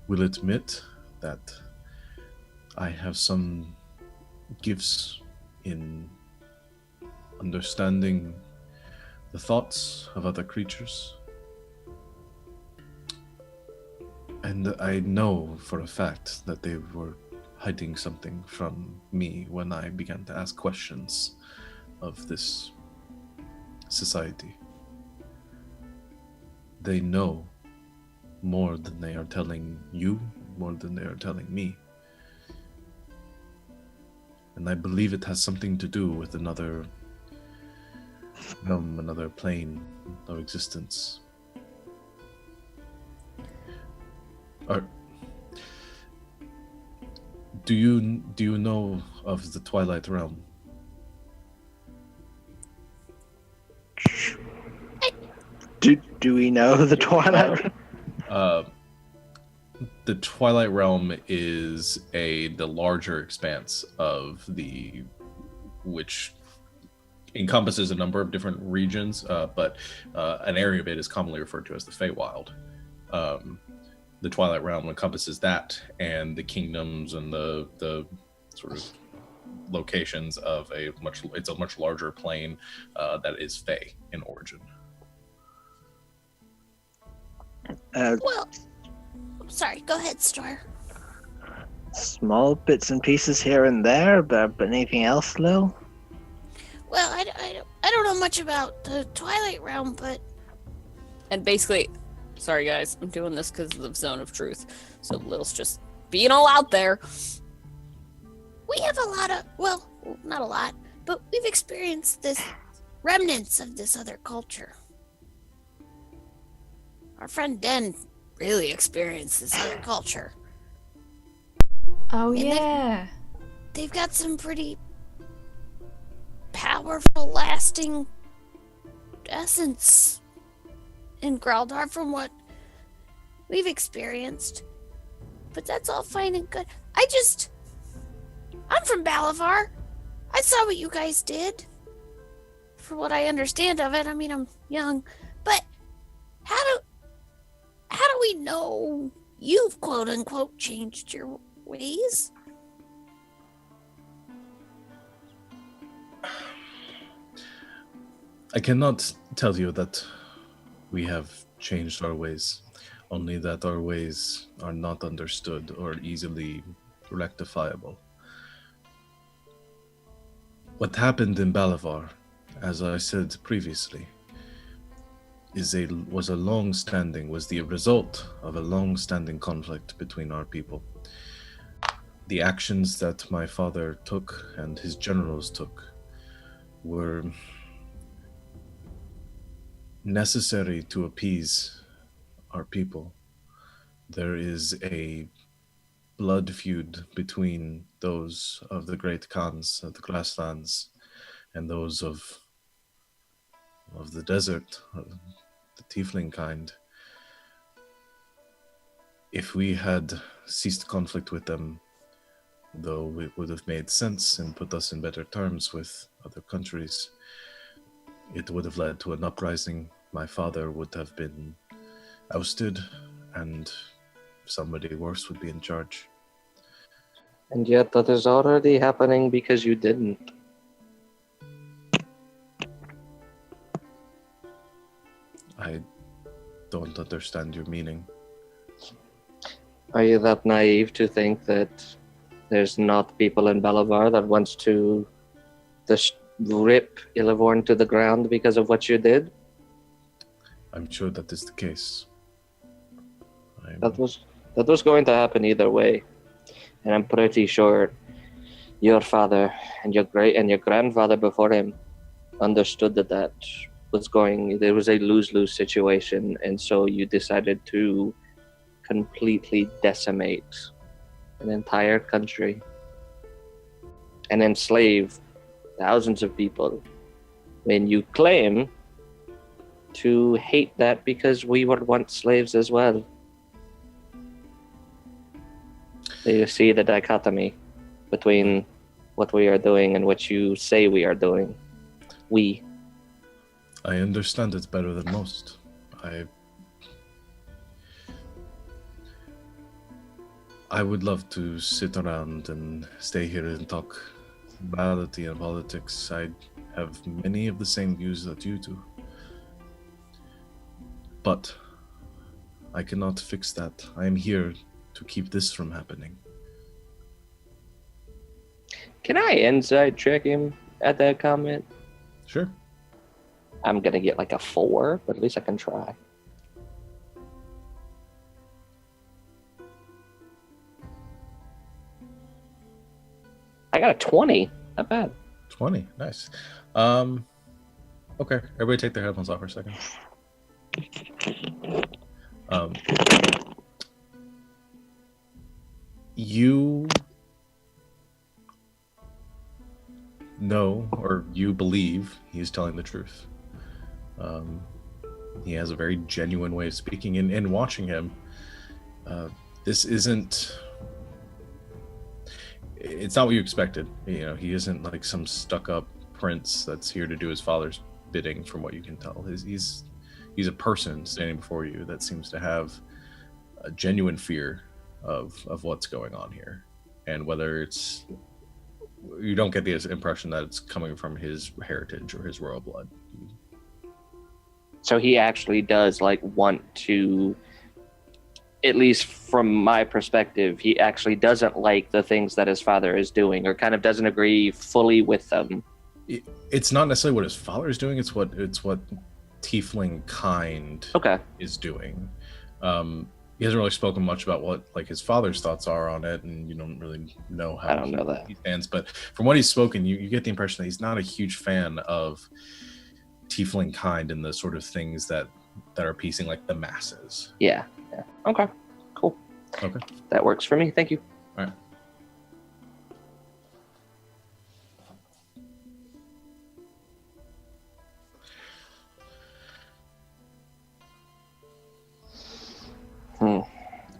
[SPEAKER 1] will admit that I have some gifts in understanding the thoughts of other creatures. And I know for a fact that they were hiding something from me when I began to ask questions of this society. They know more than they are telling you, more than they are telling me. And I believe it has something to do with another realm, another plane of existence. Do you know of the Twilight Realm?
[SPEAKER 3] Do we know the Twilight Realm?
[SPEAKER 1] The Twilight Realm is the larger expanse of which encompasses a number of different regions, but an area of it is commonly referred to as the Feywild. The Twilight Realm encompasses that and the kingdoms and the sort of locations of a much larger plane that is Fey in origin.
[SPEAKER 8] Well, sorry, go ahead, Star.
[SPEAKER 3] Small bits and pieces here and there, but anything else, Lil?
[SPEAKER 8] Well, I don't know much about the Twilight Realm, but...
[SPEAKER 2] And basically, sorry guys, I'm doing this because of the zone of truth. So Lil's just being all out there.
[SPEAKER 8] We have a lot of, well, not a lot, but we've experienced this remnants of this other culture. Our friend Den really experienced this other culture.
[SPEAKER 5] Oh,
[SPEAKER 8] And
[SPEAKER 5] yeah.
[SPEAKER 8] They've got some pretty powerful, lasting essence in Graldar from what we've experienced. But that's all fine and good. I'm from Balavar. I saw what you guys did. For what I understand of it, I mean, I'm young, but how do we know you've quote unquote changed your ways?
[SPEAKER 1] I cannot tell you that we have changed our ways, only that our ways are not understood or easily rectifiable. What happened in Balavar, as I said previously, was the result of a long-standing conflict between our people. The actions that my father took and his generals took were necessary to appease our people. There is a blood feud between those of the great Khans of the Grasslands and those of the desert, of the tiefling kind. If we had ceased conflict with them, though it would have made sense and put us in better terms with other countries, it would have led to an uprising. My father would have been ousted, and somebody worse would be in charge.
[SPEAKER 4] And yet that is already happening because you didn't.
[SPEAKER 1] I don't understand your meaning.
[SPEAKER 4] Are you that naive to think that there's not people in Balavar that wants to just rip Illivorn to the ground because of what you did?
[SPEAKER 1] I'm sure that is the case.
[SPEAKER 4] That was going to happen either way. And I'm pretty sure your father and your grandfather before him understood that there was a lose-lose situation, and so you decided to completely decimate an entire country and enslave thousands of people when you claim to hate that because we were once slaves as well. Do you see the dichotomy between what we are doing and what you say we are doing.
[SPEAKER 1] I understand it better than most. I would love to sit around and stay here and talk morality and politics. I have many of the same views that you do. But I cannot fix that. I am here to keep this from happening.
[SPEAKER 4] Can I inside check him at that comment?
[SPEAKER 1] Sure.
[SPEAKER 4] I'm gonna get like a 4, but at least I can try. I got a 20. Not bad.
[SPEAKER 1] 20. Nice. Okay. Everybody take their headphones off for a second. You know, or you believe he's telling the truth. He has a very genuine way of speaking, and watching him, this isn't, it's not what you expected. You know, he isn't like some stuck-up prince that's here to do his father's bidding, from what you can tell. He's a person standing before you that seems to have a genuine fear of what's going on here, and whether it's, you don't get the impression that it's coming from his heritage or his royal blood.
[SPEAKER 4] So he actually does like want to, at least from my perspective, he actually doesn't like the things that his father is doing, or kind of doesn't agree fully with them.
[SPEAKER 1] It's not necessarily what his father is doing. It's what tiefling kind is doing. He hasn't really spoken much about what like his father's thoughts are on it, and you don't really know how he stands. But from what he's spoken, you get the impression that he's not a huge fan of tiefling kind and the sort of things that are appeasing like the masses.
[SPEAKER 4] Yeah. Okay. Cool.
[SPEAKER 1] Okay.
[SPEAKER 4] That works for me. Thank you.
[SPEAKER 1] All right.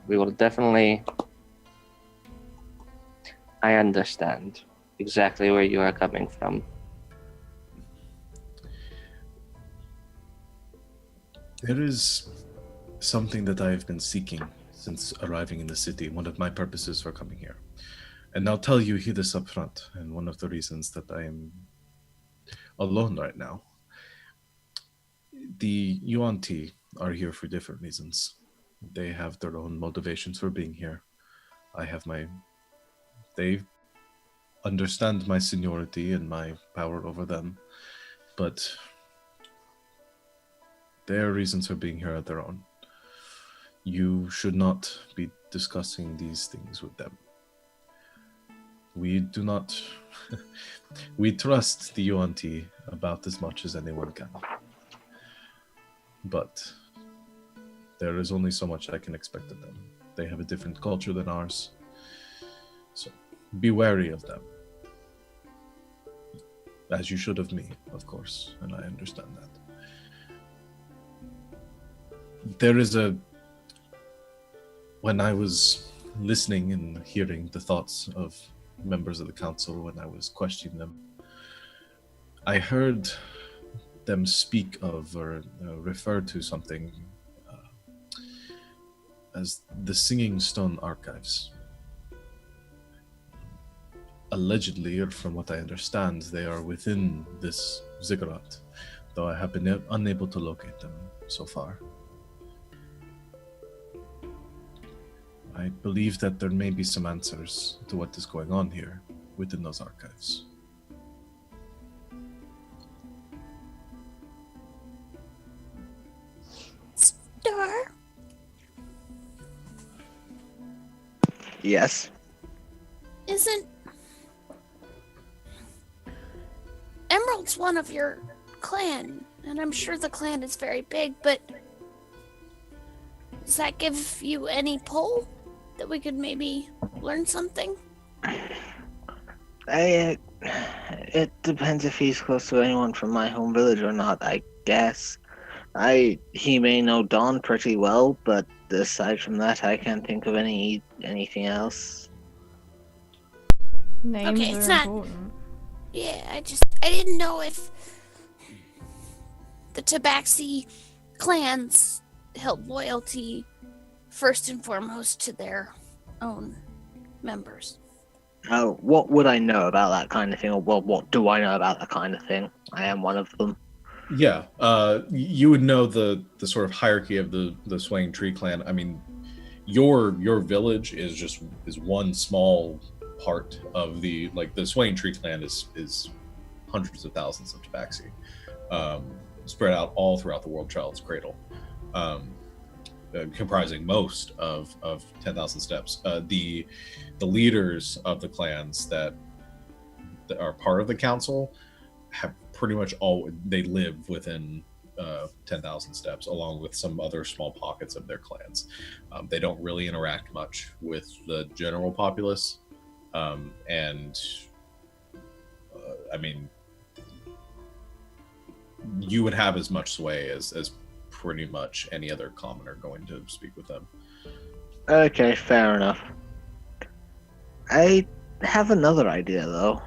[SPEAKER 4] We will definitely. I understand exactly where you are coming from.
[SPEAKER 1] There is something that I have been seeking since arriving in the city, one of my purposes for coming here. And I'll tell you this up front, and one of the reasons that I am alone right now. The Yuan Ti are here for different reasons. They have their own motivations for being here. They understand my seniority and my power over them, but their reasons for being here are their own. You should not be discussing these things with them. We do not... we trust the Yuan Ti about as much as anyone can. But there is only so much I can expect of them. They have a different culture than ours. So be wary of them. As you should of me, of course, and I understand that. There is when I was listening and hearing the thoughts of members of the council when I was questioning them, I heard them speak of or refer to something as the Singing Stone Archives. Allegedly, or from what I understand, they are within this ziggurat, though I have been unable to locate them so far. I believe that there may be some answers to what is going on here within those archives.
[SPEAKER 8] Star?
[SPEAKER 3] Yes.
[SPEAKER 8] Isn't Emerald's one of your clan? And I'm sure the clan is very big, but does that give you any pull that we could maybe learn something?
[SPEAKER 3] It depends if he's close to anyone from my home village or not, I guess. He may know Dawn pretty well, but aside from that, I can't think of anything else.
[SPEAKER 5] Names
[SPEAKER 8] Okay,
[SPEAKER 5] are
[SPEAKER 8] it's not-
[SPEAKER 5] important.
[SPEAKER 8] Yeah, I didn't know if the Tabaxi clans held loyalty first and foremost to their own members.
[SPEAKER 3] What would I know about that kind of thing? Or well, what do I know about that kind of thing? I am one of them.
[SPEAKER 1] Yeah, you would know the sort of hierarchy of the Swaying Tree clan. I mean, your village is one small part of the Swaying Tree clan is hundreds of thousands of Tabaxi, spread out all throughout the World Child's Cradle, comprising most of 10,000 steps. The leaders of the clans that are part of the council have pretty much they live within 10,000 steps, along with some other small pockets of their clans. They don't really interact much with the general populace, and I mean, you would have as much sway as pretty much any other commoner going to speak with them.
[SPEAKER 3] Okay, fair enough. I have another idea though.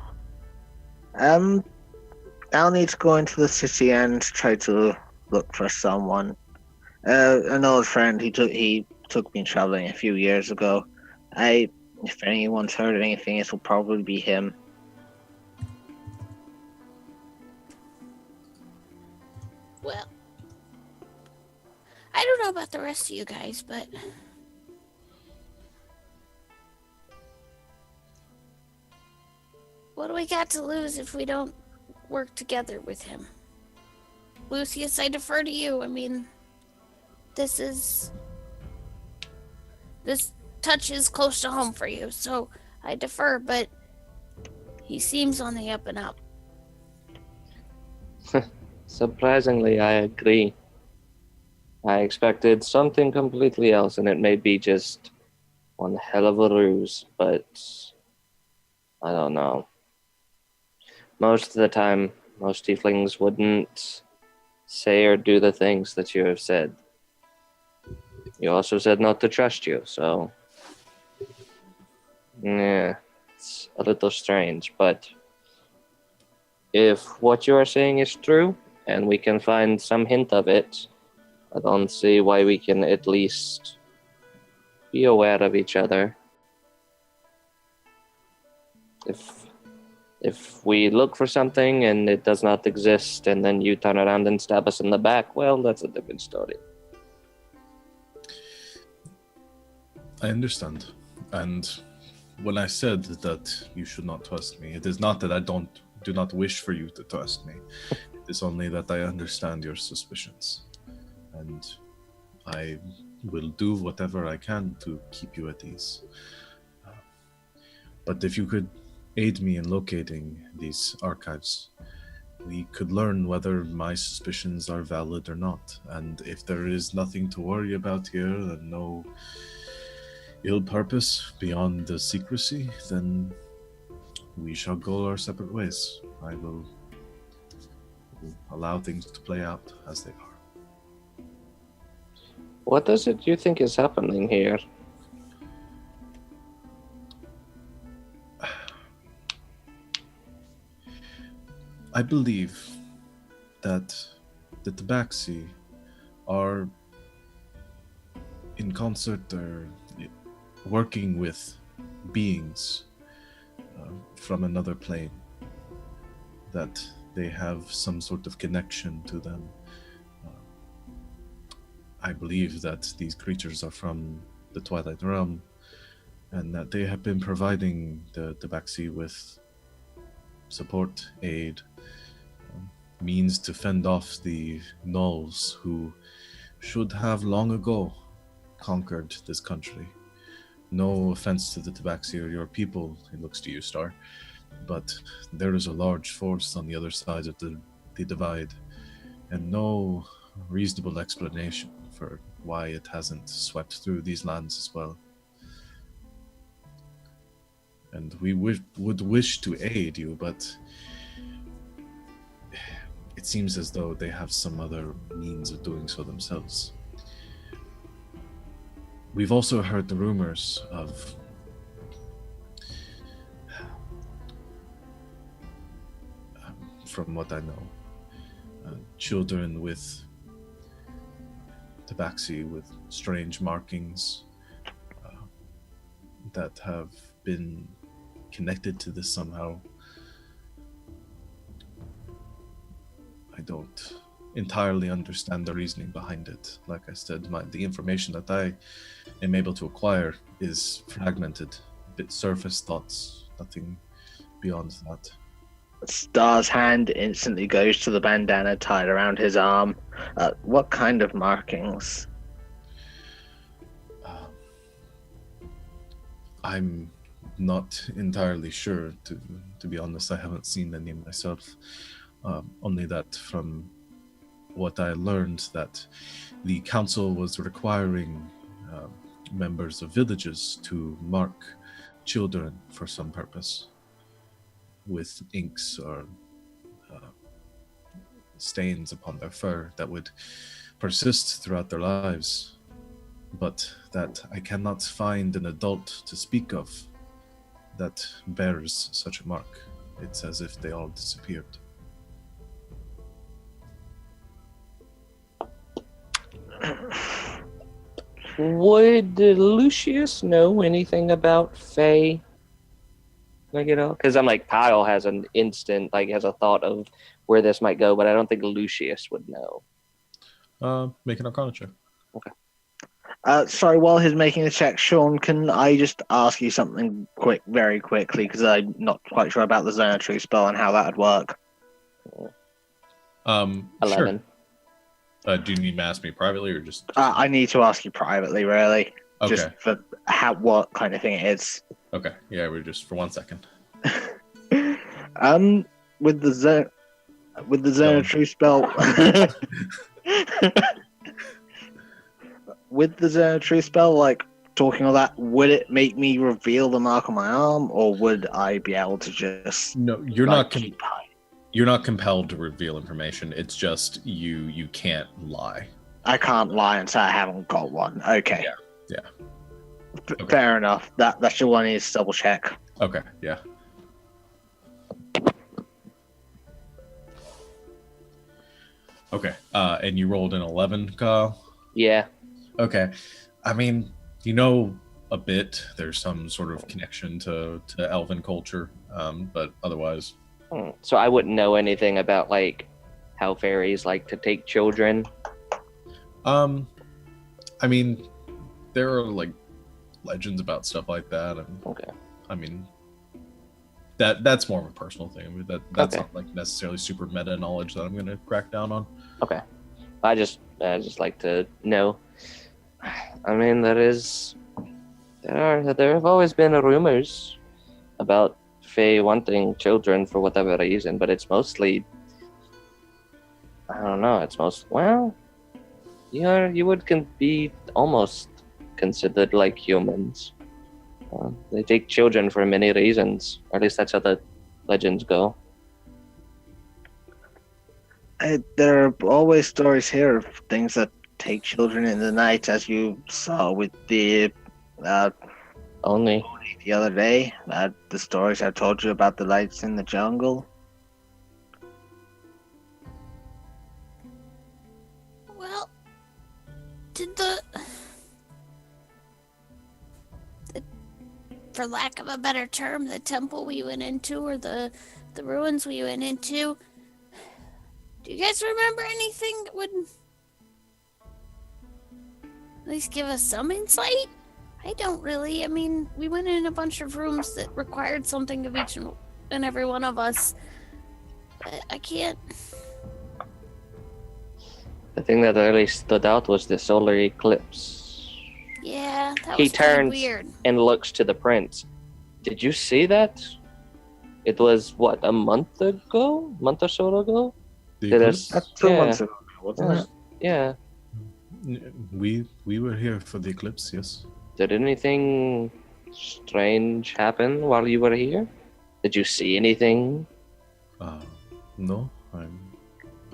[SPEAKER 3] I'll need to go into the city and try to look for someone. An old friend. He took me traveling a few years ago. If anyone's heard anything, it'll probably be him.
[SPEAKER 8] Well, I don't know about the rest of you guys, but what do we got to lose if we don't work together with him? Lucius, I defer to you. I mean, this touches close to home for you, so I defer, but he seems on the up and up.
[SPEAKER 4] Surprisingly, I agree. I expected something completely else, and it may be just one hell of a ruse, but I don't know. Most of the time, most tieflings wouldn't say or do the things that you have said. You also said not to trust you, so yeah, it's a little strange, but if what you are saying is true, and we can find some hint of it, I don't see why we can at least be aware of each other. If we look for something and it does not exist, and then you turn around and stab us in the back, well, that's a different story.
[SPEAKER 1] I understand. And when I said that you should not trust me, it is not that I do not wish for you to trust me. It is only that I understand your suspicions. And I will do whatever I can to keep you at ease. But if you could aid me in locating these archives, we could learn whether my suspicions are valid or not. And if there is nothing to worry about here and no ill purpose beyond the secrecy, then we shall go our separate ways. I will allow things to play out as they are.
[SPEAKER 4] What is it you think is happening here?
[SPEAKER 1] I believe that the Tabaxi are in concert or working with beings from another plane, that they have some sort of connection to them. I believe that these creatures are from the Twilight Realm, and that they have been providing the Tabaxi with support, aid, means to fend off the gnolls who should have long ago conquered this country. No offense to the Tabaxi or your people, it looks to you, Star, but there is a large force on the other side of the divide, and no reasonable explanation for why it hasn't swept through these lands as well. And we would wish to aid you, but it seems as though they have some other means of doing so themselves. We've also heard the rumors of from what I know. Children with tabaxi, with strange markings that have been connected to this somehow. I don't entirely understand the reasoning behind it. Like I said, the information that I am able to acquire is fragmented, bit surface thoughts, nothing beyond that.
[SPEAKER 3] Star's hand instantly goes to the bandana tied around his arm. What kind of markings?
[SPEAKER 1] I'm not entirely sure, to be honest. I haven't seen any myself. Only that from what I learned, that the council was requiring members of villages to mark children for some purpose with inks or stains upon their fur that would persist throughout their lives, but that I cannot find an adult to speak of that bears such a mark. It's as if they all disappeared.
[SPEAKER 4] Would Lucius know anything about Faye? Like, because I'm like, Kyle has an instant, has a thought of where this might go, but I don't think Lucius would know.
[SPEAKER 1] Make an Arcana check.
[SPEAKER 4] Okay.
[SPEAKER 3] Sorry, while he's making a check, Sean, can I just ask you something very quickly, because I'm not quite sure about the Xanatry spell and how that would work.
[SPEAKER 4] 11.
[SPEAKER 1] Sure. Do you need to ask me privately or just?
[SPEAKER 3] I need to ask you privately, really.
[SPEAKER 1] Okay.
[SPEAKER 3] Just for what kind of thing it is.
[SPEAKER 1] Okay. Yeah, we're just for 1 second.
[SPEAKER 3] With the Xanatry spell, with the Xanatry spell, talking all that, would it make me reveal the mark on my arm, or would I be able to just?
[SPEAKER 1] No, you're not.
[SPEAKER 3] keep hiding?
[SPEAKER 1] You're not compelled to reveal information. It's just you can't lie.
[SPEAKER 3] I can't lie and say I haven't got one. Okay.
[SPEAKER 1] Yeah. Okay.
[SPEAKER 3] Fair enough. That's all I need to double check.
[SPEAKER 1] Okay. Yeah. Okay. And you rolled an 11, Kyle?
[SPEAKER 4] Yeah.
[SPEAKER 1] Okay. I mean, you know a bit. There's some sort of connection to elven culture, but otherwise.
[SPEAKER 4] So I wouldn't know anything about how fairies like to take children.
[SPEAKER 1] I mean, there are legends about stuff like that, and
[SPEAKER 4] Okay.
[SPEAKER 1] I mean, that's more of a personal thing. I mean, that's
[SPEAKER 4] Okay.
[SPEAKER 1] not necessarily super meta knowledge that I'm going to crack down on.
[SPEAKER 4] Okay. I just like to know. I mean, there have always been rumors about Faye wanting children for whatever reason, but it's mostly, I don't know, you would be almost considered like humans. They take children for many reasons, or at least that's how the legends go.
[SPEAKER 3] There are always stories here of things that take children in the night, as you saw with the
[SPEAKER 4] Only.
[SPEAKER 3] the other day. The stories I told you about the lights in the jungle.
[SPEAKER 8] Well, did for lack of a better term, the temple we went into, or the ruins we went into, do you guys remember anything that would at least give us some insight? I don't really. I mean, we went in a bunch of rooms that required something of each and every one of us. I can't.
[SPEAKER 4] The thing that really stood out was the solar eclipse.
[SPEAKER 8] Yeah, that
[SPEAKER 4] He
[SPEAKER 8] was kind of
[SPEAKER 4] turns
[SPEAKER 8] weird.
[SPEAKER 4] and looks to the prince. Did you see that? It was, what, a month or so ago?
[SPEAKER 1] Eclipse?
[SPEAKER 3] That's 2
[SPEAKER 4] Yeah.
[SPEAKER 3] months ago, wasn't it?
[SPEAKER 4] Yeah.
[SPEAKER 1] We were here for the eclipse, yes.
[SPEAKER 4] Did anything strange happen while you were here? Did you see anything?
[SPEAKER 1] No,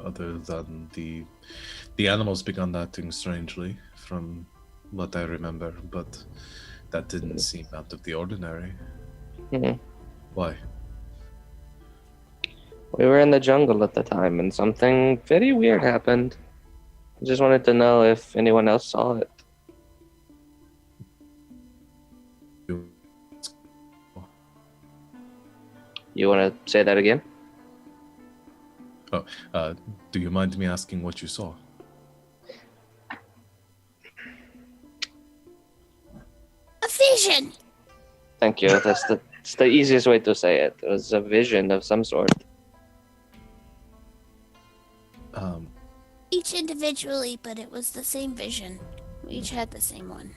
[SPEAKER 1] other than the animals began acting strangely from what I remember, but that didn't seem out of the ordinary.
[SPEAKER 4] Mhm.
[SPEAKER 1] Why?
[SPEAKER 4] We were in the jungle at the time, and something very weird happened. I just wanted to know if anyone else saw it. You want to say that again?
[SPEAKER 1] Do you mind me asking what you saw?
[SPEAKER 8] A vision.
[SPEAKER 4] Thank you. It's the easiest way to say it. It was a vision of some sort.
[SPEAKER 8] Each individually, but it was the same vision. We each had the same one.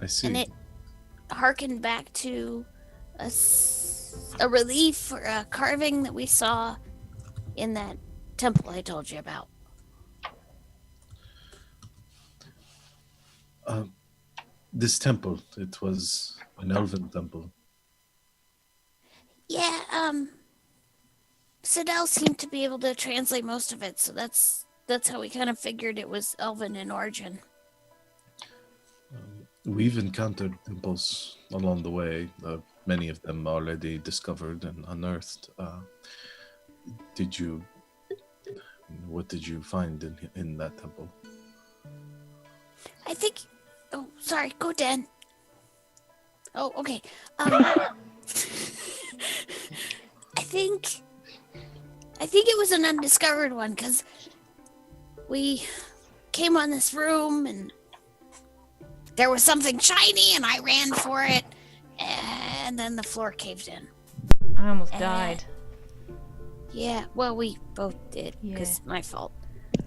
[SPEAKER 1] I see.
[SPEAKER 8] And it harkened back to a relief or a carving that we saw in that temple I told you about.
[SPEAKER 1] This temple, it was an elven temple.
[SPEAKER 8] Yeah, Sidel seemed to be able to translate most of it, so that's how we kind of figured it was elven in origin.
[SPEAKER 1] We've encountered temples along the way, many of them already discovered and unearthed. What did you find in that temple?
[SPEAKER 8] I think. Oh, sorry. Go, Dan. Oh, okay. I think it was an undiscovered one because we came on this room and there was something shiny and I ran for it and then the floor caved in.
[SPEAKER 5] I almost died.
[SPEAKER 8] Yeah, well, we both did because my fault.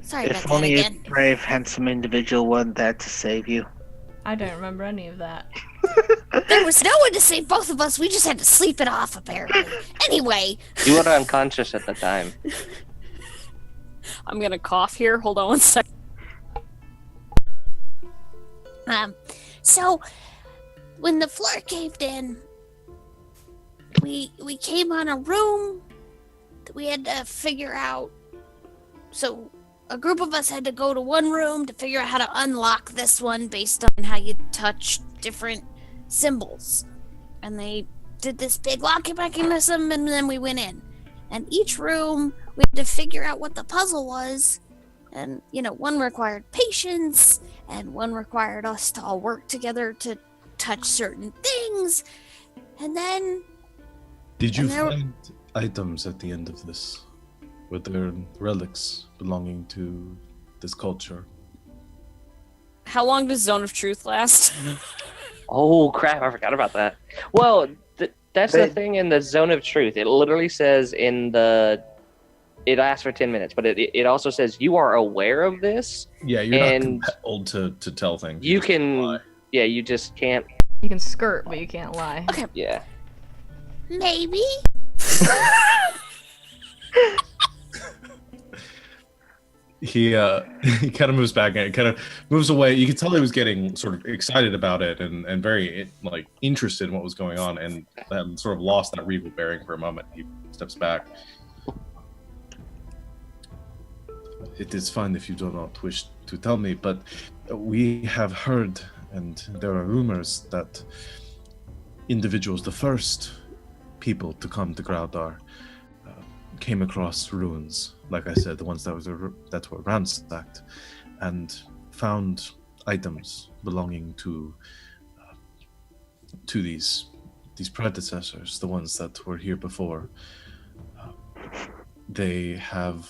[SPEAKER 8] Sorry about
[SPEAKER 3] If
[SPEAKER 8] that
[SPEAKER 3] only
[SPEAKER 8] again.
[SPEAKER 3] a brave, handsome individual weren't there to save you.
[SPEAKER 5] I don't remember any of that.
[SPEAKER 8] There was no one to save both of us. We just had to sleep it off, apparently. Anyway.
[SPEAKER 4] You were unconscious at the time.
[SPEAKER 2] I'm gonna cough here. Hold on one second.
[SPEAKER 8] So when the floor caved in, we came on a room that we had to figure out. So a group of us had to go to one room to figure out how to unlock this one based on how you touch different symbols. And they did this big locking mechanism, and then we went in. And each room, we had to figure out what the puzzle was. And, one required patience, and one required us to all work together to touch certain things. And then...
[SPEAKER 1] Did you find items at the end of this? Were there relics belonging to this culture?
[SPEAKER 2] How long does Zone of Truth last?
[SPEAKER 4] Oh, crap. I forgot about that. Well, that's the thing in the Zone of Truth. It literally says it lasts for 10 minutes, but it also says you are aware of this.
[SPEAKER 1] Yeah, you're not compelled to tell things.
[SPEAKER 4] You can, you just can't.
[SPEAKER 5] You can skirt, but you can't lie.
[SPEAKER 8] Okay.
[SPEAKER 4] Yeah.
[SPEAKER 8] Maybe?
[SPEAKER 1] He kind of moves back and kind of moves away. You can tell he was getting sort of excited about it and very interested in what was going on, and sort of lost that regal bearing for a moment. He steps back. It is fine if you do not wish to tell me, but we have heard, and there are rumors that individuals, the first people to come to Graudar, came across ruins, like I said, the ones that were ransacked, and found items belonging to these predecessors, the ones that were here before. They have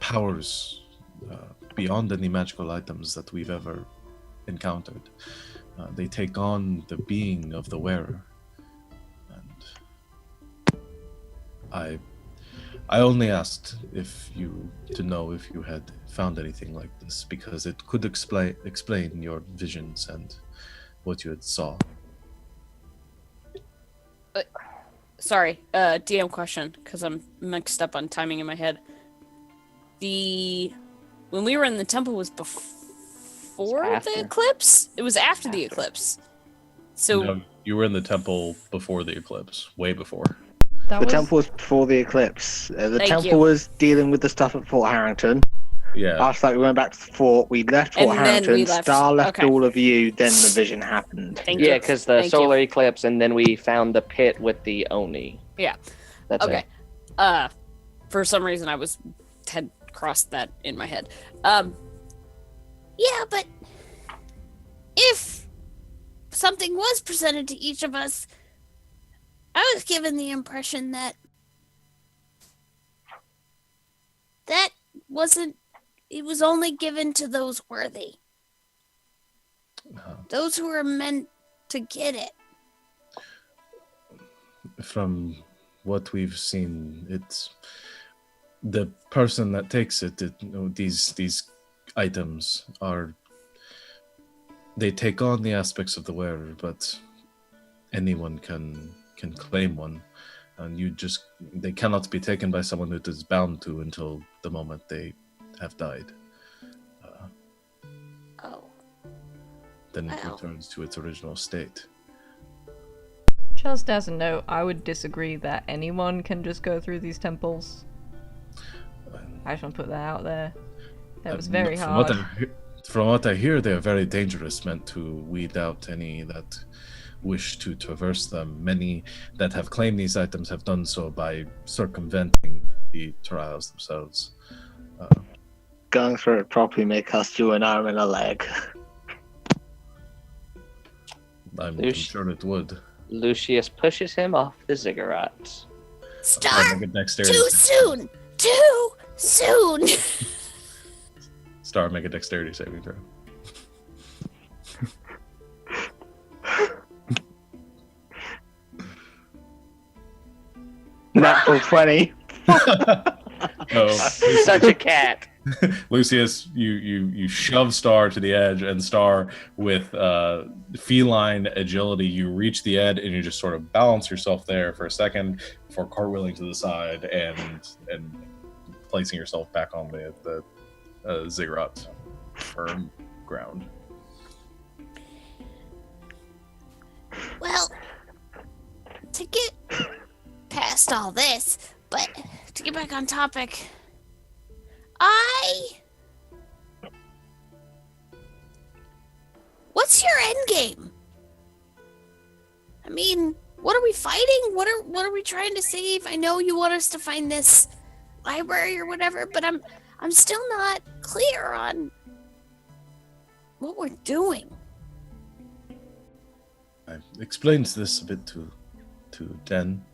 [SPEAKER 1] powers beyond any magical items that we've ever encountered. They take on the being of the wearer. I only asked if you had found anything like this, because it could explain your visions and what you had saw.
[SPEAKER 2] Sorry, DM question, because I'm mixed up on timing in my head. When we were in the temple was before the eclipse? It was after the eclipse. So
[SPEAKER 1] no, you were in the temple before the eclipse, way before.
[SPEAKER 3] The temple was before the eclipse. The temple was dealing with the stuff at Fort Harrington.
[SPEAKER 1] Yeah.
[SPEAKER 3] After that, we went back to the fort. We left Fort Harrington. Star left all of you. Then the vision happened.
[SPEAKER 4] Yeah, because the solar eclipse, and then we found the pit with the Oni.
[SPEAKER 2] Yeah.
[SPEAKER 4] That's
[SPEAKER 2] Okay.
[SPEAKER 4] it.
[SPEAKER 2] For some reason I had crossed that in my head.
[SPEAKER 8] Yeah, but if something was presented to each of us, I was given the impression that wasn't, it was only given to those worthy. Those who are meant to get it.
[SPEAKER 1] From what we've seen, it's the person that takes it. These items they take on the aspects of the wearer, but anyone can claim one, and they cannot be taken by someone that is bound to until the moment they have died. Then it returns to its original state.
[SPEAKER 5] Just as a note, I would disagree that anyone can just go through these temples. I just want to put that out there. That was very hard.
[SPEAKER 1] From what I hear, they are very dangerous, meant to weed out any that wish to traverse them. Many that have claimed these items have done so by circumventing the trials themselves.
[SPEAKER 3] Going through it probably may cost you an arm and a leg.
[SPEAKER 1] I'm sure it would.
[SPEAKER 4] Lucius pushes him off the cigarettes.
[SPEAKER 8] Star,
[SPEAKER 1] make a
[SPEAKER 8] too
[SPEAKER 1] dexterity
[SPEAKER 8] soon! Too soon!
[SPEAKER 1] Star, make a dexterity saving throw.
[SPEAKER 3] Natural 20.
[SPEAKER 1] No.
[SPEAKER 4] Such a cat.
[SPEAKER 1] Lucius, you shove Star to the edge, and Star, with feline agility, you reach the edge and you just sort of balance yourself there for a second before cartwheeling to the side and placing yourself back on the ziggurat firm ground.
[SPEAKER 8] Well, to get past all this, but to get back on topic, what's your end game? I mean, what are we fighting? What are we trying to save? I know you want us to find this library or whatever, but I'm still not clear on what we're doing.
[SPEAKER 1] I explained this a bit to Den.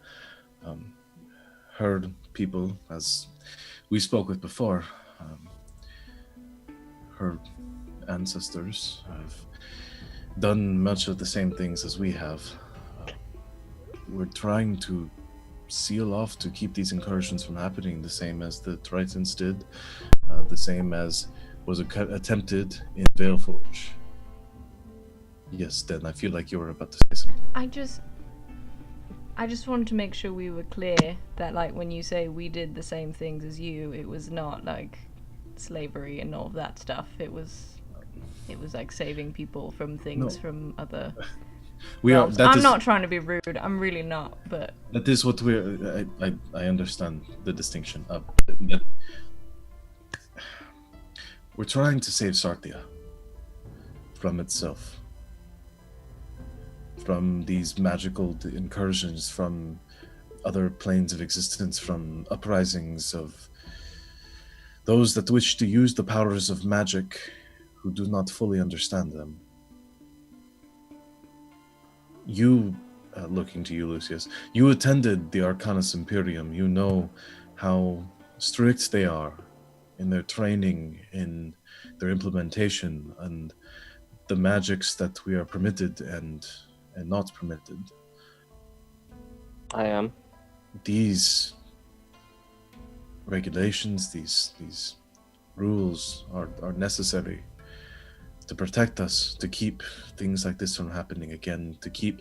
[SPEAKER 1] Her people, as we spoke with before, her ancestors have done much of the same things as we have. We're trying to seal off to keep these incursions from happening, the same as the Tritons did, the same as was attempted in Valeforge. Yes, Den, I feel like you were about to say something.
[SPEAKER 5] I just wanted to make sure we were clear that, like, when you say we did the same things as you, it was not like slavery and all of that stuff. It was like saving people from things from other. I'm not trying to be rude. I'm really not. But
[SPEAKER 1] that is what I understand the distinction of that. We're trying to save Sartia from itself. From these magical incursions, from other planes of existence, from uprisings of those that wish to use the powers of magic who do not fully understand them. You, looking to you, Lucius, you attended the Arcanus Imperium. You know how strict they are in their training, in their implementation, and the magics that we are permitted and not permitted.
[SPEAKER 4] I am.
[SPEAKER 1] These regulations, these rules are necessary to protect us, to keep things like this from happening again, to keep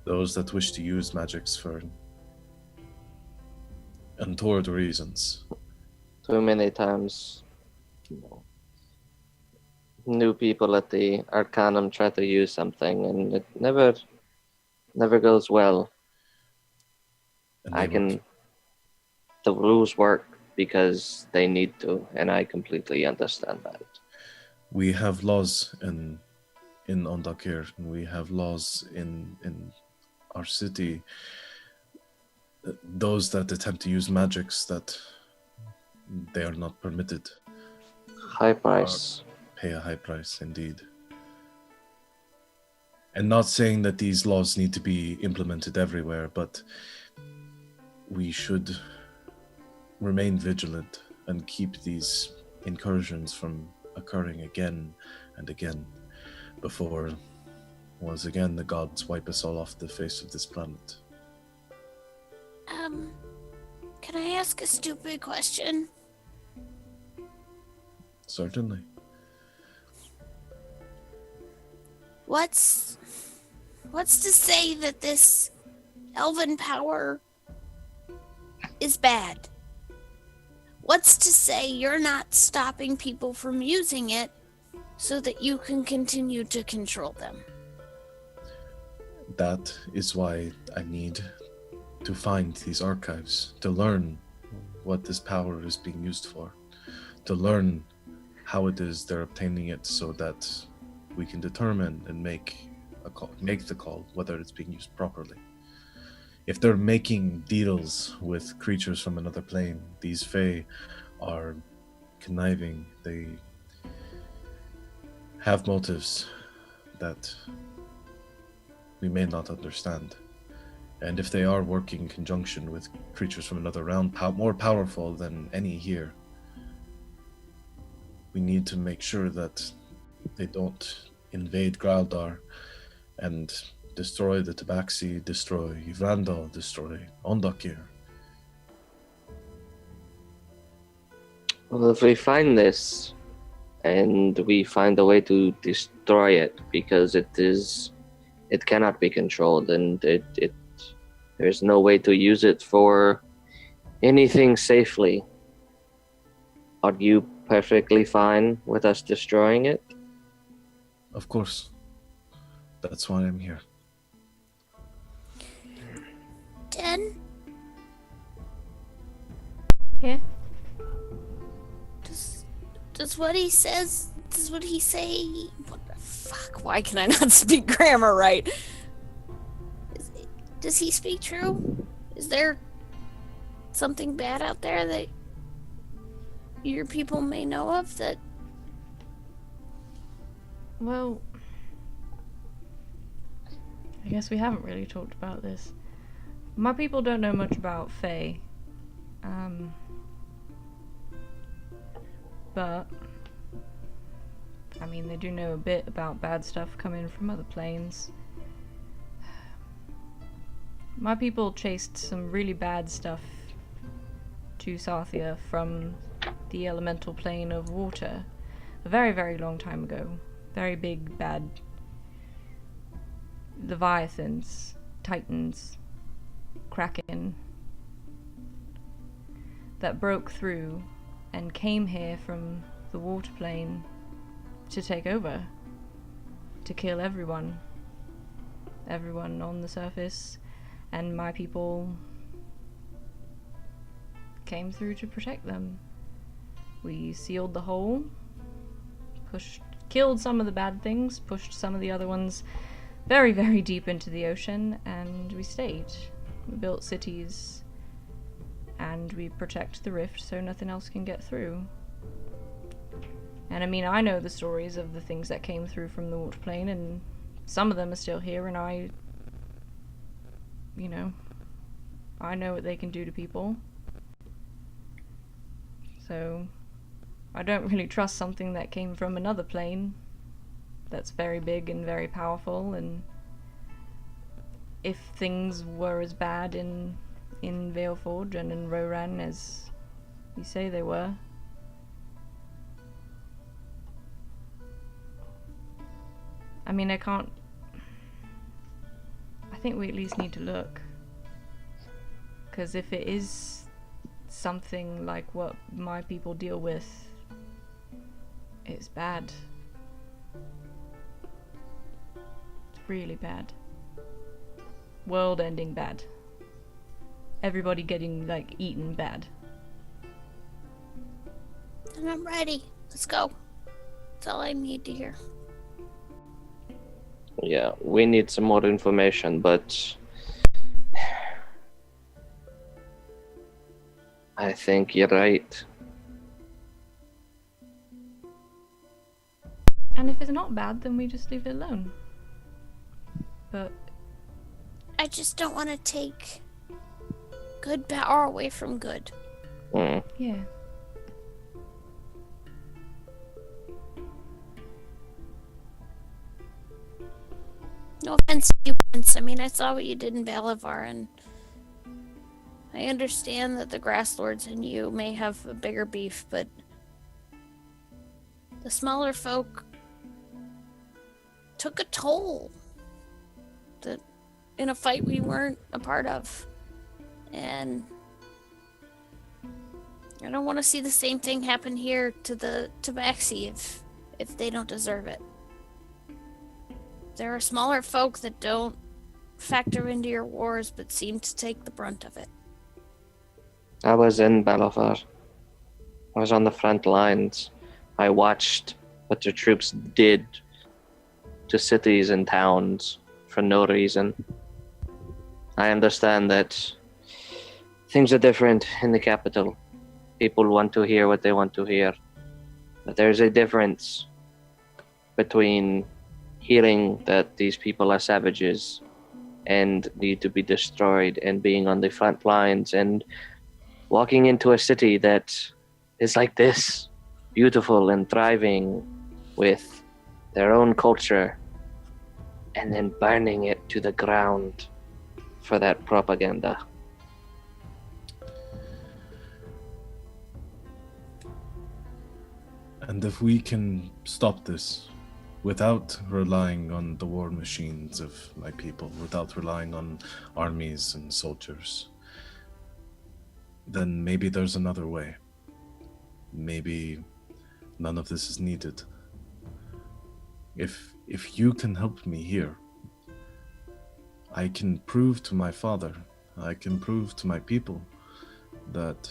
[SPEAKER 1] those that wish to use magics for untoward reasons.
[SPEAKER 4] Too many times, new people at the Arcanum try to use something, and it never goes well. The rules work because they need to, and I completely understand that.
[SPEAKER 1] We have laws in Olndokir, and we have laws in our city. those that attempt to use magics that they are not permitted
[SPEAKER 4] High price.
[SPEAKER 1] pay a high price indeed. And not saying that these laws need to be implemented everywhere, but we should remain vigilant and keep these incursions from occurring again and again before, once again, the gods wipe us all off the face of this planet.
[SPEAKER 8] Can I ask a stupid question?
[SPEAKER 1] Certainly.
[SPEAKER 8] What's to say that this elven power is bad? What's to say you're not stopping people from using it so that you can continue to control them?
[SPEAKER 1] That is why I need to find these archives, to learn what this power is being used for, to learn how it is they're obtaining it so that we can determine and make the call whether it's being used properly. If they're making deals with creatures from another plane, these Fae are conniving. They have motives that we may not understand. And if they are working in conjunction with creatures from another realm, more powerful than any here, we need to make sure that they don't invade Graldar and destroy the Tabaxi, destroy Yvrandal, destroy Olndokir.
[SPEAKER 4] Well, if we find this and we find a way to destroy it because it cannot be controlled and there's no way to use it for anything safely, are you perfectly fine with us destroying it?
[SPEAKER 1] Of course. That's why I'm here.
[SPEAKER 8] Den?
[SPEAKER 5] Yeah.
[SPEAKER 8] Does what he says, does what he say,
[SPEAKER 2] What the fuck? Why can I not speak grammar right?
[SPEAKER 8] does he speak true? Is there something bad out there that your people may know of that?
[SPEAKER 5] Well, I guess we haven't really talked about this. My people don't know much about Fae. But I mean, they do know a bit about bad stuff coming from other planes. My people chased some really bad stuff to Sarthia from the elemental plane of water a very, very long time ago. Very big, bad leviathans, titans, kraken that broke through and came here from the water plane to take over, to kill everyone on the surface, and my people came through to protect them. We sealed the hole, killed some of the bad things, pushed some of the other ones very, very deep into the ocean, and we stayed. We built cities, and we protect the rift so nothing else can get through. And I mean, I know the stories of the things that came through from the water plane, and some of them are still here, and I know what they can do to people. So I don't really trust something that came from another plane that's very big and very powerful, and if things were as bad in Valeforge and in Roran as you say they were, I mean, I think we at least need to look, because if it is something like what my people deal with, it's bad. It's really bad. World-ending bad. Everybody getting, like, eaten bad.
[SPEAKER 8] And I'm ready. Let's go. That's all I need to hear.
[SPEAKER 4] Yeah, we need some more information, but I think you're right.
[SPEAKER 5] And if it's not bad, then we just leave it alone. But
[SPEAKER 8] I just don't want to take good power away from good.
[SPEAKER 4] Mm.
[SPEAKER 5] yeah.
[SPEAKER 8] No offense to you, Prince. I mean, I saw what you did in Balivar, and I understand that the Grass Lords and you may have a bigger beef, but the smaller folk took a toll that in a fight we weren't a part of. And I don't want to see the same thing happen here to the Tabaxi if they don't deserve it. There are smaller folk that don't factor into your wars but seem to take the brunt of it.
[SPEAKER 4] I was in Balivar. I was on the front lines. I watched what the troops did to cities and towns for no reason. I understand that things are different in the capital. People want to hear what they want to hear. But there's a difference between hearing that these people are savages and need to be destroyed and being on the front lines and walking into a city that is like this, beautiful and thriving with their own culture, and then burning it to the ground for that propaganda.
[SPEAKER 1] And if we can stop this without relying on the war machines of my people, without relying on armies and soldiers, then maybe there's another way. Maybe none of this is needed. If you can help me here, I can prove to my father, I can prove to my people that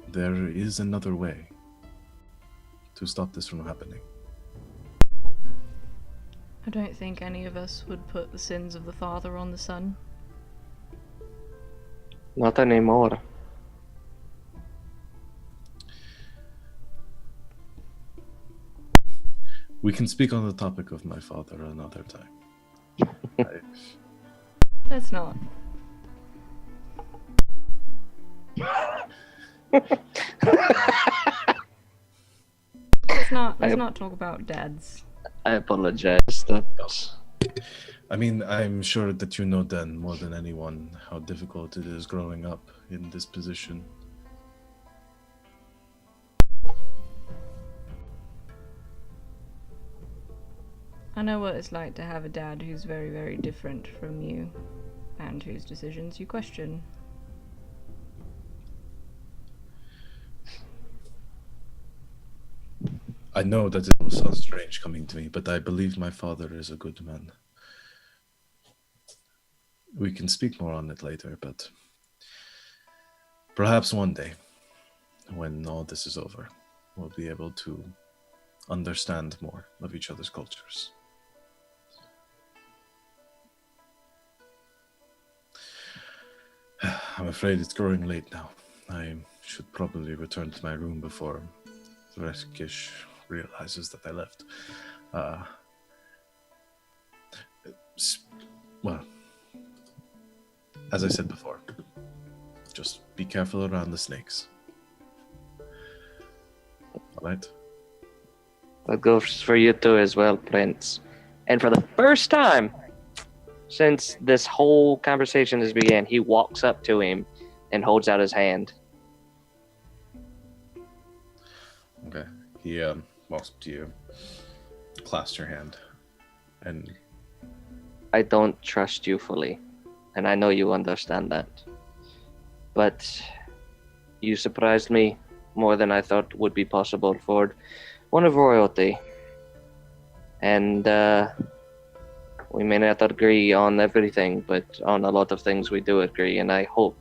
[SPEAKER 1] there is another way to stop this from happening.
[SPEAKER 5] I don't think any of us would put the sins of the father on the son.
[SPEAKER 4] Not anymore.
[SPEAKER 1] We can speak on the topic of my father another time.
[SPEAKER 5] Let's not. Let's not talk about dads.
[SPEAKER 4] I apologize.
[SPEAKER 1] I mean, I'm sure that you know, Dan, more than anyone, how difficult it is growing up in this position.
[SPEAKER 5] I know what it's like to have a dad who's very, very different from you, and whose decisions you question.
[SPEAKER 1] I know that it will sound strange coming to me, but I believe my father is a good man. We can speak more on it later, but perhaps one day, when all this is over, we'll be able to understand more of each other's cultures. I'm afraid it's growing late now. I should probably return to my room before Threskish realizes that I left. Well, as I said before, just be careful around the snakes. Alright?
[SPEAKER 4] That goes for you too as well, Prince. And for the first time since this whole conversation has began, he walks up to him and holds out his hand.
[SPEAKER 1] Okay. He walks up to you, clasps your hand, and
[SPEAKER 4] I don't trust you fully, and I know you understand that. But you surprised me more than I thought would be possible for one of royalty. And we may not agree on everything, but on a lot of things we do agree, and I hope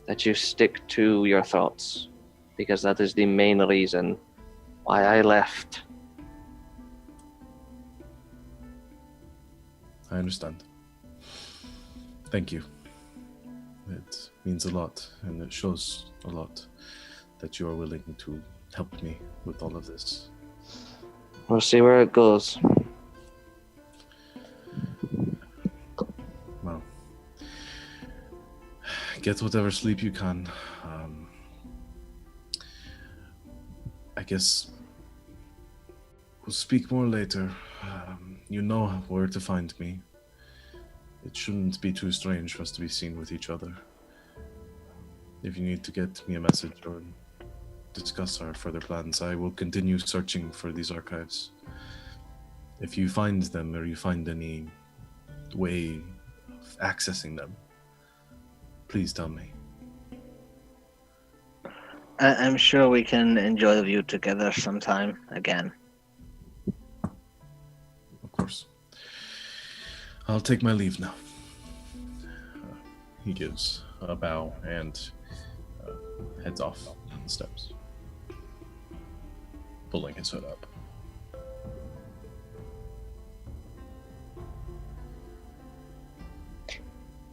[SPEAKER 4] that you stick to your thoughts, because that is the main reason why I left.
[SPEAKER 1] I understand. Thank you. It means a lot, and it shows a lot that you are willing to help me with all of this.
[SPEAKER 4] We'll see where it goes.
[SPEAKER 1] Well, get whatever sleep you can. I guess we'll speak more later. You know where to find me. It shouldn't be too strange for us to be seen with each other. If you need to get me a message or discuss our further plans, I will continue searching for these archives. If you find them or you find any way of accessing them, please tell me.
[SPEAKER 3] I'm sure we can enjoy the view together sometime again.
[SPEAKER 1] Of course. I'll take my leave now. He gives a bow and heads off down the steps, pulling his hood up.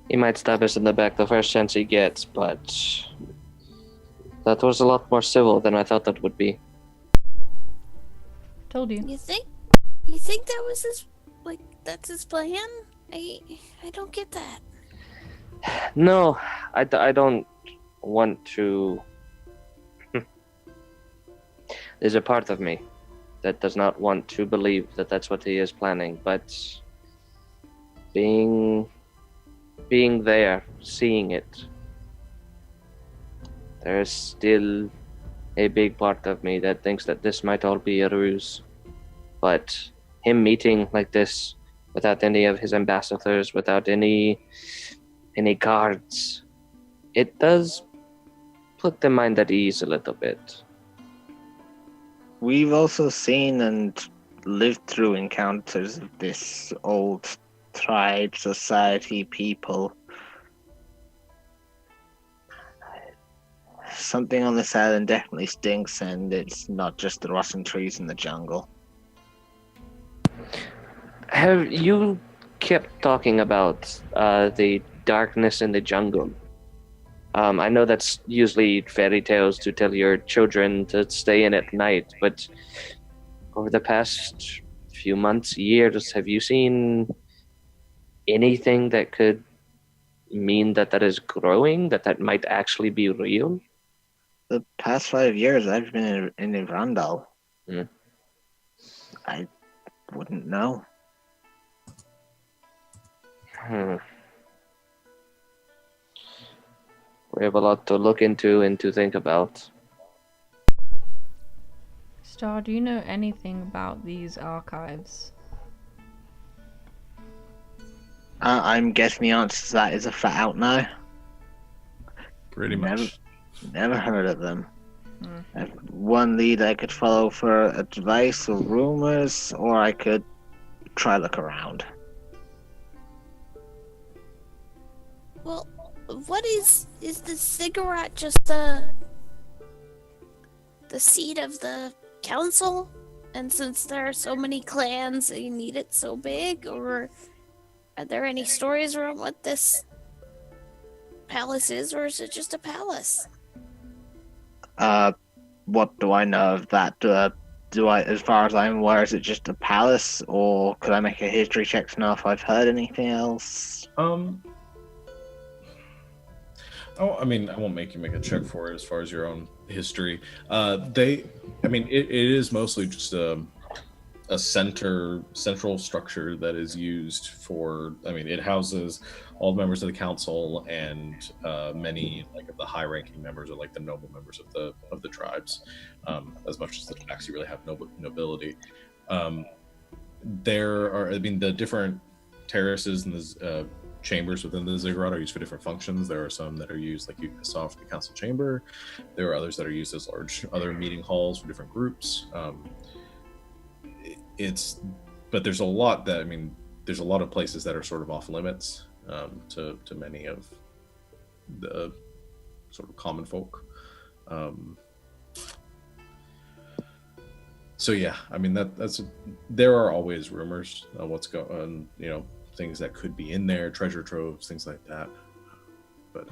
[SPEAKER 4] He might stab us in the back the first chance he gets, but that was a lot more civil than I thought that would be.
[SPEAKER 5] Told you.
[SPEAKER 8] You think that was his, like, that's his plan? I don't get that.
[SPEAKER 4] No, I don't want to. There's a part of me that does not want to believe that that's what he is planning, but being there, seeing it, there's still a big part of me that thinks that this might all be a ruse. But him meeting like this, without any of his ambassadors, without any guards, it does put the mind at ease a little bit.
[SPEAKER 3] We've also seen and lived through encounters of this old tribe, society, people. Something on this island definitely stinks, and it's not just the rotten trees in the jungle.
[SPEAKER 4] Have you kept talking about the darkness in the jungle? I know that's usually fairy tales to tell your children to stay in at night, but over the past few months, years, have you seen anything that could mean that is growing, that might actually be real?
[SPEAKER 3] The past 5 years, I've been in Irandal.
[SPEAKER 4] Mm.
[SPEAKER 3] I wouldn't know.
[SPEAKER 4] We have a lot to look into and to think about.
[SPEAKER 5] Star, do you know anything about these archives?
[SPEAKER 3] I'm guessing the answer to that is a flat out no.
[SPEAKER 1] Pretty much.
[SPEAKER 3] Never heard of them. I have one lead I could follow for advice or rumors, or I could try look around.
[SPEAKER 8] Well, what is the ziggurat just the seat of the council? And since there are so many clans, you need it so big? Or are there any stories around what this palace is, or is it just a palace?
[SPEAKER 3] What do I know of that? Do I, as far as I'm aware, is it just a palace, or could I make a history check to know if I've heard anything else?
[SPEAKER 1] Oh, I mean, I won't make you make a check for it as far as your own history. It is mostly just a central structure that is used for. I mean, it houses all the members of the council and many of the high-ranking members or the noble members of the tribes. As much as the Tabaxi really have nobility, there are. I mean, the different terraces and the chambers within the ziggurat are used for different functions. There are some that are used, like you saw, for the council chamber. There are others that are used as large other meeting halls for different groups. But there's a lot that, there's a lot of places that are sort of off limits to many of the sort of common folk. So yeah, that's there are always rumors on what's going on, things that could be in there, treasure troves, things like that. but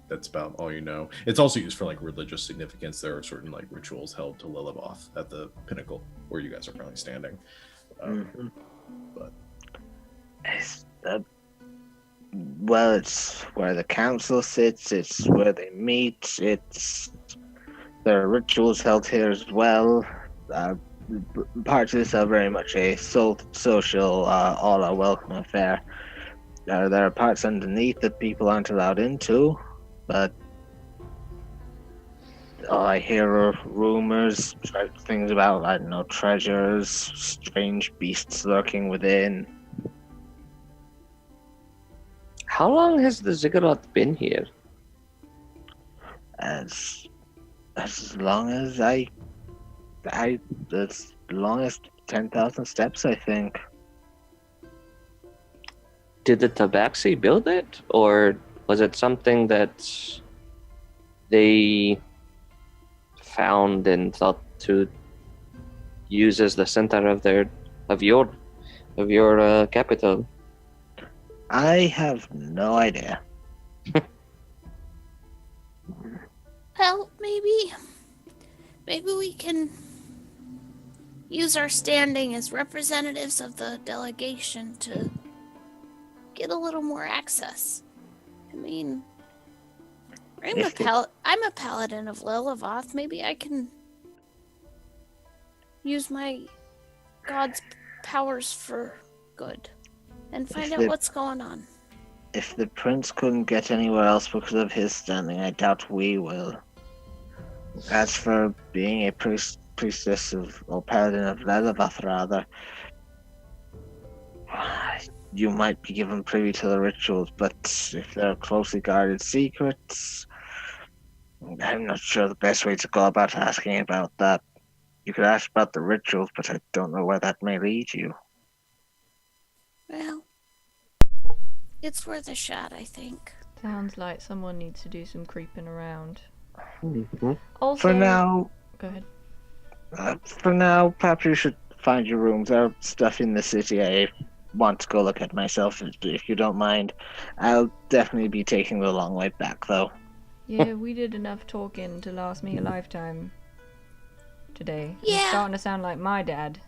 [SPEAKER 1] that's about all you know. It's also used for like religious significance. There are certain like rituals held to Lilith at the pinnacle where you guys are currently standing. But
[SPEAKER 3] well, it's where the council sits. It's where they meet. There are rituals held here as well. Parts of this are very much a social, all are welcome affair. There are parts underneath that people aren't allowed into, but all I hear are rumors, things about, I don't know, treasures, strange beasts lurking within.
[SPEAKER 4] How long has the ziggurat been here?
[SPEAKER 3] As long as as long as 10,000 steps, I think.
[SPEAKER 4] Did the Tabaxi build it, or was it something that they found and thought to use as the center of your capital?
[SPEAKER 3] I have no idea.
[SPEAKER 8] Well, maybe we can use our standing as representatives of the delegation to get a little more access. I mean, I'm a paladin of Lilith. Maybe I can use my god's powers for good and find out what's going on.
[SPEAKER 3] If the prince couldn't get anywhere else because of his standing, I doubt we will. As for being a priestess or paladin of Lilith, rather, you might be given privy to the rituals, but if they're closely guarded secrets, I'm not sure the best way to go about asking about that. You could ask about the rituals, but I don't know where that may lead you.
[SPEAKER 8] Well, it's worth a shot, I think.
[SPEAKER 5] Sounds like someone needs to do some creeping around.
[SPEAKER 4] Mm-hmm.
[SPEAKER 5] Also,
[SPEAKER 3] For now,
[SPEAKER 5] go ahead.
[SPEAKER 3] Perhaps you should find your rooms. There are stuff in the city I want to go look at myself, if you don't mind. I'll definitely be taking the long way back, though.
[SPEAKER 5] Yeah, we did enough talking to last me a lifetime today.
[SPEAKER 8] Yeah.
[SPEAKER 5] It's starting to sound like my dad.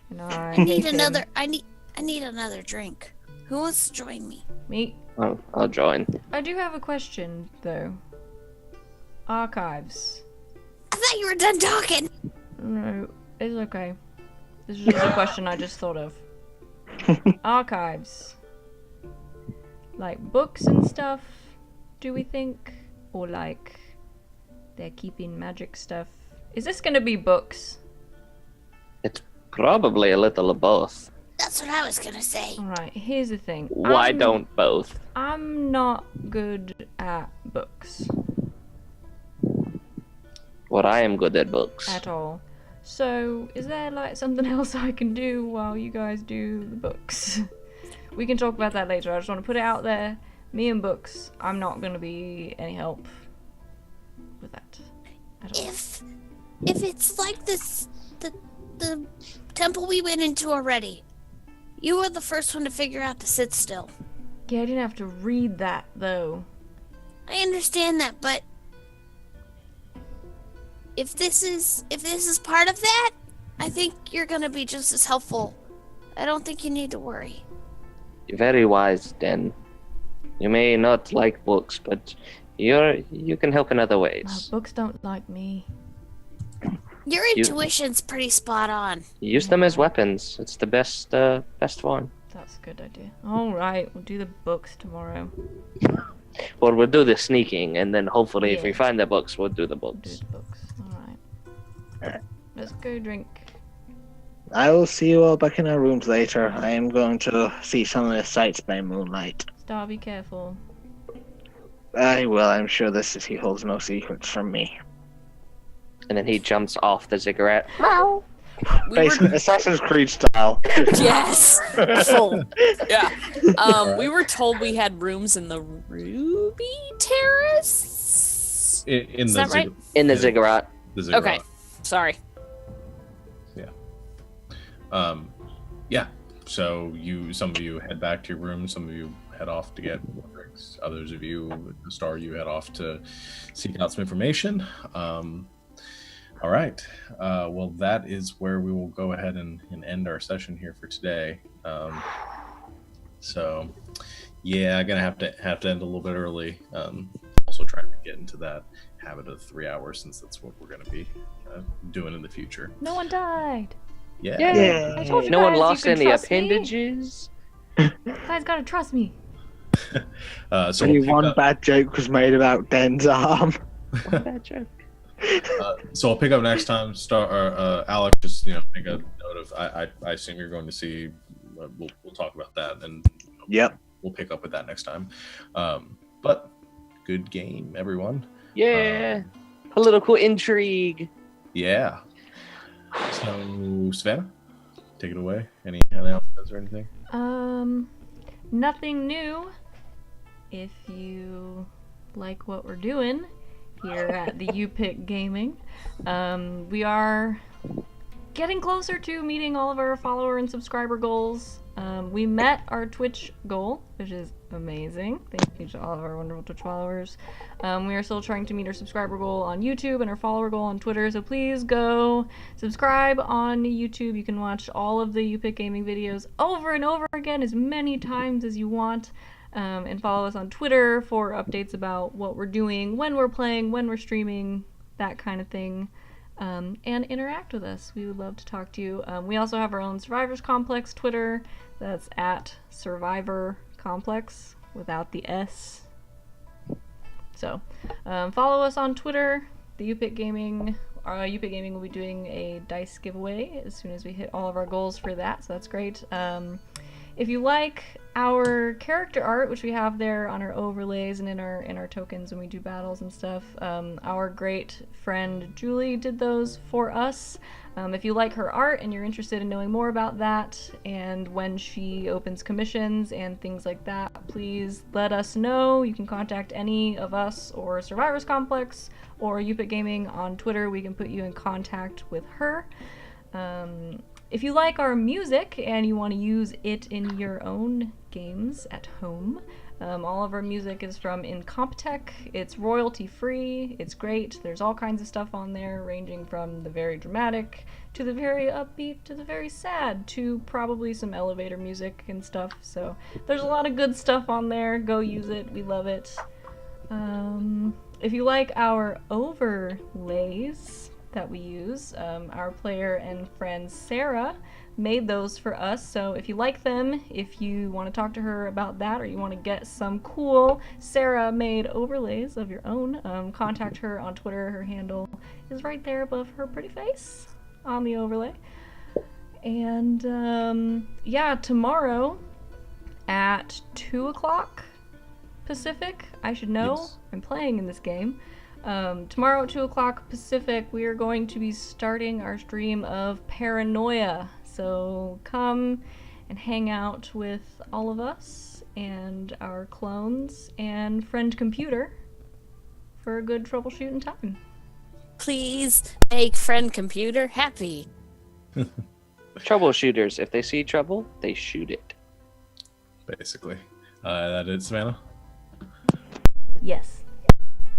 [SPEAKER 5] And I
[SPEAKER 8] need
[SPEAKER 5] hate
[SPEAKER 8] another.
[SPEAKER 5] him.
[SPEAKER 8] I need another drink. Who wants to join me?
[SPEAKER 5] Me?
[SPEAKER 4] I'll join.
[SPEAKER 5] I do have a question, though. Archives.
[SPEAKER 8] I thought you were done talking.
[SPEAKER 5] No, it's okay. This is just a question I just thought of. Archives. Like books and stuff, do we think? Or like they're keeping magic stuff? Is this gonna be books?
[SPEAKER 4] It's probably a little of both.
[SPEAKER 8] That's what I was gonna say.
[SPEAKER 5] Alright, here's the thing.
[SPEAKER 4] Why don't both?
[SPEAKER 5] I'm not good at books.
[SPEAKER 4] Well, I am good at books.
[SPEAKER 5] At all. So, is there like something else I can do while you guys do the books? We can talk about that later. I just want to put it out there. Me and books, I'm not going to be any help with that at all.
[SPEAKER 8] If it's like this, the temple we went into already, you were the first one to figure out to sit still.
[SPEAKER 5] Yeah, I didn't have to read that though.
[SPEAKER 8] I understand that, but if this is part of that, I think you're gonna be just as helpful. I don't think you need to worry.
[SPEAKER 4] You're very wise, Den. You may not like books, but you can help in other
[SPEAKER 5] Well,
[SPEAKER 4] ways.
[SPEAKER 5] books don't like me.
[SPEAKER 8] Your intuition's pretty spot on.
[SPEAKER 4] Use them as weapons. It's the best one.
[SPEAKER 5] That's a good idea. Alright, we'll do the books tomorrow.
[SPEAKER 4] Or we'll do the sneaking, and then hopefully if we
[SPEAKER 5] Yeah.
[SPEAKER 4] find the books, we'll do the
[SPEAKER 5] We'll do
[SPEAKER 4] books.
[SPEAKER 5] the books. Alright. Let's go drink.
[SPEAKER 3] I will see you all back in our rooms later. I am going to see some of the sights by moonlight.
[SPEAKER 5] Star, be careful.
[SPEAKER 3] I will. I'm sure the city holds no secrets from me.
[SPEAKER 4] And then he jumps off the ziggurat.
[SPEAKER 3] Basically, Assassin's Creed style.
[SPEAKER 2] Yes. Full. Yeah. We were told we had rooms in the Ruby Terrace.
[SPEAKER 1] In
[SPEAKER 2] Is
[SPEAKER 1] the
[SPEAKER 2] that right?
[SPEAKER 4] In the ziggurat.
[SPEAKER 1] The ziggurat.
[SPEAKER 2] Okay. Sorry.
[SPEAKER 1] Yeah. So some of you head back to your room. Some of you head off to get water Others of you, Star, you head off to seek out some information. All right. Well, that is where we will go ahead and end our session here for today. So, yeah, I'm gonna have to end a little bit early. Also trying to get into that habit of 3 hours, since that's what we're gonna be doing in the future.
[SPEAKER 5] No one died.
[SPEAKER 1] Yeah.
[SPEAKER 3] Yeah.
[SPEAKER 5] I told you
[SPEAKER 4] No one
[SPEAKER 5] guys,
[SPEAKER 4] lost
[SPEAKER 5] you can
[SPEAKER 4] any
[SPEAKER 5] trust me.
[SPEAKER 4] appendages.
[SPEAKER 5] You guys gotta trust me.
[SPEAKER 1] So
[SPEAKER 3] Only
[SPEAKER 1] we'll pick
[SPEAKER 3] one
[SPEAKER 1] up-
[SPEAKER 3] bad joke was made about Den's arm.
[SPEAKER 4] Bad joke.
[SPEAKER 1] So I'll pick up next time. Alex, just make a note of. I assume you're going to see. We'll talk about that, and
[SPEAKER 3] Yep.
[SPEAKER 1] we'll pick up with that next time. But good game, everyone.
[SPEAKER 4] Yeah. Political intrigue.
[SPEAKER 1] Yeah. So Savannah, take it away. Any announcements or anything?
[SPEAKER 5] Nothing new. If you like what we're doing here at the UPick Gaming, we are getting closer to meeting all of our follower and subscriber goals. We met our Twitch goal, which is amazing. Thank you to all of our wonderful Twitch followers. We are still trying to meet our subscriber goal on YouTube and our follower goal on Twitter, so please go subscribe on YouTube. You can watch all of the UPick Gaming videos over and over again as many times as you want. And follow us on Twitter for updates about what we're doing, when we're playing, when we're streaming, that kind of thing. And interact with us. We would love to talk to you. We also have our own Survivors Complex Twitter. That's at Survivor Complex without the S. So follow us on Twitter. The UPick Gaming. UPick Gaming will be doing a dice giveaway as soon as we hit all of our goals for that. So that's great. If you like our character art, which we have there on our overlays and in our tokens when we do battles and stuff, our great friend Julie did those for us. If you like her art and you're interested in knowing more about that, and when she opens commissions and things like that, please let us know. You can contact any of us or Survivors Complex or UPick Gaming on Twitter. We can put you in contact with her. If you like our music and you want to use it in your own games at home, all of our music is from Incompetech. It's royalty free. It's great. There's all kinds of stuff on there, ranging from the very dramatic to the very upbeat to the very sad to probably some elevator music and stuff. So there's a lot of good stuff on there. Go use it. We love it. If you like our overlays that we use, our player and friend Sarah made those for us, so if you like them, if you want to talk to her about that, or you want to get some cool Sarah made overlays of your own, contact her on Twitter. Her handle is right there above her pretty face on the overlay. And yeah, tomorrow at 2 o'clock Pacific, I should know.
[SPEAKER 1] Yes.
[SPEAKER 5] I'm playing in this game. Tomorrow at 2 o'clock Pacific, we are going to be starting our stream of Paranoia. So come and hang out with all of us and our clones and friend computer for a good troubleshooting time.
[SPEAKER 2] Please make friend computer happy.
[SPEAKER 4] Troubleshooters, if they see trouble, they shoot it.
[SPEAKER 1] Basically, that is Savannah.
[SPEAKER 5] Yes.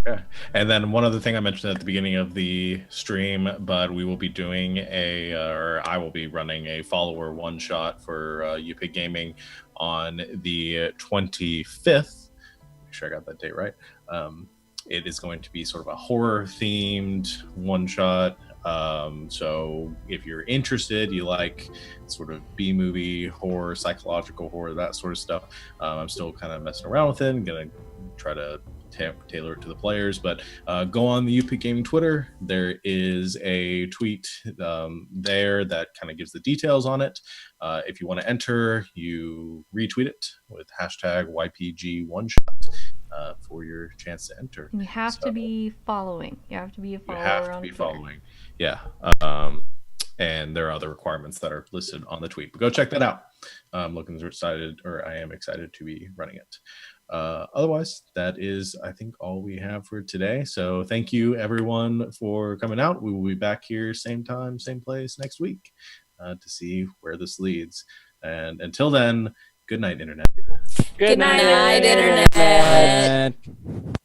[SPEAKER 1] Okay. And then one other thing I mentioned at the beginning of the stream, but we will be doing or I will be running a follower one shot for UPick Gaming on the 25th. Make sure I got that date right. It is going to be sort of a horror themed one shot. So if you're interested, you like sort of B-movie horror, psychological horror, that sort of stuff. I'm still kind of messing around with it. I'm gonna try to tailor it to the players, but go on the UPick Gaming Twitter. There is a tweet there that kind of gives the details on it. If you want to enter, you retweet it with hashtag YPG1shot for your chance to enter.
[SPEAKER 5] And you have to be following. You have to be a follower.
[SPEAKER 1] You have to
[SPEAKER 5] on
[SPEAKER 1] be
[SPEAKER 5] Twitter.
[SPEAKER 1] following. Yeah. And there are other requirements that are listed on the tweet, but go check that out. I'm I am excited to be running it. Otherwise, that is, I think, all we have for today. So thank you, everyone, for coming out. We will be back here same time, same place next week to see where this leads. And until then, Good night, internet.
[SPEAKER 2] Good night, Internet.
[SPEAKER 7] And